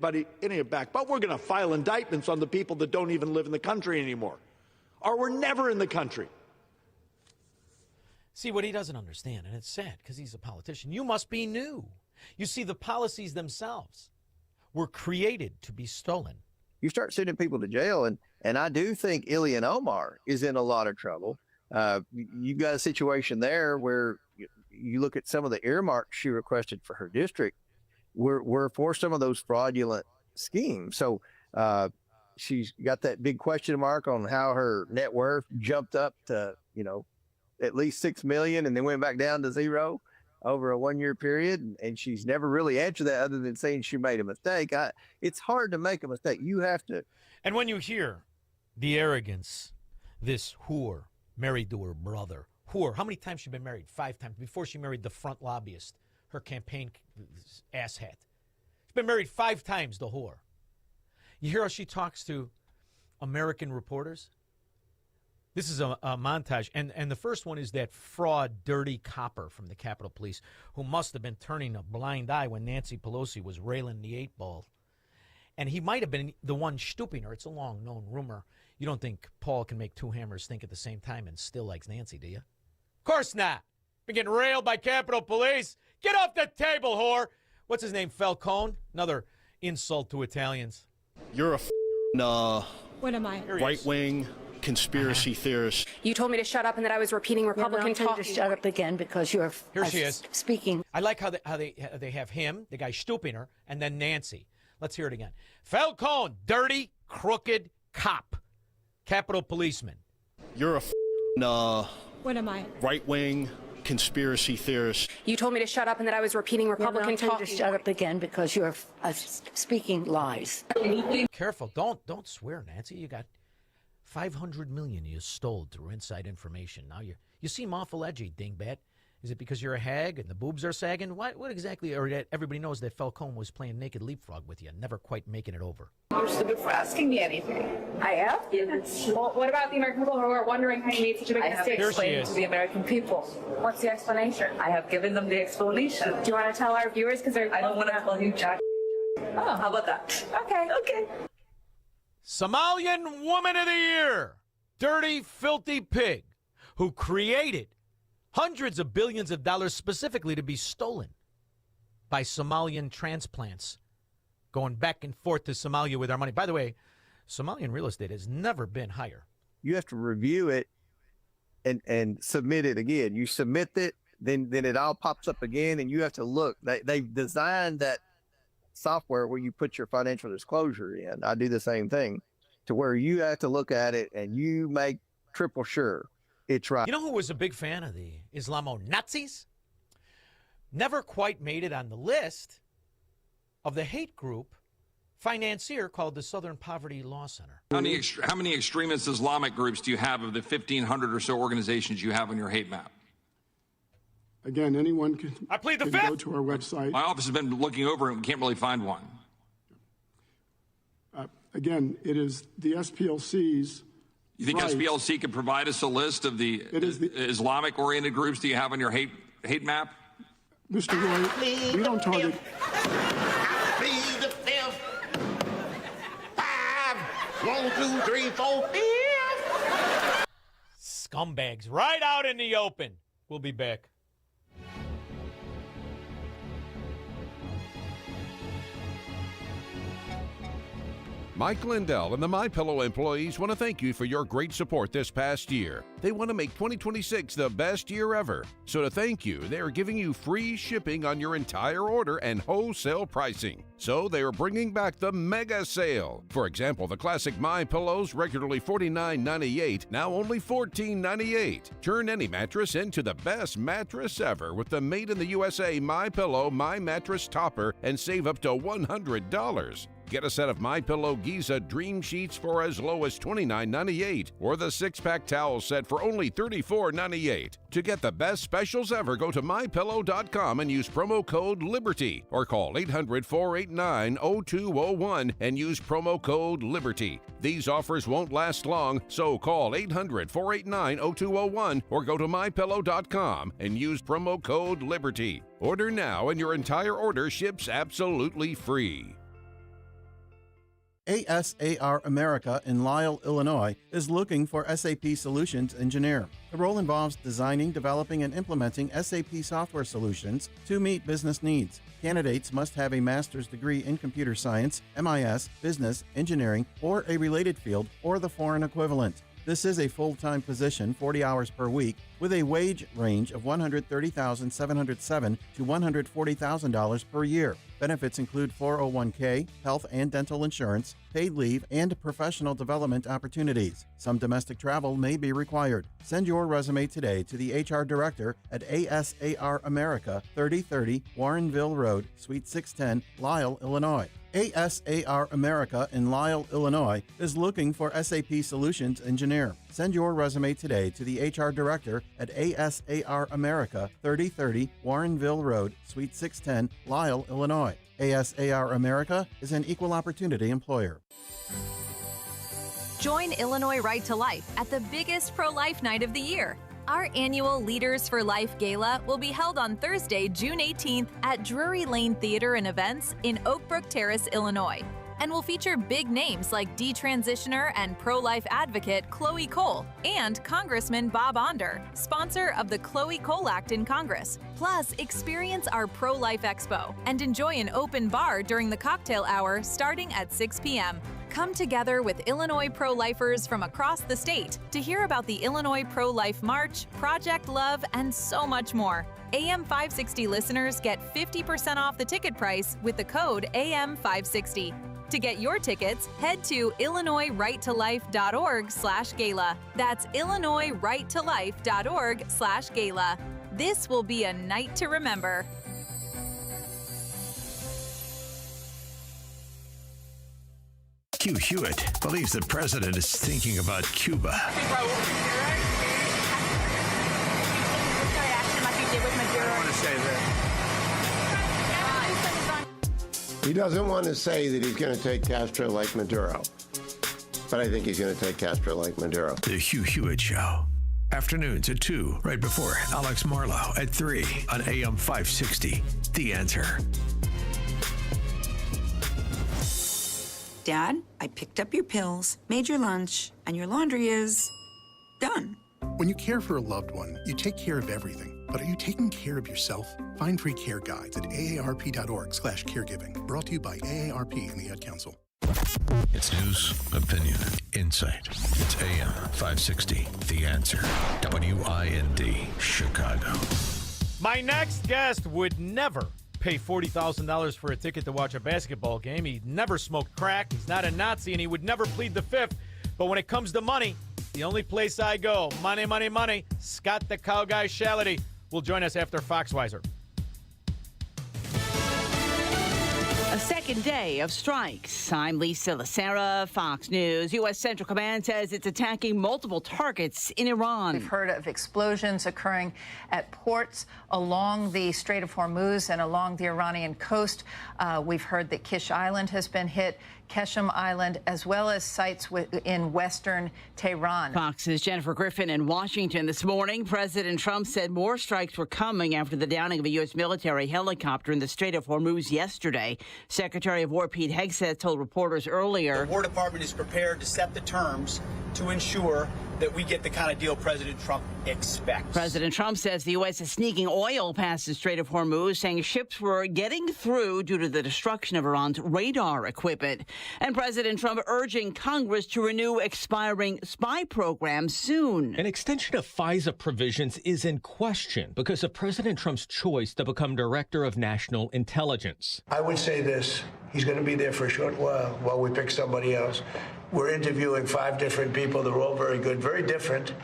it back. But we're going to file indictments on the people that don't even live in the country anymore, or we're never in the country. See, what he doesn't understand, and it's sad because he's a politician, you must be new. You see, the policies themselves were created to be stolen. You start sending people to jail, and I do think Ilhan Omar is in a lot of trouble. You've got a situation there where you look at some of the earmarks she requested for her district were for some of those fraudulent schemes. So she's got that big question mark on how her net worth jumped up to, at least $6 million and then went back down to zero over a 1-year period. And she's never really answered that other than saying she made a mistake. It's hard to make a mistake. You have to. And when you hear the arrogance, this whore married to her brother. Whore, how many times she been married? 5 times. Before she married the front lobbyist, her campaign asshat. She's been married 5 times, the whore. You hear how she talks to American reporters? This is a montage, and the first one is that fraud, dirty copper from the Capitol Police who must have been turning a blind eye when Nancy Pelosi was railing the 8-ball. And he might have been the one stooping her. It's a long-known rumor. You don't think Paul can make 2 hammers think at the same time and still likes Nancy, do you? Of course not. Been getting railed by Capitol Police. Get off the table, whore. What's his name, Falcone? Another insult to Italians. You're a What am I? right-wing conspiracy theorist. You told me to shut up and that I was repeating Republican talk. To shut up again because you're Here she is. speaking. I like how they have him, the guy stooping her, and then Nancy. Let's hear it again. Falcone, dirty, crooked cop, Capitol policeman. You're a What am I? right-wing conspiracy theorist. You told me to shut up and that I was repeating Republican talk. To shut up again because you're speaking lies. Careful, don't swear, Nancy. You got $500 million you stole through inside information. Now you seem awful edgy, dingbat. Is it because you're a hag and the boobs are sagging? What exactly? Or that everybody knows that Falcone was playing naked leapfrog with you, never quite making it over. You're stupid for asking me anything. I have? Well, what about the American people who are wondering how you made such a big mistake? Here she Explain is. to the American people. What's the explanation? I have given them the explanation. Do you want to tell our viewers? Because I don't want to tell you, Jack. Oh, how about that? Okay. Somalian Woman of the Year, dirty, filthy pig, who created hundreds of billions of dollars specifically to be stolen by Somalian transplants going back and forth to Somalia with our money. By the way, Somalian real estate has never been higher. You have to review it and submit it again. You submit it, then it all pops up again, and you have to look. They've designed that software where you put your financial disclosure in. I do the same thing, to where you have to look at it and you make triple sure it's right. You know who was a big fan of the Islamo-Nazis? Never quite made it on the list of the hate group financier called the Southern Poverty Law Center. How many extremist Islamic groups do you have of the 1,500 or so organizations you have on your hate map? Again, anyone can, I plead the can fifth. go to our website. My office has been looking over it and can't really find one. Again, it is the SPLC's. You think SPLC could provide us a list of the Islamic-oriented groups do you have on your hate map? Mr. Roy, we don't target. I plead the fifth. 5, 1, 2, 3, 4, 5. Scumbags right out in the open. We'll be back. Mike Lindell and the MyPillow employees want to thank you for your great support this past year. They want to make 2026 the best year ever. So to thank you, they are giving you free shipping on your entire order and wholesale pricing. So they are bringing back the mega sale. For example, the classic MyPillows, regularly $49.98, now only $14.98. Turn any mattress into the best mattress ever with the made in the USA MyPillow My Mattress Topper and save up to $100. Get a set of MyPillow Giza Dream Sheets for as low as $29.98 or the 6-pack towel set for only $34.98. To get the best specials ever, go to MyPillow.com and use promo code LIBERTY or call 800-489-0201 and use promo code LIBERTY. These offers won't last long, so call 800-489-0201 or go to MyPillow.com and use promo code LIBERTY. Order now and your entire order ships absolutely free. ASAR America in Lisle, Illinois is looking for SAP Solutions Engineer. The role involves designing, developing, and implementing SAP software solutions to meet business needs. Candidates must have a master's degree in computer science, MIS, business, engineering, or a related field, or the foreign equivalent. This is a full-time position, 40 hours per week, with a wage range of $130,707 to $140,000 per year. Benefits include 401k, health and dental insurance, paid leave, and professional development opportunities. Some domestic travel may be required. Send your resume today to the HR Director at ASAR America, 3030 Warrenville Road, Suite 610, Lisle, Illinois. ASAR America in Lisle, Illinois is looking for SAP Solutions Engineer. Send your resume today to the HR Director at ASAR America, 3030 Warrenville Road, Suite 610, Lisle, Illinois. ASAR America is an equal opportunity employer. Join Illinois Right to Life at the biggest pro-life night of the year. Our annual Leaders for Life Gala will be held on Thursday, June 18th at Drury Lane Theater and Events in Oak Brook Terrace, Illinois, and will feature big names like detransitioner and pro-life advocate Chloe Cole and Congressman Bob Onder, sponsor of the Chloe Cole Act in Congress. Plus, experience our Pro-Life Expo and enjoy an open bar during the cocktail hour starting at 6 p.m. Come together with Illinois pro-lifers from across the state to hear about the Illinois Pro-Life March, Project Love, and so much more. AM 560 listeners get 50% off the ticket price with the code AM 560. To get your tickets, head to IllinoisRightToLife.org/gala. That's IllinoisRightToLife.org/gala. This will be a night to remember. Hugh Hewitt believes the president is thinking about Cuba. I want to say that. He doesn't want to say that he's going to take Castro like Maduro, but I think he's going to take Castro like Maduro. The Hugh Hewitt Show. Afternoons at 2, right before Alex Marlowe at 3 on AM 560. The Answer. Dad, I picked up your pills, made your lunch, and your laundry is done. When you care for a loved one, you take care of everything. But are you taking care of yourself? Find free care guides at aarp.org/caregiving. Brought to you by AARP and the Ad Council. It's news, opinion, insight. It's AM 560. The Answer. WIND, Chicago. My next guest would never pay $40,000 for a ticket to watch a basketball game. He never smoked crack. He's not a Nazi, and he would never plead the fifth. But when it comes to money, the only place I go, money, money, money. Scott the Cow Guy Shality will join us after Foxweiser. A second day of strikes. I'm Lisa Lacera, Fox News. U.S. Central Command says it's attacking multiple targets in Iran. We've heard of explosions occurring at ports along the Strait of Hormuz and along the Iranian coast. We've heard that Kish Island has been hit, Keshem Island, as well as sites in western Tehran. Fox's Jennifer Griffin in Washington this morning. President Trump said more strikes were coming after the downing of a U.S. military helicopter in the Strait of Hormuz yesterday. Secretary of War Pete Hegseth told reporters earlier. The War Department is prepared to set the terms to ensure that we get the kind of deal President Trump expects. President Trump says the U.S. is sneaking oil past the Strait of Hormuz, saying ships were getting through due to the destruction of Iran's radar equipment. And President Trump urging Congress to renew expiring spy programs soon. An extension of FISA provisions is in question because of President Trump's choice to become Director of National Intelligence. I would say this. He's going to be there for a short while we pick somebody else. We're interviewing 5 different people. They're all very good, very different,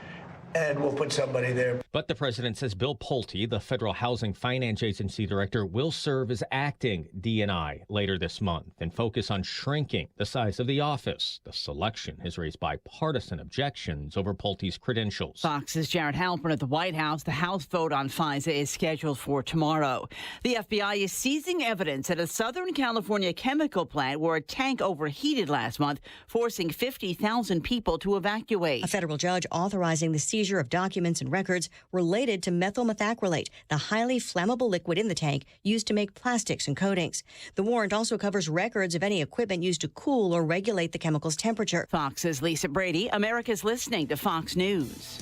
and we'll put somebody there. But the president says Bill Pulte, the Federal Housing Finance Agency director, will serve as acting DNI later this month and focus on shrinking the size of the office. The selection has raised bipartisan objections over Pulte's credentials. Fox's Jared Halpern at the White House. The House vote on FISA is scheduled for tomorrow. The FBI is seizing evidence at a Southern California chemical plant where a tank overheated last month, forcing 50,000 people to evacuate. A federal judge authorizing the seizure seizure of documents and records related to methyl methacrylate, the highly flammable liquid in the tank used to make plastics and coatings. The warrant also covers records of any equipment used to cool or regulate the chemical's temperature. Fox's Lisa Brady. America's listening to Fox News.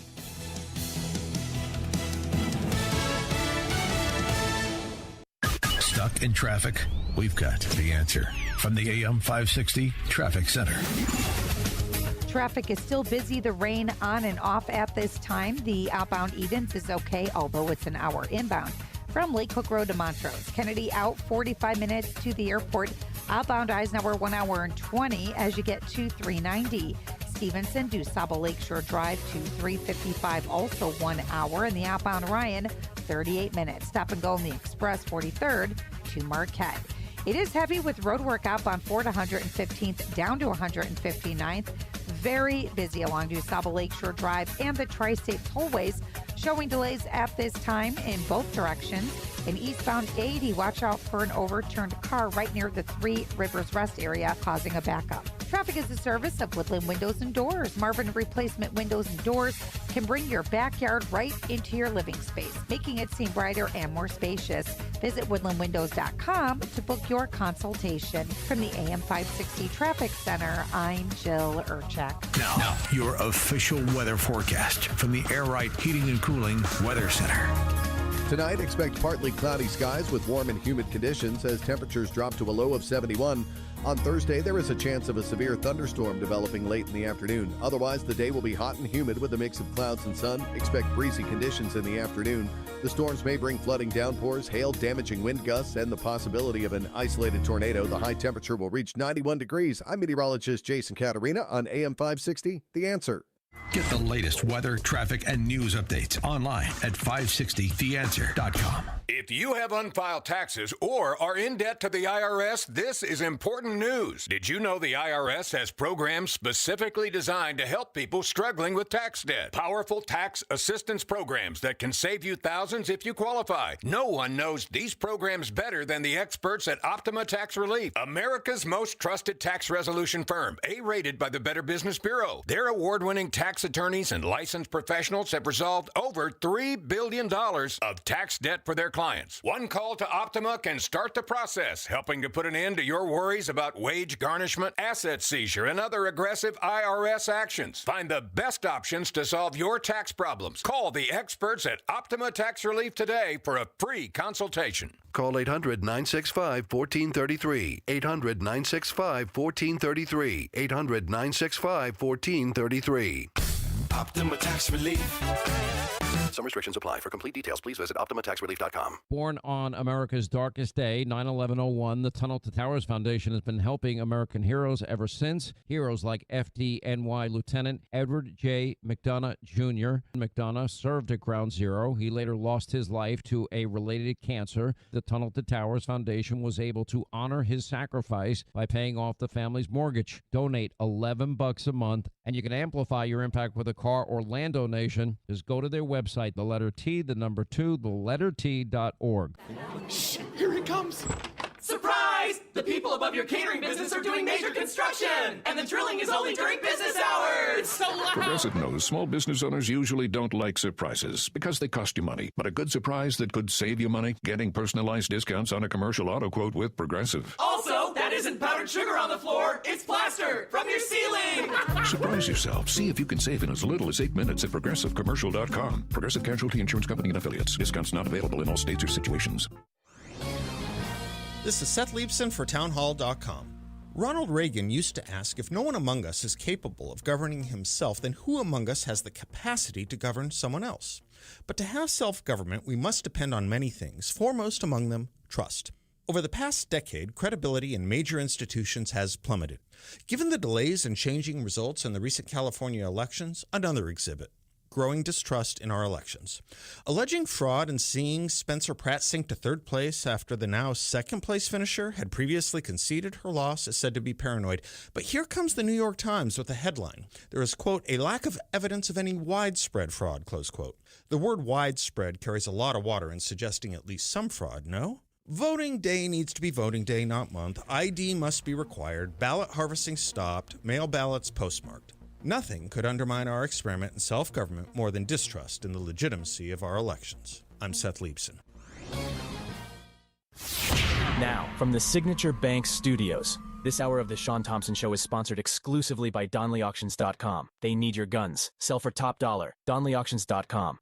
Stuck in traffic? We've got the answer. From the AM 560 Traffic Center. Traffic is still busy. The rain on and off at this time. The outbound Edens is okay, although it's an hour inbound. From Lake Cook Road to Montrose. Kennedy out 45 minutes to the airport. Outbound Eisenhower 1 hour and 20 as you get to 390. Stevenson to Saba Lakeshore Drive to 355, also 1 hour. And the outbound Orion, 38 minutes. Stop and go on the Express 43rd to Marquette. It is heavy with road work outbound 4 to 115th down to 159th. Very busy along DuSable Lakeshore Drive and the Tri-State tollways, showing delays at this time in both directions. In eastbound 80, watch out for an overturned car right near the Three Rivers Rest area, causing a backup. Traffic is the service of Woodland Windows and Doors. Marvin Replacement Windows and Doors can bring your backyard right into your living space, making it seem brighter and more spacious. Visit woodlandwindows.com to book your consultation. From the AM 560 Traffic Center, I'm Jill Urchak. Now, your official weather forecast from the Air Right Heating and Cooling Weather Center. Tonight, expect partly cloudy skies with warm and humid conditions as temperatures drop to a low of 71. On Thursday, there is a chance of a severe thunderstorm developing late in the afternoon. Otherwise, the day will be hot and humid with a mix of clouds and sun. Expect breezy conditions in the afternoon. The storms may bring flooding downpours, hail, damaging wind gusts, and the possibility of an isolated tornado. The high temperature will reach 91 degrees. I'm meteorologist Jason Caterina on AM 560, The Answer. Get the latest weather, traffic, and news updates online at 560theanswer.com. If you have unfiled taxes or are in debt to the IRS, this is important news. Did you know the IRS has programs specifically designed to help people struggling with tax debt? Powerful tax assistance programs that can save you thousands if you qualify. No one knows these programs better than the experts at Optima Tax Relief, America's most trusted tax resolution firm, A-rated by the Better Business Bureau. Their award-winning tax attorneys and licensed professionals have resolved over $3 billion of tax debt for their clients. One call to Optima can start the process, helping to put an end to your worries about wage garnishment, asset seizure, and other aggressive IRS actions. Find the best options to solve your tax problems. Call the experts at Optima Tax Relief today for a free consultation. Call 800-965-1433. 800-965-1433. 800-965-1433. Optima Tax Relief. Some restrictions apply. For complete details, please visit OptimaTaxRelief.com. Born on America's darkest day, 9/11/01, the Tunnel to Towers Foundation has been helping American heroes ever since. Heroes like FDNY Lieutenant Edward J. McDonough Jr. McDonough served at Ground Zero. He later lost his life to a related cancer. The Tunnel to Towers Foundation was able to honor his sacrifice by paying off the family's mortgage. Donate $11 a month, and you can amplify your impact with a car or land donation. Just go to their website, the letter T, the number 2, the letter T.org. Shh, here he comes. Surprise! The people above your catering business are doing major construction, and the drilling is only during business hours. It's so loud. Progressive knows small business owners usually don't like surprises because they cost you money. But a good surprise that could save you money? Getting personalized discounts on a commercial auto quote with Progressive. Also, that isn't powdered sugar on the floor. It's plaster from your ceiling. Surprise yourself. See if you can save in as little as 8 minutes at ProgressiveCommercial.com. Progressive Casualty Insurance Company and Affiliates. Discounts not available in all states or situations. This is Seth Leibson for townhall.com. Ronald Reagan used to ask, if no one among us is capable of governing himself, then who among us has the capacity to govern someone else? But to have self-government, we must depend on many things, foremost among them, trust. Over the past decade, credibility in major institutions has plummeted. Given the delays and changing results in the recent California elections, another exhibit. Growing distrust in our elections. Alleging fraud and seeing Spencer Pratt sink to third place after the now second-place finisher had previously conceded her loss is said to be paranoid. But here comes the New York Times with a headline. There is, quote, a lack of evidence of any widespread fraud, close quote. The word widespread carries a lot of water in suggesting at least some fraud, no? Voting day needs to be voting day, not month. ID must be required. Ballot harvesting stopped. Mail ballots postmarked. Nothing could undermine our experiment in self-government more than distrust in the legitimacy of our elections. I'm Seth Leibson. Now, from the Signature Bank Studios, this hour of the Shaun Thompson Show is sponsored exclusively by DonleyAuctions.com. They need your guns. Sell for top dollar. DonleyAuctions.com.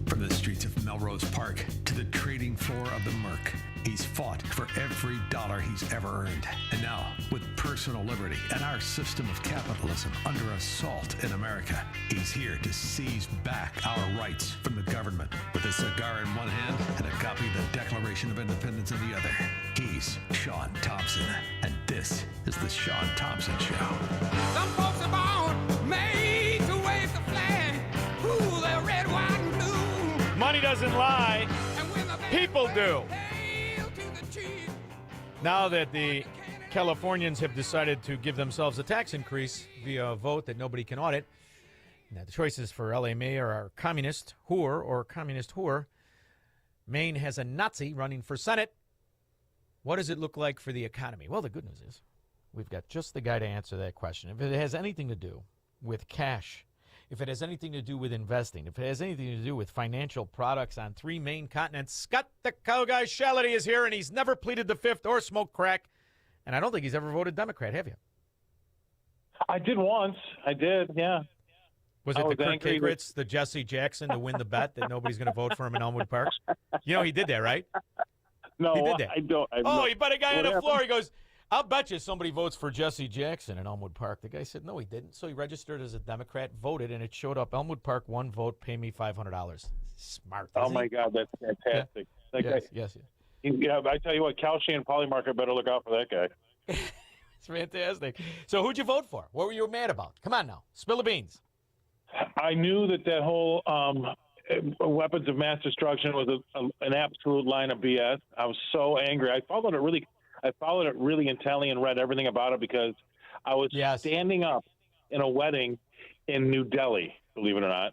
From the streets of Melrose Park to the trading floor of the Merc, he's fought for every dollar he's ever earned. And now, with personal liberty and our system of capitalism under assault in America, he's here to seize back our rights from the government. With a cigar in one hand and a copy of the Declaration of Independence in the other, he's Shaun Thompson. And this is the Shaun Thompson Show. Some folks are born made to wave the flag. Ooh, they're red, white, and blue. Money doesn't lie. People do. Now that the Californians have decided to give themselves a tax increase via a vote that nobody can audit, now the choices for L.A. mayor are communist whore or communist whore. Maine has a Nazi running for Senate. What does it look like for the economy? Well, the good news is we've got just the guy to answer that question. If it has anything to do with cash, if it has anything to do with investing, if it has anything to do with financial products on 3 main continents, Scott the Cowguy Shality is here, and he's never pleaded the fifth or smoked crack. And I don't think he's ever voted Democrat, have you? I did once. I did, yeah. Was it the Kirk Kagritz, the Jesse Jackson to win the bet that nobody's going to vote for him in Elmwood Park? You know, he did that, right? No, he did that. I don't. He bet a guy on the floor. He goes, I'll bet you somebody votes for Jesse Jackson in Elmwood Park. The guy said, no, he didn't. So he registered as a Democrat, voted, and it showed up, Elmwood Park, 1 vote, pay me $500. Smart. Oh, my God, that's fantastic. Yeah. Yes. Yeah, I tell you what, Cal Shane Polymarket better look out for that guy. It's fantastic. So who'd you vote for? What were you mad about? Come on now. Spill the beans. I knew that whole weapons of mass destruction was an absolute line of BS. I was so angry. I followed it really intently and read everything about it because I was standing up in a wedding in New Delhi, believe it or not,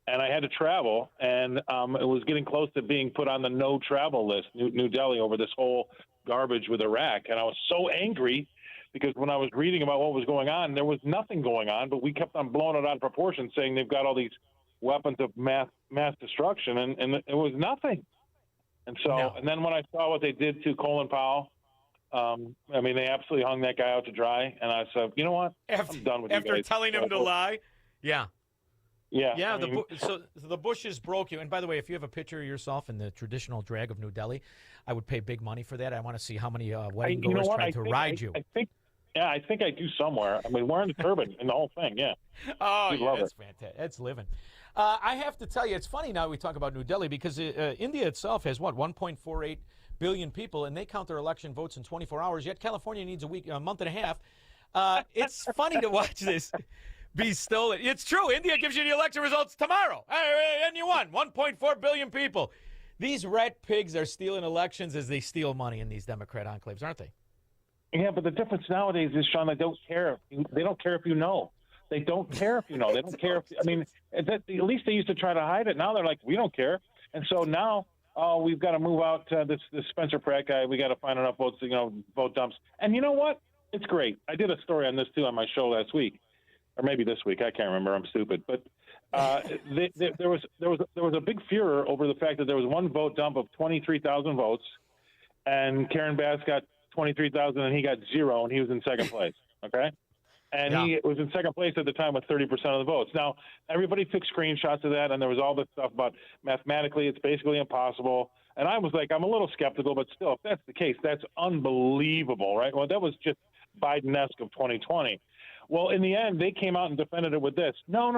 and I had to travel, and it was getting close to being put on the no travel list, New Delhi, over this whole garbage with Iraq. And I was so angry because when I was reading about what was going on, there was nothing going on, but we kept on blowing it out of proportion, saying they've got all these weapons of mass destruction, and it was nothing. And so, and then when I saw what they did to Colin Powell, they absolutely hung that guy out to dry. And I said, you know what? I'm done with you guys. After telling him to lie? Yeah. Yeah. So the Bushes broke you. And by the way, if you have a picture of yourself in the traditional drag of New Delhi, I would pay big money for that. I want to see how many wedding goers tried to ride you. I think I do somewhere. Wearing the turban and the whole thing, yeah. Oh, yeah, that's fantastic. That's living. I have to tell you, it's funny now we talk about New Delhi because India itself has, 1.48 billion people, and they count their election votes in 24 hours, yet California needs a month and a half. It's funny to watch this be stolen. It's true. India gives you the election results tomorrow, and you won. 1.4 billion people. These rat pigs are stealing elections as they steal money in these Democrat enclaves, aren't they? Yeah, but the difference nowadays is, Shaun, they don't care. They don't care if you know. They don't care if you know. They don't care if at least they used to try to hide it. Now they're like, we don't care. And so now we've got to move out this Spencer Pratt guy. We got to find enough votes, vote dumps. And you know what? It's great. I did a story on this too on my show last week, or maybe this week. I can't remember. I'm stupid. But there was a big furor over the fact that there was one vote dump of 23,000 votes, and Karen Bass got 23,000 and he got 0, and he was in second place. Okay. And he was in second place at the time with 30% of the votes. Now, everybody took screenshots of that, and there was all this stuff about mathematically it's basically impossible. And I was like, I'm a little skeptical, but still, if that's the case, that's unbelievable, right? Well, that was just Biden-esque of 2020. Well, in the end, they came out and defended it with this. No.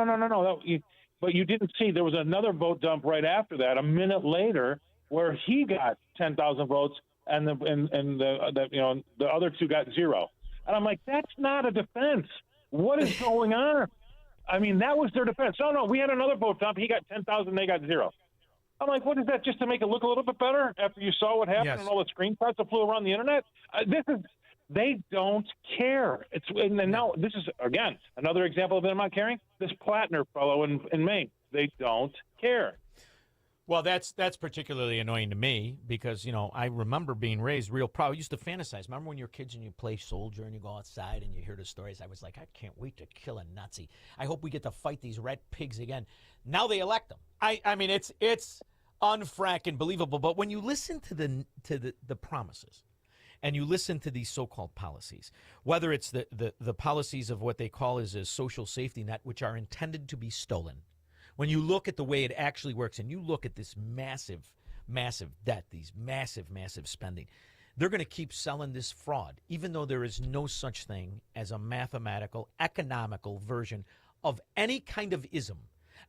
But you didn't see there was another vote dump right after that, a minute later, where he got 10,000 votes, and the other two got 0. And I'm like, that's not a defense. What is going on? That was their defense. No, we had another vote dump. He got 10,000, they got 0. I'm like, what is that, just to make it look a little bit better after you saw what happened and all the screenshots that flew around the internet? They don't care. And now this is, again, another example of them not caring. This Plattner fellow in Maine, they don't care. Well, that's particularly annoying to me because, I remember being raised real proud. I used to fantasize. Remember when you were kids and you play soldier and you go outside and you hear the stories? I was like, I can't wait to kill a Nazi. I hope we get to fight these red pigs again. Now they elect them. I mean, it's unfracking believable. But when you listen to the promises and you listen to these so-called policies, whether it's the policies of what they call is a social safety net, which are intended to be stolen, when you look at the way it actually works and you look at this massive, massive debt, these massive, massive spending, they're going to keep selling this fraud, even though there is no such thing as a mathematical, economical version of any kind of ism.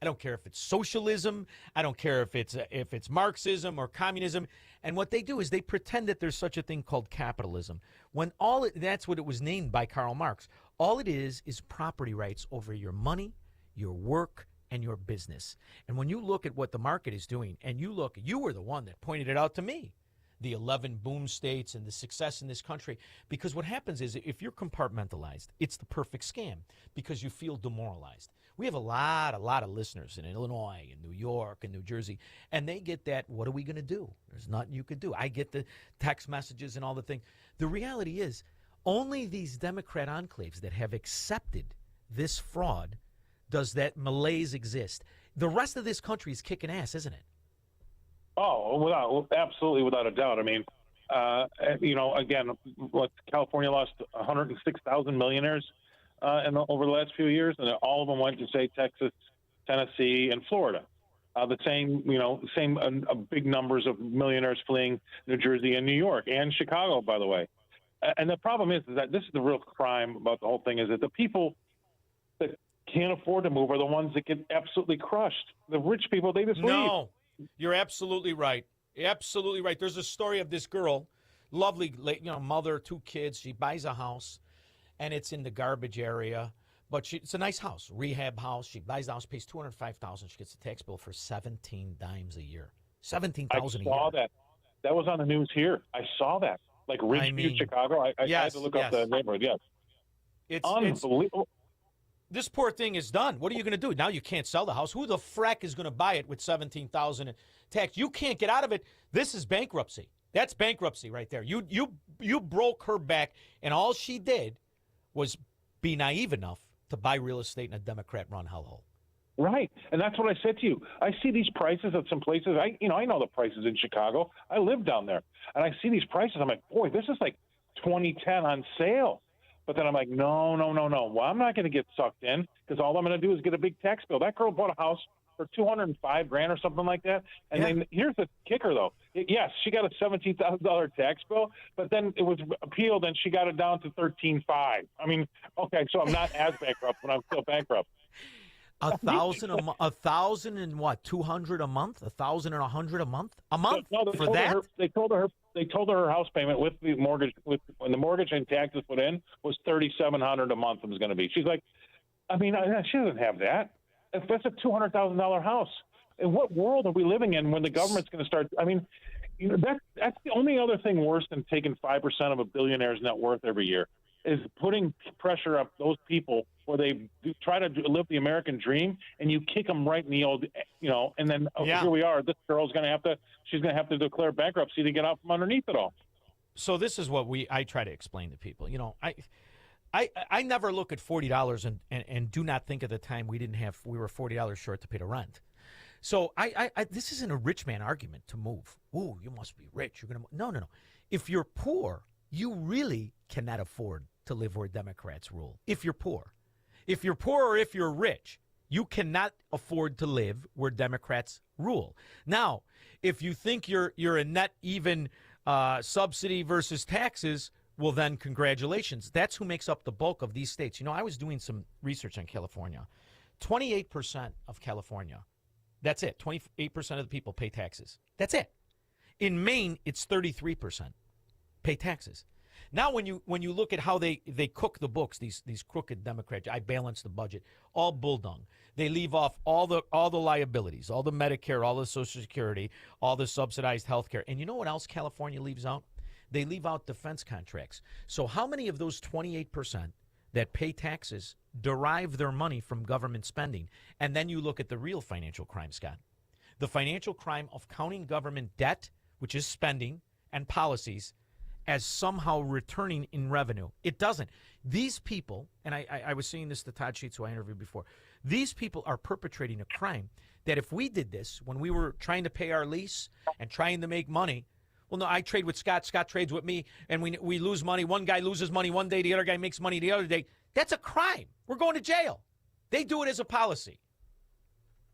I don't care if it's socialism. I don't care if it's Marxism or communism. And what they do is they pretend that there's such a thing called capitalism, when that's what it was named by Karl Marx. All it is property rights over your money, your work, and your business. And when you look at what the market is doing, and you were the one that pointed it out to me, the 11 boom states and the success in this country, because what happens is if you're compartmentalized, it's the perfect scam because you feel demoralized. We have a lot of listeners in Illinois and New York and New Jersey, and they get that, what are we going to do? There's nothing you could do. I get the text messages and all the things. The reality is only these Democrat enclaves that have accepted this fraud does that malaise exist. The rest of this country is kicking ass, isn't it? Oh, absolutely, without a doubt. I mean, again, California lost 106,000 millionaires over the last few years, and all of them went to, say, Texas, Tennessee, and Florida. The same big numbers of millionaires fleeing New Jersey and New York and Chicago, by the way. And the problem is that this is the real crime about the whole thing, is that the people that can't afford to move are the ones that get absolutely crushed. The rich people, they just leave. No, you're absolutely right. Absolutely right. There's a story of this girl, lovely, mother, 2 kids. She buys a house, and it's in the garbage area. But it's a nice house, rehab house. She buys the house, pays $205,000. She gets a tax bill for 17 dimes a year. $17,000 a year. I saw that. That was on the news here. I saw that. Like Ridgeview, Chicago. I had to look up the neighborhood. Yes. It's unbelievable. This poor thing is done. What are you going to do? Now you can't sell the house. Who the frack is going to buy it with $17,000 in tax? You can't get out of it. This is bankruptcy. That's bankruptcy right there. You broke her back, and all she did was be naive enough to buy real estate in a Democrat-run hellhole. Right, and that's what I said to you. I see these prices at some places. I know the prices in Chicago. I live down there, and I see these prices. I'm like, boy, this is like 2010 on sale. But then I'm like, no. Well, I'm not going to get sucked in because all I'm going to do is get a big tax bill. That girl bought a house for $205,000 or something like that. And then here's the kicker, though. Yes, she got a $17,000 tax bill, but then it was appealed and she got it down to $13,500. I mean, okay, so I'm not as bankrupt, but I'm still bankrupt. $1,000 and what? $200 a month? $1,100 a month? A month for that? They told her house payment with the mortgage, when the mortgage and taxes put in, was $3,700 a month. It was going to be. She's like, I mean, she doesn't have that. If that's a $200,000 house, in what world are we living in when the government's going to start? I mean, that's the only other thing worse than taking 5% of a billionaire's net worth every year is putting pressure up those people where they try to live the American dream, and you kick them right in the old, and then here we are. This girl's she's going to have to declare bankruptcy to get out from underneath it all. So this is what I try to explain to people. I never look at $40 and do not think of the time we were $40 short to pay the rent. So this isn't a rich man argument to move. Ooh, you must be rich. You're gonna no. If you're poor, you really cannot afford to live where Democrats rule. If you're poor or if you're rich, you cannot afford to live where Democrats rule. Now, if you think you're a net even subsidy versus taxes, well, then congratulations. That's who makes up the bulk of these states. I was doing some research on California. 28% of California, that's it. 28% of the people pay taxes. That's it. In Maine, it's 33% pay taxes. Now, when you look at how they cook the books, these crooked Democrats, I balance the budget, all bull dung. They leave off all the liabilities, all the Medicare, all the Social Security, all the subsidized health care. And you know what else California leaves out? They leave out defense contracts. So how many of those 28% that pay taxes derive their money from government spending? And then you look at the real financial crime, Scott. the financial crime of counting government debt, which is spending, and policies, as somehow returning in revenue. It doesn't. These people, and I was saying this to Todd Sheets, who I interviewed before, these people are perpetrating a crime that if we did this when we were trying to pay our lease and trying to make money, well, no, I trade with Scott, Scott trades with me, and we lose money. One guy loses money one day, the other guy makes money the other day. That's a crime. We're going to jail. They do it as a policy.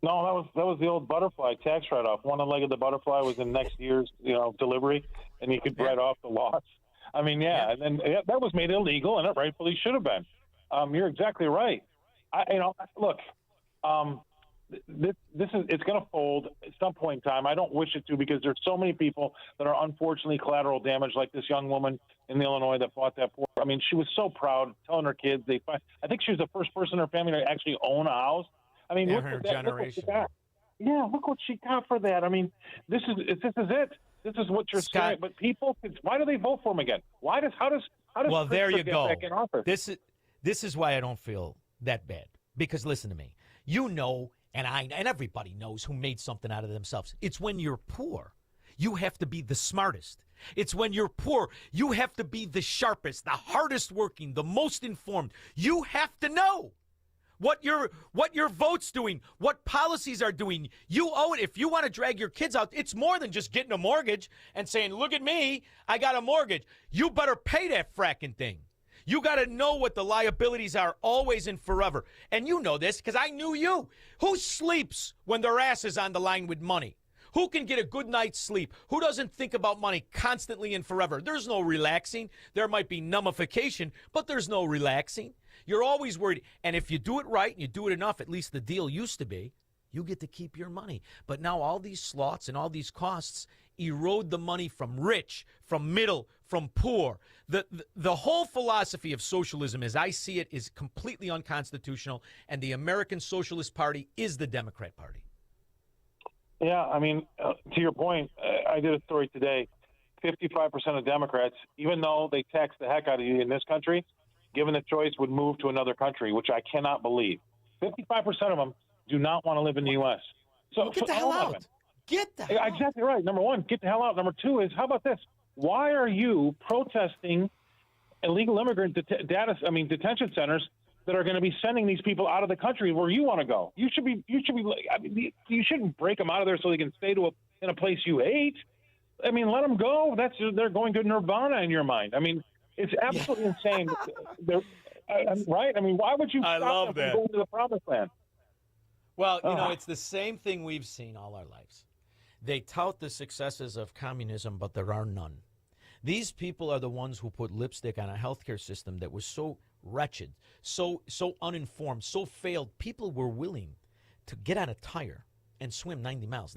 No, that was the old butterfly tax write-off. One leg of the butterfly was in next year's, delivery, and you could write off the loss. I mean, and then that was made illegal, and it rightfully should have been. You're exactly right. Look, it's going to fold at some point in time. I don't wish it to, because there's so many people that are unfortunately collateral damage, like this young woman in Illinois that bought that. I mean, she was so proud, telling her kids I think she was the first person in her family to actually own a house. I mean, look what she got. Yeah, look what she got for that. I mean, this is it. This is what you're saying. But people, why do they vote for him again? How does well, there you go. Back in office? This is why I don't feel that bad. Because listen to me, and everybody knows who made something out of themselves. It's when you're poor, you have to be the smartest. It's when you're poor, you have to be the sharpest, the hardest working, the most informed. You have to know what your vote's doing, what policies are doing. You owe it. If you want to drag your kids out, it's more than just getting a mortgage and saying, look at me, I got a mortgage. You better pay that fracking thing. You got to know what the liabilities are always and forever. And you know this because I knew you. Who sleeps when their ass is on the line with money? Who can get a good night's sleep? Who doesn't think about money constantly and forever? There's no relaxing. There might be nullification, but there's no relaxing. You're always worried. And if you do it right and you do it enough, at least the deal used to be, you get to keep your money. But now all these slots and all these costs erode the money from rich, from middle, from poor. The whole philosophy of socialism, as I see it, is completely unconstitutional, and the American Socialist Party is the Democrat Party. Yeah, I mean, to your point, I did a story today. 55% of Democrats, even though they tax the heck out of you in this country, given the choice, would move to another country, which I cannot believe. 55% of them do not want to live in the U.S. So get the hell out. Get the hell out. Exactly right. Number one, get the hell out. Number two is, how about this? Why are you protesting illegal immigrant detention centers that are going to be sending these people out of the country where you want to go? You shouldn't break them out of there so they can stay in a place you hate. I mean, let them go. They're going to nirvana in your mind. I mean, it's absolutely insane. Right? I mean, why would you stop them from going to the promised land? Well, it's the same thing we've seen all our lives. They tout the successes of communism, but there are none. These people are the ones who put lipstick on a healthcare system that was so wretched, so uninformed, so failed. People were willing to get on a tire and swim 90 miles.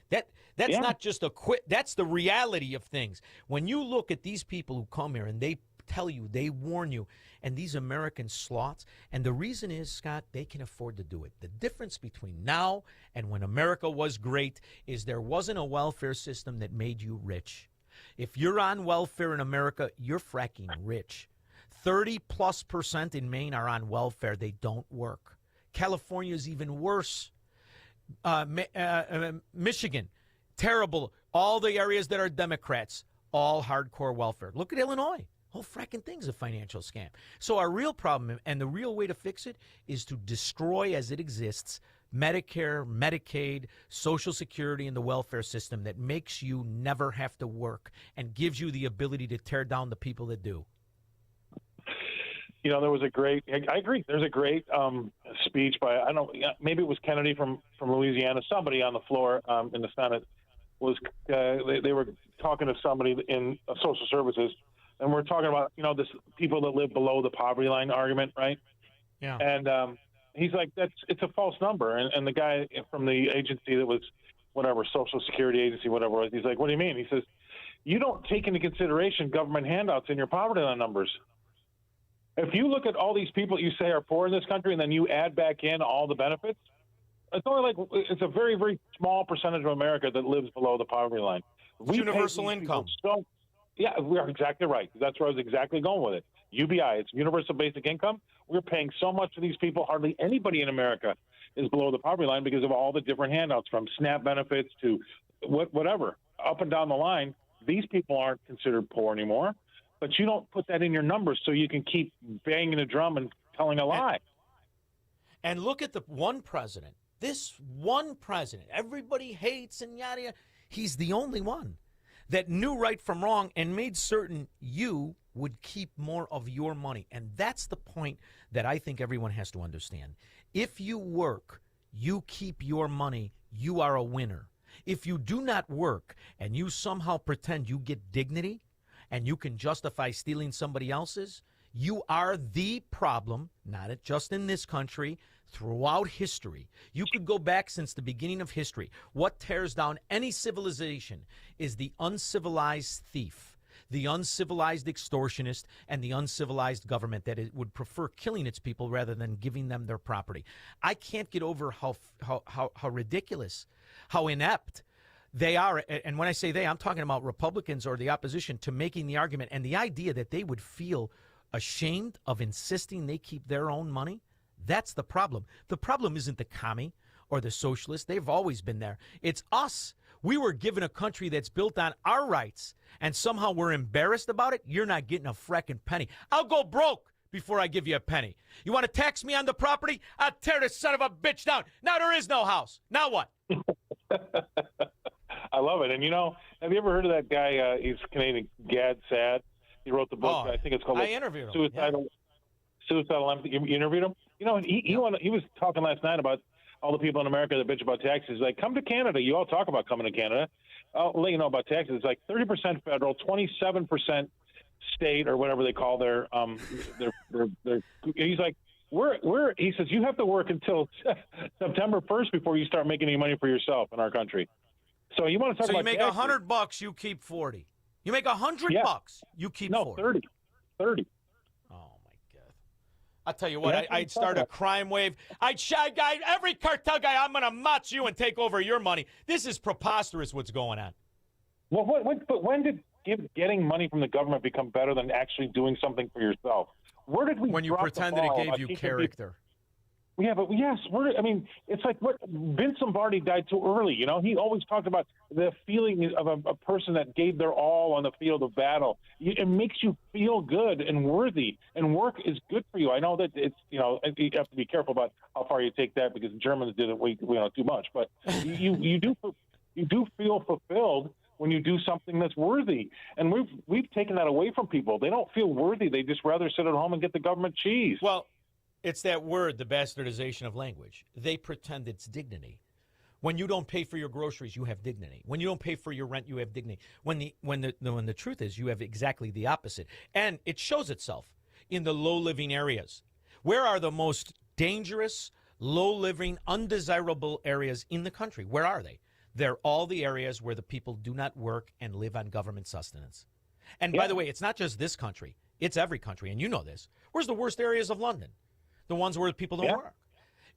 That's not just a quit. That's the reality of things. When you look at these people who come here and they tell you, they warn you, and these American slots, and the reason is, Scott, they can afford to do it. The difference between now and when America was great is there wasn't a welfare system that made you rich. If you're on welfare in America, you're fracking rich. 30+% in Maine are on welfare. They don't work. California is even worse. Michigan, terrible. All the areas that are Democrats, all hardcore welfare. Look at Illinois. Whole fracking thing's a financial scam. So our real problem, and the real way to fix it, is to destroy as it exists Medicare, Medicaid, Social Security, and the welfare system that makes you never have to work and gives you the ability to tear down the people that do. There was I agree. There's a great speech by, I don't know, maybe it was Kennedy from Louisiana. Somebody on the floor in the Senate was, they were talking to somebody in social services, and we're talking about, this people that live below the poverty line argument, right? Yeah. And he's like, it's a false number. And the guy from the agency that was, whatever, Social Security Agency, whatever it was, he's like, what do you mean? He says, you don't take into consideration government handouts in your poverty line numbers. If you look at all these people you say are poor in this country and then you add back in all the benefits, it's a very, very small percentage of America that lives below the poverty line. It's universal income. Yeah, we are exactly right. That's where I was exactly going with it. UBI, it's universal basic income. We're paying so much for these people. Hardly anybody in America is below the poverty line because of all the different handouts, from SNAP benefits to whatever, up and down the line. These people aren't considered poor anymore, but you don't put that in your numbers so you can keep banging the drum and telling a lie. And look at the one president. This one president, everybody hates and yada yada. He's the only one that knew right from wrong and made certain you would keep more of your money. And that's the point that I think everyone has to understand. If you work, you keep your money, you are a winner. If you do not work and you somehow pretend you get dignity and you can justify stealing somebody else's, you are the problem, not just in this country, throughout history. You could go back since the beginning of history. What tears down any civilization is the uncivilized thief, the uncivilized extortionist, and the uncivilized government that it would prefer killing its people rather than giving them their property. I can't get over how ridiculous, how inept they are. And when I say they, I'm talking about Republicans or the opposition to making the argument, and the idea that they would feel ashamed of insisting they keep their own money. That's the problem. The problem isn't the commie or the socialist. They've always been there. It's us. We were given a country that's built on our rights, and somehow we're embarrassed about it. You're not getting a frickin' penny. I'll go broke before I give you a penny. You want to tax me on the property? I'll tear this son of a bitch down. Now there is no house. Now what? I love it. And, have you ever heard of that guy? He's Canadian, Gad Sad. He wrote the book. I think it's called I interviewed him. Suicidal Empathy. You interviewed him? He was talking last night about all the people in America that bitch about taxes. Like, come to Canada. You all talk about coming to Canada. I'll let you know about taxes. It's like 30% federal, 27% state, or whatever they call their he's like, he says, you have to work until September 1st before you start making any money for yourself in our country. So you want to talk about you make $100, you keep 40. You make $100 bucks, you keep 40. 30. Oh my God! I'll tell you what. I'd start a crime wave. Every cartel guy. I'm gonna match you and take over your money. This is preposterous. What's going on? Well, but when did getting money from the government become better than actually doing something for yourself? Where did we? When you pretended it gave you character. Yeah, but yes, it's like what Vince Lombardi died too early. He always talked about the feeling of a person that gave their all on the field of battle. It makes you feel good and worthy, and work is good for you. I know that it's you have to be careful about how far you take that because the Germans did it way too much. But you do feel fulfilled when you do something that's worthy, and we've taken that away from people. They don't feel worthy. They just rather sit at home and get the government cheese. Well. It's that word, the bastardization of language. They pretend it's dignity. When you don't pay for your groceries, you have dignity. When you don't pay for your rent, you have dignity. When the truth is, you have exactly the opposite. And it shows itself in the low-living areas. Where are the most dangerous, low-living, undesirable areas in the country? Where are they? They're all the areas where the people do not work and live on government sustenance. And by the way, it's not just this country. It's every country, and you know this. Where's the worst areas of London? The ones where people don't work.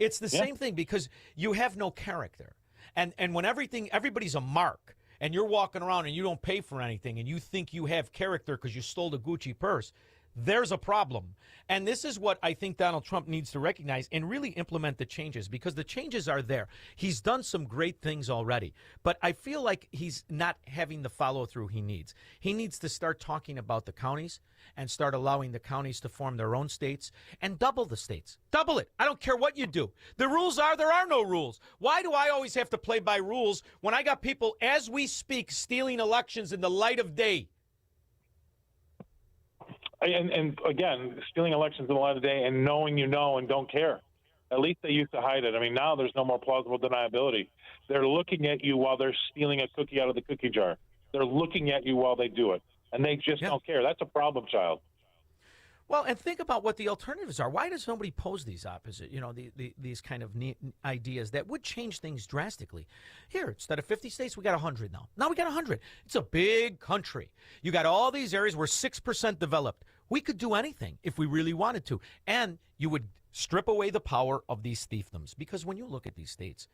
It's the same thing because you have no character. And when everybody's a mark and you're walking around and you don't pay for anything and you think you have character because you stole the Gucci purse, there's a problem. And this is what I think Donald Trump needs to recognize and really implement the changes because the changes are there. He's done some great things already, but I feel like he's not having the follow through he needs. He needs to start talking about the counties and start allowing the counties to form their own states and double the states. Double it. I don't care what you do. The rules are there are no rules. Why do I always have to play by rules when I got people as we speak stealing elections in the light of day? And again, stealing elections in the light of day and knowing you know and don't care. At least they used to hide it. I mean, now there's no more plausible deniability. They're looking at you while they're stealing a cookie out of the cookie jar. They're looking at you while they do it, and they just don't care. That's a problem child. Well, and think about what the alternatives are. Why does nobody pose these opposite, these kind of ideas that would change things drastically? Here, instead of 50 states, we got 100 now. Now we got 100. It's a big country. You got all these areas where 6% developed. We could do anything if we really wanted to. And you would strip away the power of these fiefdoms. Because when you look at these states,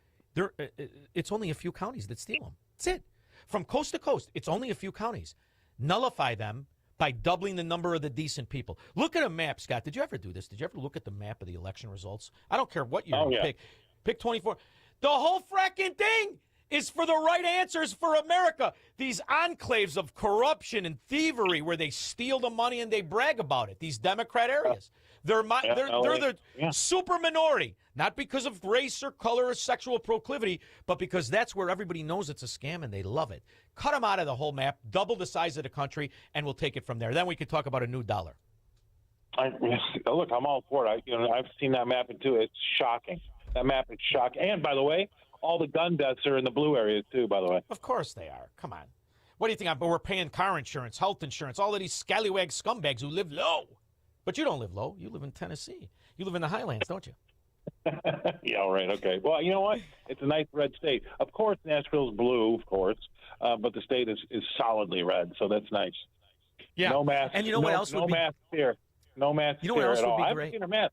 it's only a few counties that steal them. That's it. From coast to coast, it's only a few counties. Nullify them by doubling the number of the decent people. Look at a map, Scott. Did you ever do this? Did you ever look at the map of the election results? I don't care what year you pick. Pick 24. The whole fracking thing is for the right answers for America. These enclaves of corruption and thievery where they steal the money and they brag about it. These Democrat areas. They're the super minority, not because of race or color or sexual proclivity, but because that's where everybody knows it's a scam and they love it. Cut them out of the whole map, double the size of the country, and we'll take it from there. Then we can talk about a new dollar. Look, I'm all for it. I've seen that map too. It's shocking. That map is shocking. And by the way, all the gun deaths are in the blue areas too. By the way, of course they are. Come on, what do you think? We're paying car insurance, health insurance, all of these scallywag scumbags who live low. But you don't live low. You live in Tennessee. You live in the Highlands, don't you? Yeah, all right, okay. Well, you know what? It's a nice red state. Of course, Nashville's blue, of course, but the state is solidly red, so that's nice. Yeah. No mask. And you know what else would be? No mask fear. No mask fear at all. You know what else would be great? I haven't seen a mask.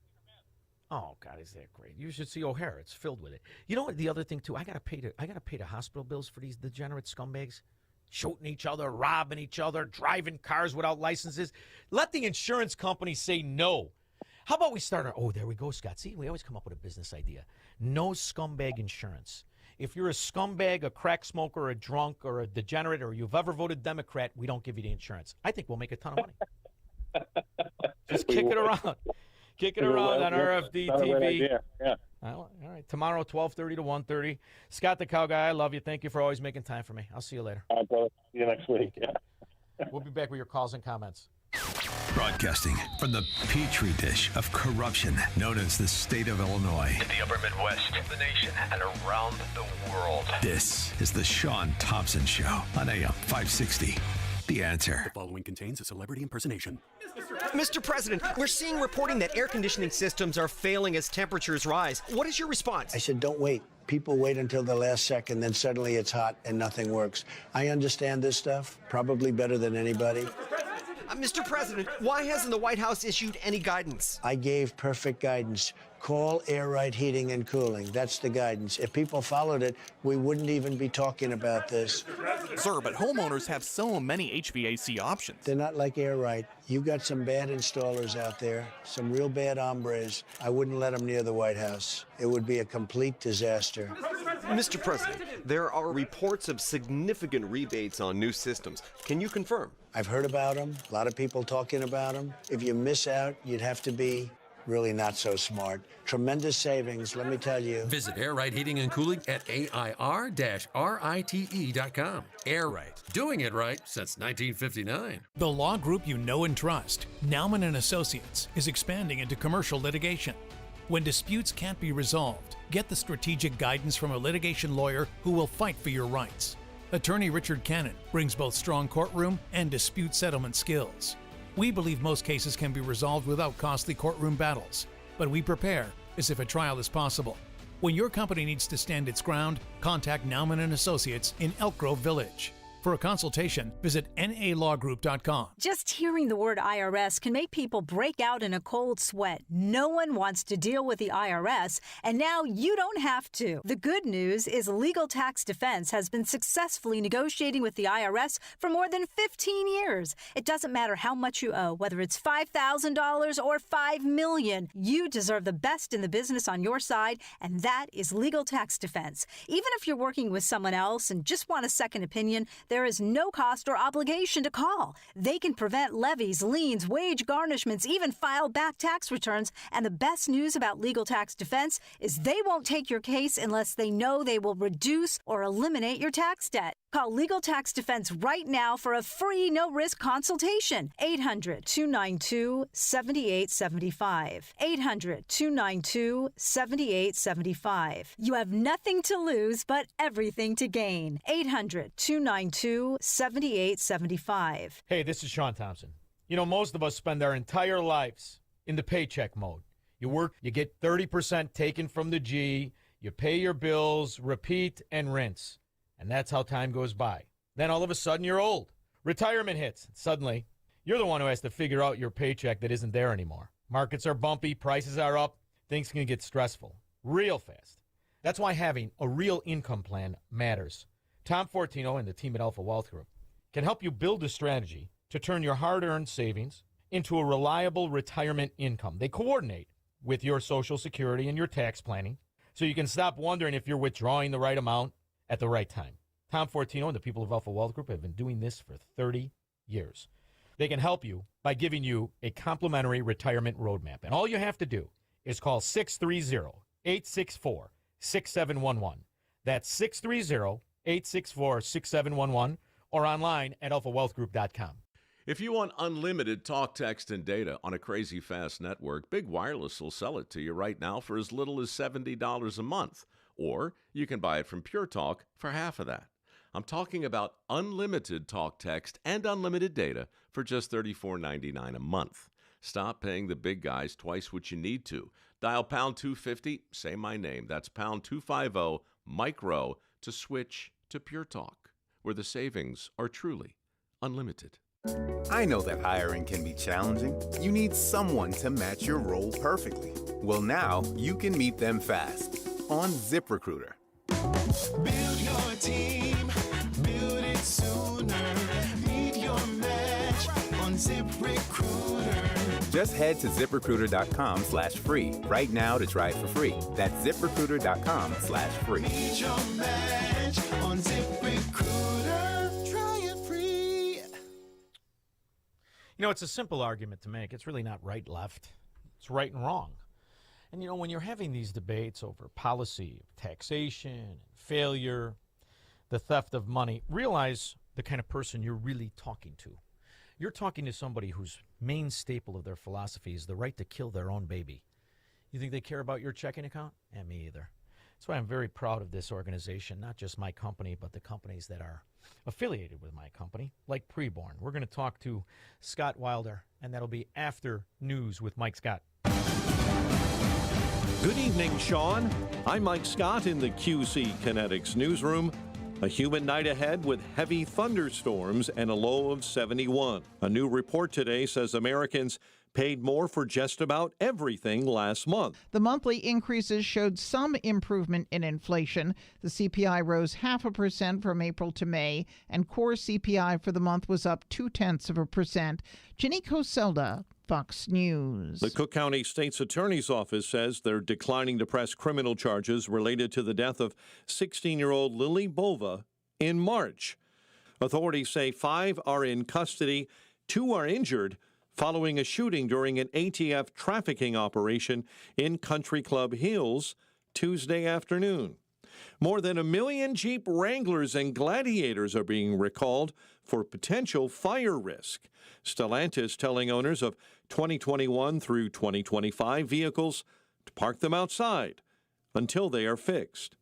Oh God, is that great? You should see O'Hare. It's filled with it. You know what? The other thing too, I gotta pay the hospital bills for these degenerate scumbags. Shooting each other, robbing each other, driving cars without licenses. Let the insurance company say no. How about we start there we go, Scott. See, we always come up with a business idea. No scumbag insurance. If you're a scumbag, a crack smoker, a drunk, or a degenerate, or you've ever voted Democrat, we don't give you the insurance. I think we'll make a ton of money. Just kick it around. Kick it around on RFD TV. Yeah. All right. Tomorrow, 12:30 to 1:30. Scott the Cow Guy, I love you. Thank you for always making time for me. I'll see you later. All right, brother. See you next week. Yeah. We'll be back with your calls and comments. Broadcasting from the petri dish of corruption known as the state of Illinois. In the upper Midwest, the nation, and around the world. This is the Shaun Thompson Show on AM 560. The Answer. The following contains a celebrity impersonation. Mr. President, we're seeing reporting that air conditioning systems are failing as temperatures rise. What is your response? I said, don't wait. People wait until the last second, then suddenly it's hot and nothing works. I understand this stuff, probably better than anybody. Mr. President, why hasn't the White House issued any guidance? I gave perfect guidance. Call Air Right Heating and Cooling. That's the guidance. If people followed it, we wouldn't even be talking about this. Sir, but homeowners have so many HVAC options. They're not like Air Right. You got some bad installers out there, some real bad hombres. I wouldn't let them near the White House. It would be a complete disaster. Mr. President, there are reports of significant rebates on new systems. Can you confirm? I've heard about them. A lot of people talking about them. If you miss out, you'd have to be really not so smart. Tremendous savings, let me tell you. Visit Air Right Heating and Cooling at AIR-RITE.com. Air Right, doing it right since 1959. The law group you know and trust, Nauman & Associates, is expanding into commercial litigation. When disputes can't be resolved, get the strategic guidance from a litigation lawyer who will fight for your rights. Attorney Richard Cannon brings both strong courtroom and dispute settlement skills. We believe most cases can be resolved without costly courtroom battles, but we prepare as if a trial is possible. When your company needs to stand its ground, contact Nauman & Associates in Elk Grove Village. For a consultation, visit nalawgroup.com. Just hearing the word IRS can make people break out in a cold sweat. No one wants to deal with the IRS, and now you don't have to. The good news is Legal Tax Defense has been successfully negotiating with the IRS for more than 15 years. It doesn't matter how much you owe, whether it's $5,000 or $5 million. You deserve the best in the business on your side, and that is Legal Tax Defense. Even if you're working with someone else and just want a second opinion, there is no cost or obligation to call. They can prevent levies, liens, wage garnishments, even file back tax returns. And the best news about Legal Tax Defense is they won't take your case unless they know they will reduce or eliminate your tax debt. Call Legal Tax Defense right now for a free, no-risk consultation. 800-292-7875. 800-292-7875. You have nothing to lose but everything to gain. 800-292-7875. Hey, this is Shaun Thompson. You know, most of us spend our entire lives in the paycheck mode. You work, you get 30% taken from the G, you pay your bills, repeat, and rinse. And that's how time goes by. Then all of a sudden you're old. Retirement hits. Suddenly, you're the one who has to figure out your paycheck that isn't there anymore. Markets are bumpy, prices are up, things can get stressful real fast. That's why having a real income plan matters. Tom Fortino and the team at Alpha Wealth Group can help you build a strategy to turn your hard-earned savings into a reliable retirement income. They coordinate with your Social Security and your tax planning so you can stop wondering if you're withdrawing the right amount at the right time. Tom Fortino and the people of Alpha Wealth Group have been doing this for 30 years. They can help you by giving you a complimentary retirement roadmap. And all you have to do is call 630-864-6711. That's 630-864-6711 or online at alphawealthgroup.com. If you want unlimited talk, text, and data on a crazy fast network, Big Wireless will sell it to you right now for as little as $70 a month. Or you can buy it from Pure Talk for half of that. I'm talking about unlimited talk, text, and unlimited data for just $34.99 a month. Stop paying the big guys twice what you need to. Dial pound 250, say my name. That's pound 250, micro, to switch to Pure Talk, where the savings are truly unlimited. I know that hiring can be challenging. You need someone to match your role perfectly. Well, now you can meet them fast on ZipRecruiter. Build your team, build it sooner. Meet your match on ZipRecruiter. Just head to ZipRecruiter.com/free right now to try it for free. That's ZipRecruiter.com/free. Meet your match on ZipRecruiter. Try it free. You know, it's a simple argument to make. It's really not right, left. It's right and wrong. And, you know, when you're having these debates over policy, taxation, failure, the theft of money, realize the kind of person you're really talking to. You're talking to somebody whose main staple of their philosophy is the right to kill their own baby. You think they care about your checking account? Me either. That's why I'm very proud of this organization, not just my company, but the companies that are affiliated with my company, like Preborn. We're going to talk to Scott Wilder, and that'll be after news with Mike Scott. Good evening, Shaun. I'm Mike Scott in the QC Kinetics newsroom. A humid night ahead with heavy thunderstorms and a low of 71. A new report today says Americans paid more for just about everything last month. The monthly increases showed some improvement in inflation. The CPI rose 0.5% from April to May, and core CPI for the month was up 0.2%. Janique Hoselda, Fox News. The Cook County State's Attorney's Office says they're declining to press criminal charges related to the death of 16-year-old Lily Bova in March. Authorities say 5 are in custody, 2 are injured following a shooting during an ATF trafficking operation in Country Club Hills Tuesday afternoon. More than 1 million Jeep Wranglers and Gladiators are being recalled for potential fire risk. Stellantis telling owners of 2021 through 2025 vehicles to park them outside until they are fixed.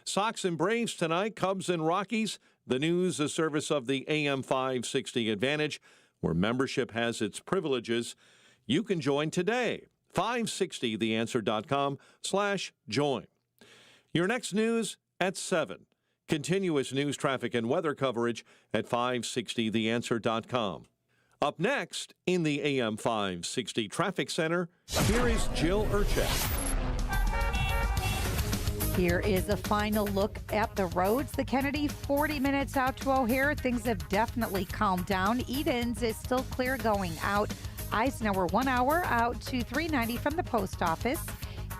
Sox and Braves tonight, Cubs and Rockies. The news, a service of the AM 560 Advantage, where membership has its privileges. You can join today. 560theanswer.com/join. Your next news at 7. Continuous news, traffic, and weather coverage at 560theanswer.com. Up next, in the AM 560 Traffic Center, here is Jill Urchak. Here is a final look at the roads. The Kennedy, 40 minutes out to O'Hare. Things have definitely calmed down. Edens is still clear going out. Eisenhower, 1 hour out to 390 from the post office.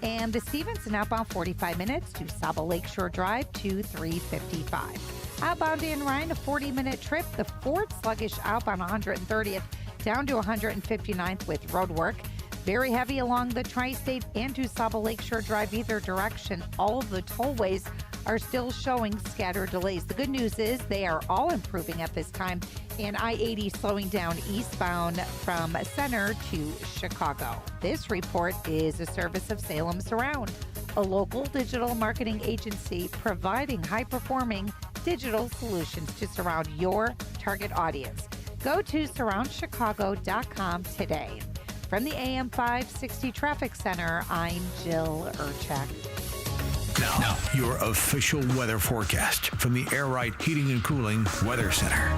And the Stevenson outbound, 45 minutes to Saba Lakeshore Drive to 355. Outbound in Ryan, a 40-minute trip. The Ford sluggish outbound 130th down to 159th with road work. Very heavy along the Tri-State and to Saba Lakeshore Drive either direction. All of the tollways are still showing scattered delays. The good news is they are all improving at this time. And I-80 slowing down eastbound from Center to Chicago. This report is a service of Salem Surround, a local digital marketing agency providing high-performing digital solutions to surround your target audience. Go to surroundchicago.com today. From the AM 560 Traffic Center, I'm Jill Urchak. Now, your official weather forecast from the Air Right Heating and Cooling Weather Center.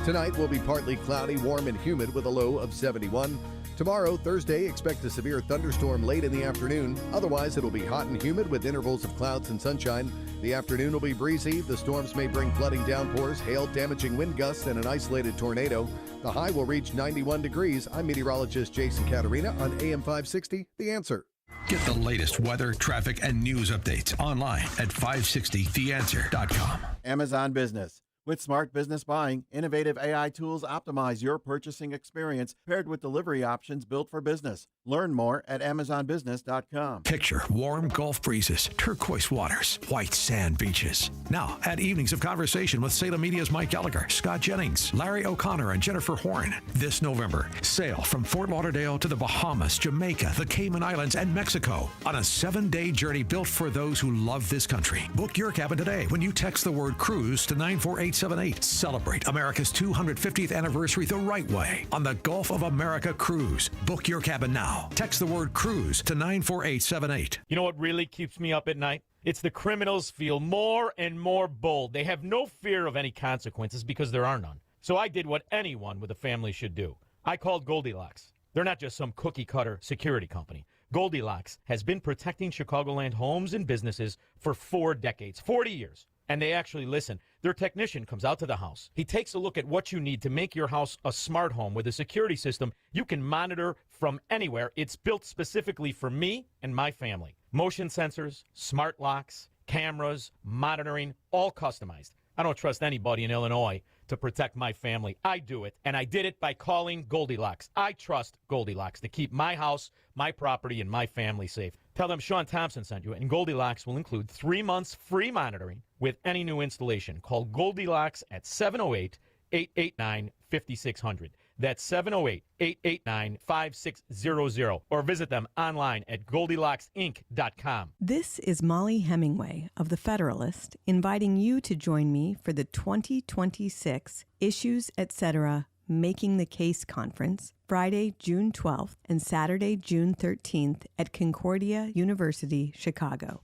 Tonight will be partly cloudy, warm and humid with a low of 71. Tomorrow, Thursday, expect a severe thunderstorm late in the afternoon. Otherwise, it'll be hot and humid with intervals of clouds and sunshine. The afternoon will be breezy. The storms may bring flooding downpours, hail, damaging wind gusts, and an isolated tornado. The high will reach 91 degrees. I'm meteorologist Jason Caterina on AM 560, The Answer. Get the latest weather, traffic, and news updates online at 560theanswer.com. Amazon Business. With smart business buying, innovative AI tools optimize your purchasing experience paired with delivery options built for business. Learn more at amazonbusiness.com. Picture warm Gulf breezes, turquoise waters, white sand beaches. Now, add evenings of conversation with Salem Media's Mike Gallagher, Scott Jennings, Larry O'Connor, and Jennifer Horn. This November, sail from Fort Lauderdale to the Bahamas, Jamaica, the Cayman Islands, and Mexico on a 7-day journey built for those who love this country. Book your cabin today when you text the word cruise to 94878. Celebrate America's 250th anniversary the right way on the Gulf of America Cruise. Book your cabin now. Text the word cruise to 94878. You know what really keeps me up at night? It's the criminals feel more and more bold. They have no fear of any consequences because there are none. So I did what anyone with a family should do. I called Goldilocks. They're not just some cookie-cutter security company. Goldilocks has been protecting Chicagoland homes and businesses for 4 decades, 40 years. And they actually listen. Their technician comes out to the house. He takes a look at what you need to make your house a smart home with a security system you can monitor from anywhere. It's built specifically for me and my family. Motion sensors, smart locks, cameras, monitoring, all customized. I don't trust anybody in Illinois to protect my family. I do it, and I did it by calling Goldilocks. I trust Goldilocks to keep my house, my property, and my family safe. Tell them Shaun Thompson sent you, and Goldilocks will include 3 months free monitoring with any new installation. Call Goldilocks at 708-889-5600. That's 708-889-5600. Or visit them online at GoldilocksInc.com. This is Molly Hemingway of The Federalist, inviting you to join me for the 2026 Issues, Etc. Making the Case Conference, Friday, June 12th and Saturday, June 13th at Concordia University, Chicago.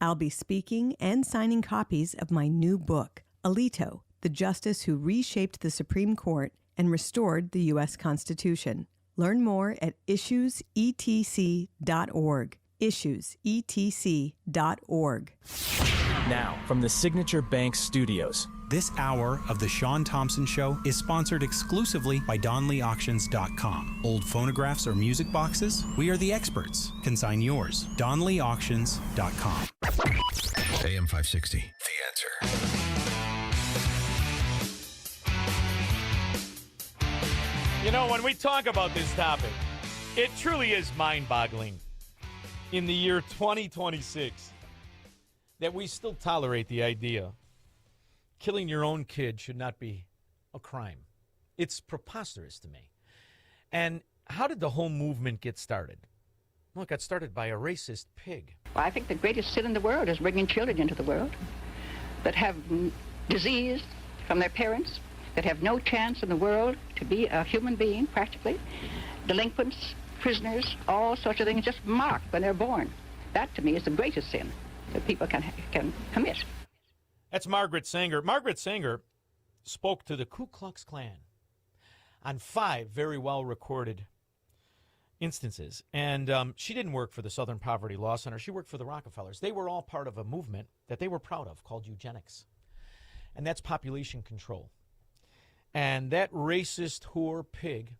I'll be speaking and signing copies of my new book, Alito, the Justice Who Reshaped the Supreme Court and Restored the U.S. Constitution. Learn more at issuesetc.org. Issuesetc.org. Now, from the Signature Bank Studios. This hour of The Shaun Thompson Show is sponsored exclusively by DonleyAuctions.com. Old phonographs or music boxes? We are the experts. Consign yours. DonleyAuctions.com. AM 560, The Answer. You know, when we talk about this topic, it truly is mind-boggling in the year 2026 that we still tolerate the idea killing your own kid should not be a crime. It's preposterous to me. And how did the whole movement get started? Well, it got started by a racist pig. Well, I think the greatest sin in the world is bringing children into the world that have disease from their parents, that have no chance in the world to be a human being, practically. Delinquents, prisoners, all sorts of things just marked when they're born. That, to me, is the greatest sin that people can commit. That's Margaret Sanger. Margaret Sanger spoke to the Ku Klux Klan on 5 very well-recorded instances. And she didn't work for the Southern Poverty Law Center. She worked for the Rockefellers. They were all part of a movement that they were proud of called eugenics. And that's population control. And that racist whore pig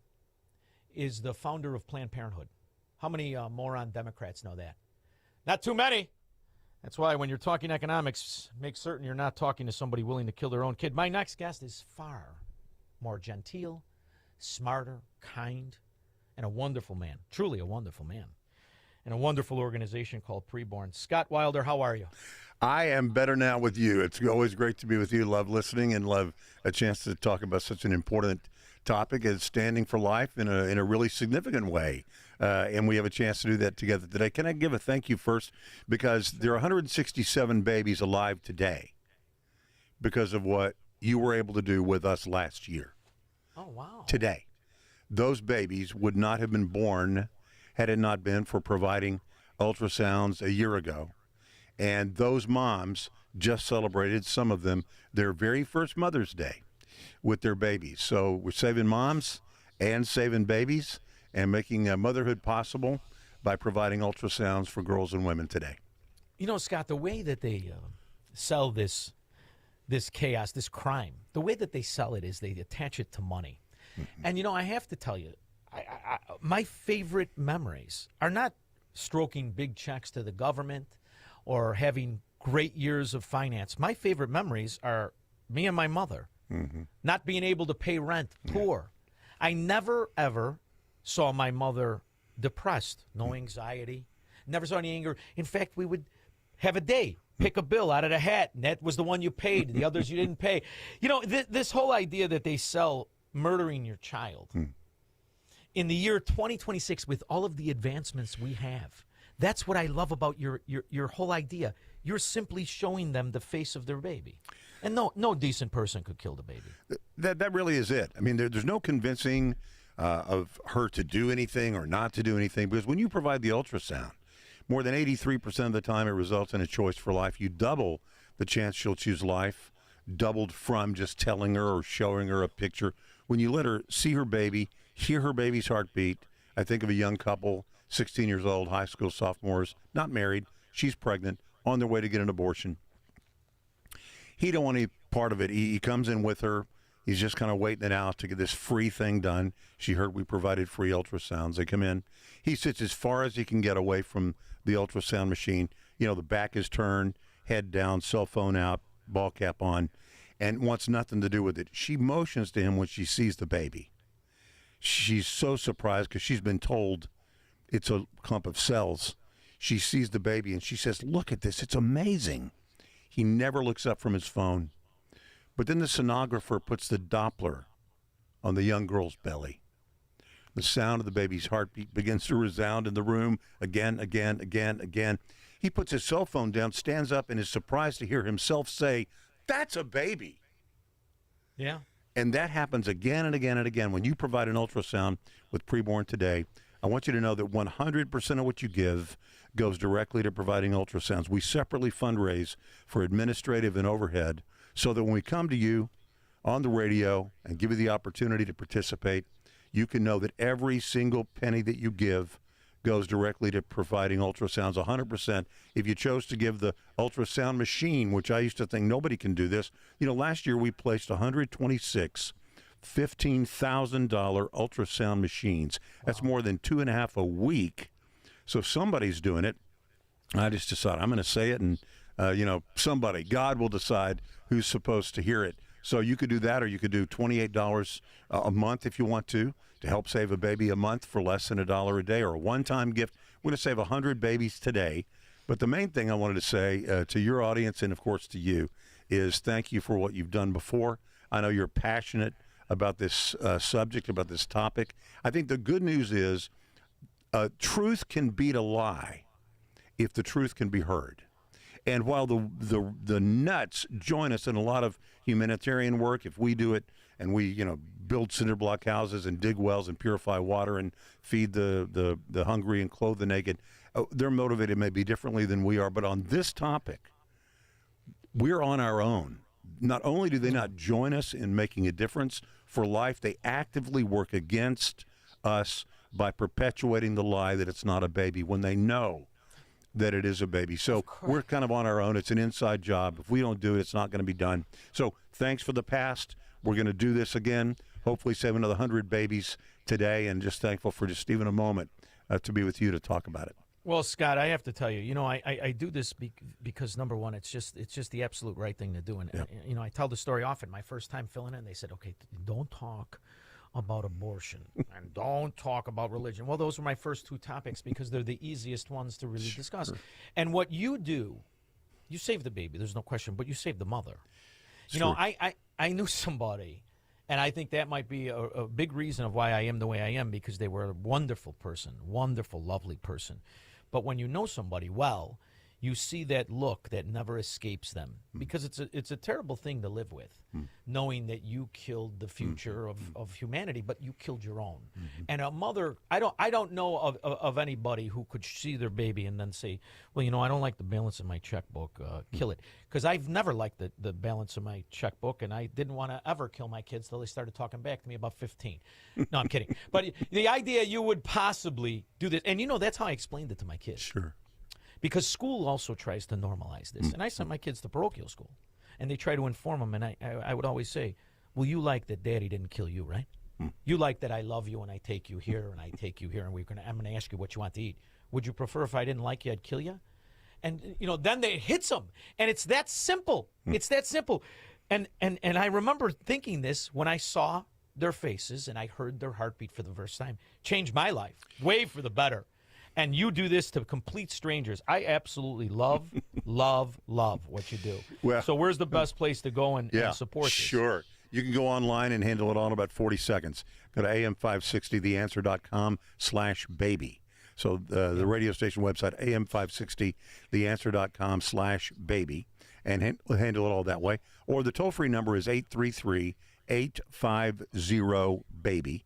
is the founder of Planned Parenthood. How many moron Democrats know that? Not too many. That's why when you're talking economics, make certain you're not talking to somebody willing to kill their own kid. My next guest is far more genteel, smarter, kind, and a wonderful man. Truly a wonderful man. And a wonderful organization called Preborn. Scott Wilder, how are you? I am better now with you. It's always great to be with you. Love listening and love a chance to talk about such an important topic as standing for life in a really significant way. And we have a chance to do that together today. Can I give a thank you first? Because there are 167 babies alive today because of what you were able to do with us last year. Oh, wow. Today. Those babies would not have been born had it not been for providing ultrasounds a year ago. And those moms just celebrated, some of them, their very first Mother's Day with their babies. So we're saving moms and saving babies, and making motherhood possible by providing ultrasounds for girls and women today. You know, Scott, the way that they sell this chaos, this crime, the way that they sell it is they attach it to money. Mm-hmm. And, you know, I have to tell you, my favorite memories are not stroking big checks to the government or having great years of finance. My favorite memories are me and my mother not being able to pay rent, poor. I never, ever saw my mother depressed, no anxiety, never saw any anger. In fact, we would have a day, pick a bill out of the hat, and that was the one you paid. The others you didn't pay. You know, this whole idea that they sell murdering your child in the year 2026 with all of the advancements we have. That's what I love about your whole idea. You're simply showing them the face of their baby. And no decent person could kill the baby. That really is it. I mean, there's no convincing of her to do anything or not to do anything, because when you provide the ultrasound, more than 83% of the time it results in a choice for life. You double the chance she'll choose life, doubled from just telling her or showing her a picture. When you let her see her baby, hear her baby's heartbeat, I think of a young couple, 16 years old, high school sophomores, not married, she's pregnant, on their way to get an abortion. He don't want any part of it. He comes in with her. He's just kind of waiting it out to get this free thing done. She heard we provided free ultrasounds. They come in. He sits as far as he can get away from the ultrasound machine. You know, the back is turned, head down, cell phone out, ball cap on, and wants nothing to do with it. She motions to him when she sees the baby. She's so surprised because she's been told it's a clump of cells. She sees the baby and she says, "Look at this. It's amazing." He never looks up from his phone. But then the sonographer puts the Doppler on the young girl's belly. The sound of the baby's heartbeat begins to resound in the room again. He puts his cell phone down, stands up, and is surprised to hear himself say, "That's a baby." Yeah. And that happens again and again and again. When you provide an ultrasound with Preborn today, I want you to know that 100% of what you give goes directly to providing ultrasounds. We separately fundraise for administrative and overhead so that when we come to you on the radio and give you the opportunity to participate, you can know that every single penny that you give goes directly to providing ultrasounds 100%. If you chose to give the ultrasound machine, which I used to think nobody can do this, you know, last year we placed 126 $15,000 ultrasound machines. That's more than 2.5 a week. So if somebody's doing it, I just decided I'm going to say it, and somebody, God will decide who's supposed to hear it. So you could do that, or you could do $28 a month if you want to help save a baby a month for less than $1 a day, or a one-time gift. We're going to save 100 babies today. But the main thing I wanted to say to your audience and, of course, to you is thank you for what you've done before. I know you're passionate about this subject, about this topic. I think the good news is truth can beat a lie if the truth can be heard. And while the nuts join us in a lot of humanitarian work, if we do it and we build cinder block houses and dig wells and purify water and feed the hungry and clothe the naked, they're motivated maybe differently than we are. But on this topic, we're on our own. Not only do they not join us in making a difference for life, they actively work against us by perpetuating the lie that it's not a baby when they know that it is a baby. So we're kind of on our own. It's an inside job. If we don't do it, it's not going to be done. So thanks for the past. We're going to do this again, hopefully save another 100 babies today, and just thankful for just even a moment to be with you to talk about it. Well, Scott, I have to tell you, I do this because, number one, it's just the absolute right thing to do. And, I tell the story often. My first time filling in, they said, okay, don't talk about abortion and don't talk about religion. Well, those were my first two topics because they're the easiest ones to really discuss. And what you do, you save the baby, there's no question, but you save the mother. I knew somebody, and I think that might be a big reason of why I am the way I am, because they were a wonderful person, wonderful, lovely person. But when you know somebody well, you see that look that never escapes them, because it's a terrible thing to live with, knowing that you killed the future of humanity, but you killed your own. And a mother, I don't know of anybody who could see their baby and then say, well, I don't like the balance in my checkbook, kill it. Because I've never liked the balance in my checkbook, and I didn't want to ever kill my kids till they started talking back to me about 15. No, I'm kidding. But the idea you would possibly do this, and that's how I explained it to my kids. Sure. Because school also tries to normalize this. And I sent my kids to parochial school, and they try to inform them, and I would always say, well, you like that Daddy didn't kill you, right? You like that I love you and I take you here and I take you here, and I'm going to ask you what you want to eat. Would you prefer if I didn't like you, I'd kill you? And, then it hits them. And it's that simple. It's that simple. And I remember thinking this when I saw their faces and I heard their heartbeat for the first time. Changed my life, way for the better. And you do this to complete strangers. I absolutely love what you do. Well, so where's the best place to go and support this? Sure. You can go online and handle it all in about 40 seconds. Go to am560theanswer.com/baby. So the radio station website, am560theanswer.com/baby, and handle it all that way. Or the toll-free number is 833-850-BABY,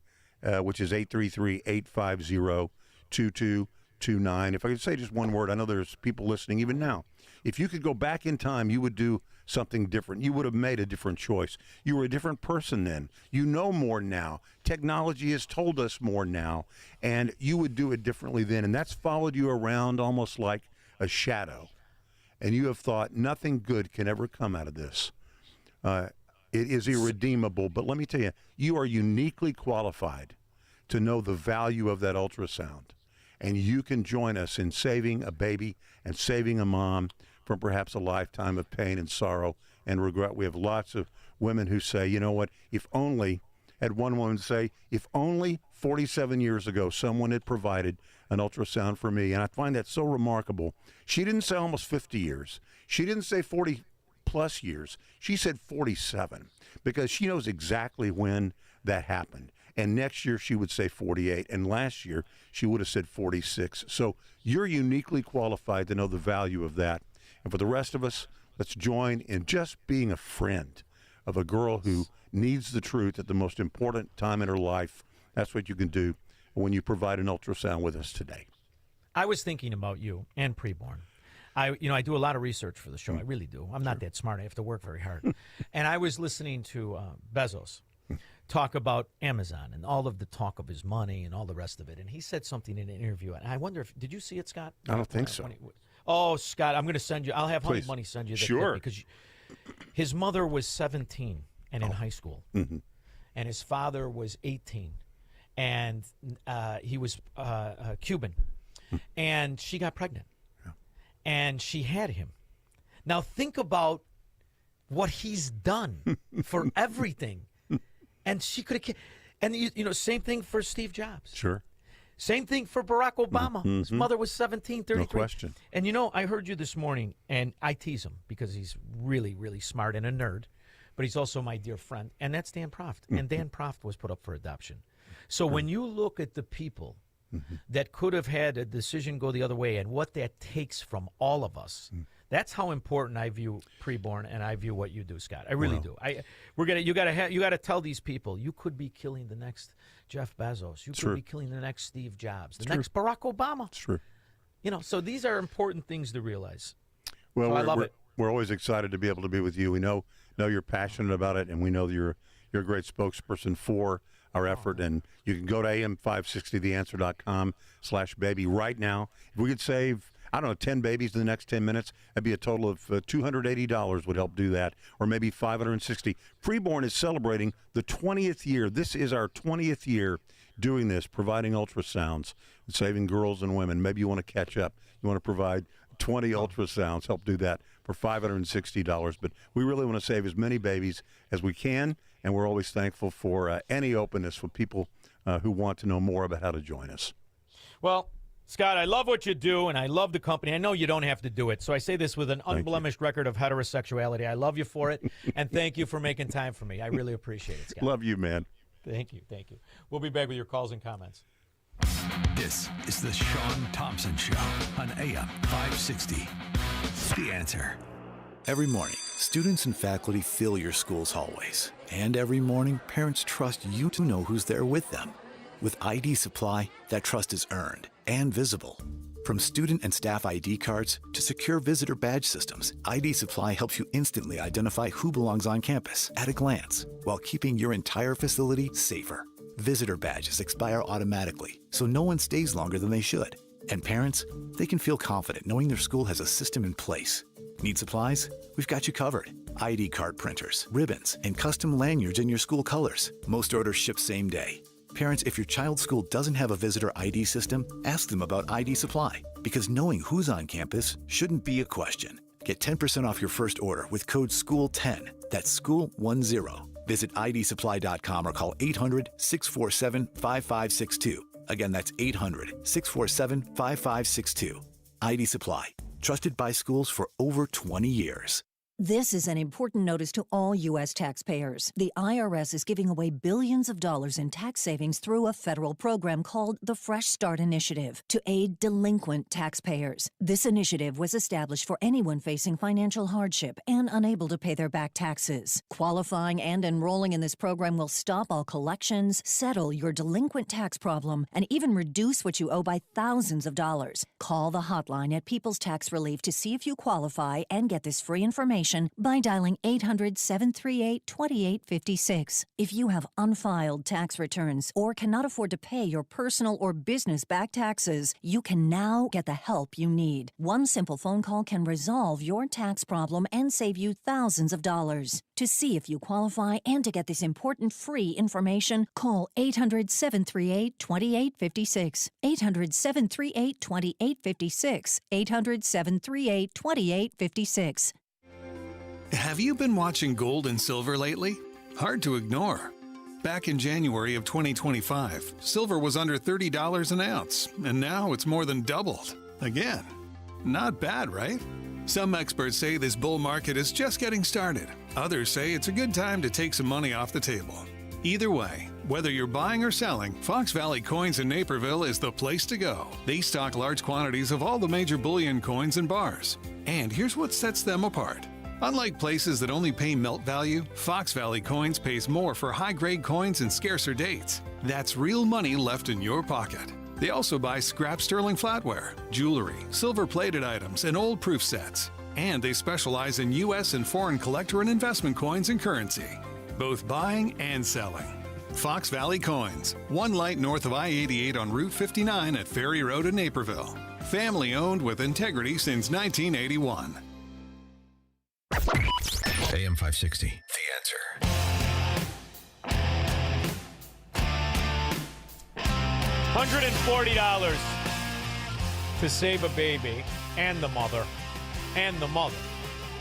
which is 833-850-2229. If I could say just one word, I know there's people listening even now. If you could go back in time, you would do something different. You would have made a different choice. You were a different person then. You know more now. Technology has told us more now, and you would do it differently then. And that's followed you around almost like a shadow. And you have thought nothing good can ever come out of this. It is irredeemable. But let me tell you, you are uniquely qualified to know the value of that ultrasound. And you can join us in saving a baby and saving a mom from perhaps a lifetime of pain and sorrow and regret. We have lots of women who say, you know what, if only, had one woman say, if only 47 years ago someone had provided an ultrasound for me. And I find that so remarkable. She didn't say almost 50 years. She didn't say 40 plus years. She said 47, because she knows exactly when that happened. And next year she would say 48, and last year she would have said 46. So you're uniquely qualified to know the value of that. And for the rest of us, let's join in just being a friend of a girl who needs the truth at the most important time in her life. That's what you can do when you provide an ultrasound with us today. I was thinking about you and preborn. I do a lot of research for the show. I really do. I'm not that smart. I have to work very hard. And I was listening to Bezos talk about Amazon and all of the talk of his money and all the rest of it. And he said something in an interview. And I wonder did you see it, Scott? I don't think so. Oh, Scott, I'm going to send you. I'll have Honey Please. Money send you that Sure. clip, because his mother was 17 and in high school. Mm-hmm. And his father was 18. And he was Cuban. And she got pregnant. And she had him. Now think about what he's done for everything. And she could have, and same thing for Steve Jobs. Sure. Same thing for Barack Obama. His mother was 17, 33. No question. And I heard you this morning, and I tease him because he's really, really smart and a nerd, but he's also my dear friend, and that's Dan Proft. And Dan Proft was put up for adoption. So when you look at the people that could have had a decision go the other way, and what that takes from all of us, that's how important I view preborn, and I view what you do, Scott. I really do. You got to tell these people, you could be killing the next Jeff Bezos. You could be killing the next Steve Jobs, the next Barack Obama. It's true. So these are important things to realize. Well, so I love it. We're always excited to be able to be with you. We know you're passionate about it, and we know you're a great spokesperson for our effort. And you can go to am560theanswer.com/baby right now. If we could save, 10 babies in the next 10 minutes, that'd be a total of $280 would help do that, or maybe $560. Preborn is celebrating the 20th year. This is our 20th year doing this, providing ultrasounds, saving girls and women. Maybe you want to catch up. You want to provide 20 ultrasounds, help do that for $560. But we really want to save as many babies as we can, and we're always thankful for any openness with people who want to know more about how to join us. Well, Scott, I love what you do, and I love the company. I know you don't have to do it, so I say this with an unblemished record of heterosexuality. I love you for it, and thank you for making time for me. I really appreciate it, Scott. Love you, man. Thank you. We'll be back with your calls and comments. This is the Shaun Thompson Show on AM 560. The Answer. Every morning, students and faculty fill your school's hallways. And every morning, parents trust you to know who's there with them. With ID Supply, that trust is earned and visible. From student and staff ID cards to secure visitor badge systems, ID Supply helps you instantly identify who belongs on campus at a glance, while keeping your entire facility safer. Visitor badges expire automatically, so no one stays longer than they should. And parents, they can feel confident knowing their school has a system in place. Need supplies? We've got you covered. ID card printers, ribbons, and custom lanyards in your school colors. Most orders ship same day. Parents, if your child's school doesn't have a visitor ID system, ask them about ID Supply, because knowing who's on campus shouldn't be a question. Get 10% off your first order with code SCHOOL10. That's SCHOOL10. Visit idsupply.com or call 800-647-5562. Again, that's 800-647-5562. ID Supply. Trusted by schools for over 20 years. This is an important notice to all U.S. taxpayers. The IRS is giving away billions of dollars in tax savings through a federal program called the Fresh Start Initiative to aid delinquent taxpayers. This initiative was established for anyone facing financial hardship and unable to pay their back taxes. Qualifying and enrolling in this program will stop all collections, settle your delinquent tax problem, and even reduce what you owe by thousands of dollars. Call the hotline at People's Tax Relief to see if you qualify and get this free information by dialing 800-738-2856. If you have unfiled tax returns or cannot afford to pay your personal or business back taxes, you can now get the help you need. One simple phone call can resolve your tax problem and save you thousands of dollars. To see if you qualify and to get this important free information, call 800-738-2856. 800-738-2856. 800-738-2856. Have you been watching gold and silver lately? Hard to ignore. Back in January of 2025, silver was under $30 an ounce, and now it's more than doubled. Again, not bad, right? Some experts say this bull market is just getting started. Others say it's a good time to take some money off the table. Either way, whether you're buying or selling, Fox Valley Coins in Naperville is the place to go. They stock large quantities of all the major bullion coins and bars. And here's what sets them apart. Unlike places that only pay melt value, Fox Valley Coins pays more for high-grade coins and scarcer dates. That's real money left in your pocket. They also buy scrap sterling flatware, jewelry, silver-plated items, and old proof sets. And they specialize in U.S. and foreign collector and investment coins and currency, both buying and selling. Fox Valley Coins, one light north of I-88 on Route 59 at Ferry Road in Naperville. Family-owned with integrity since 1981. AM 560. The Answer. $140 to save a baby and the mother. And the mother.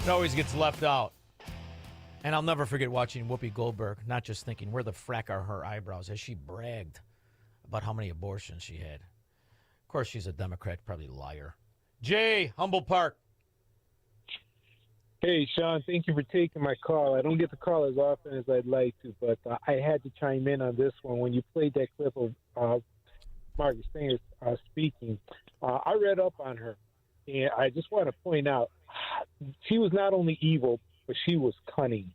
It always gets left out. And I'll never forget watching Whoopi Goldberg, not just thinking, where the frack are her eyebrows, as she bragged about how many abortions she had. Of course, she's a Democrat, probably a liar. Jay, Humboldt Park. Hey, Shaun, thank you for taking my call. I don't get the call as often as I'd like to, but I had to chime in on this one. When you played that clip of Margaret Sanger speaking, I read up on her, and I just want to point out, she was not only evil, but she was cunning.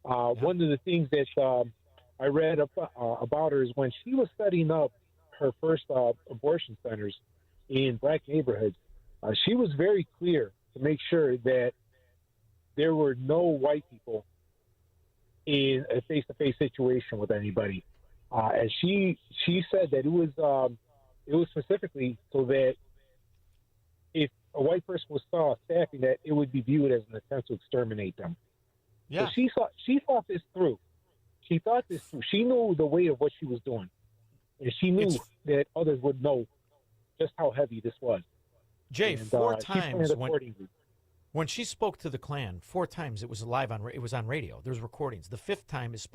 One of the things that I read about her is when she was setting up her first abortion centers in black neighborhoods, she was very clear to make sure that there were no white people in a face-to-face situation with anybody. And she said that it was specifically so that if a white person was saw staffing that, it would be viewed as an attempt to exterminate them. Yeah. So she thought this through. She thought this through. She knew the weight of what she was doing. And she knew that others would know just how heavy this was. Jay, and, four times when she spoke to the Klan, 4 times it was live it was on radio. There's recordings. The 5th time is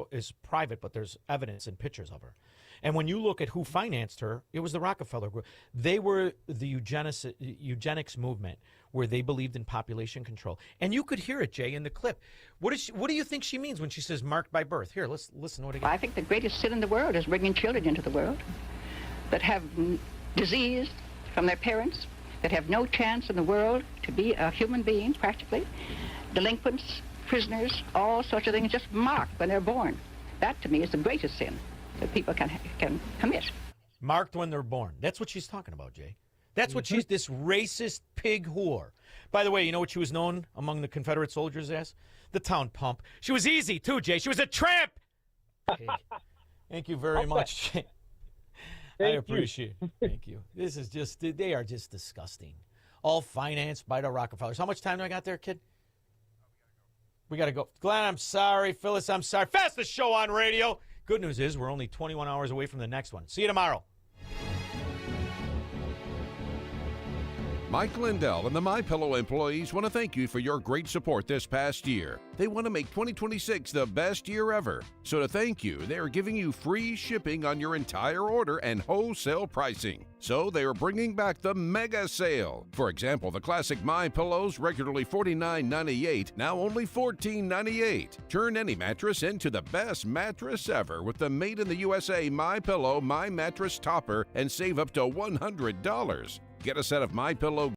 private, but there's evidence and pictures of her. And when you look at who financed her, it was the Rockefeller Group. They were the eugenics movement, where they believed in population control. And you could hear it, Jay, in the clip. What do you think she means when she says marked by birth? Here, let's listen to it again. I think the greatest sin in the world is bringing children into the world that have disease from their parents, that have no chance in the world to be a human being, practically, delinquents, prisoners, all sorts of things just marked when they're born. That, to me, is the greatest sin that people can commit. Marked when they're born. That's what she's talking about, Jay. That's what she's, this racist pig whore. By the way, you know what she was known among the Confederate soldiers as? The town pump. She was easy, too, Jay. She was a tramp. Pig. Thank you very much, Jay. I appreciate it. Thank you. This is just, they are just disgusting. All financed by the Rockefellers. How much time do I got there, kid? We got to go. Glenn, I'm sorry. Phyllis, I'm sorry. Fastest show on radio. Good news is we're only 21 hours away from the next one. See you tomorrow. Mike Lindell and the MyPillow employees want to thank you for your great support this past year. They want to make 2026 the best year ever. So to thank you, they are giving you free shipping on your entire order and wholesale pricing. So they are bringing back the mega sale. For example, the classic MyPillows, regularly $49.98, now only $14.98. Turn any mattress into the best mattress ever with the Made in the USA MyPillow My Mattress Topper and save up to $100. Get a set of MyPillow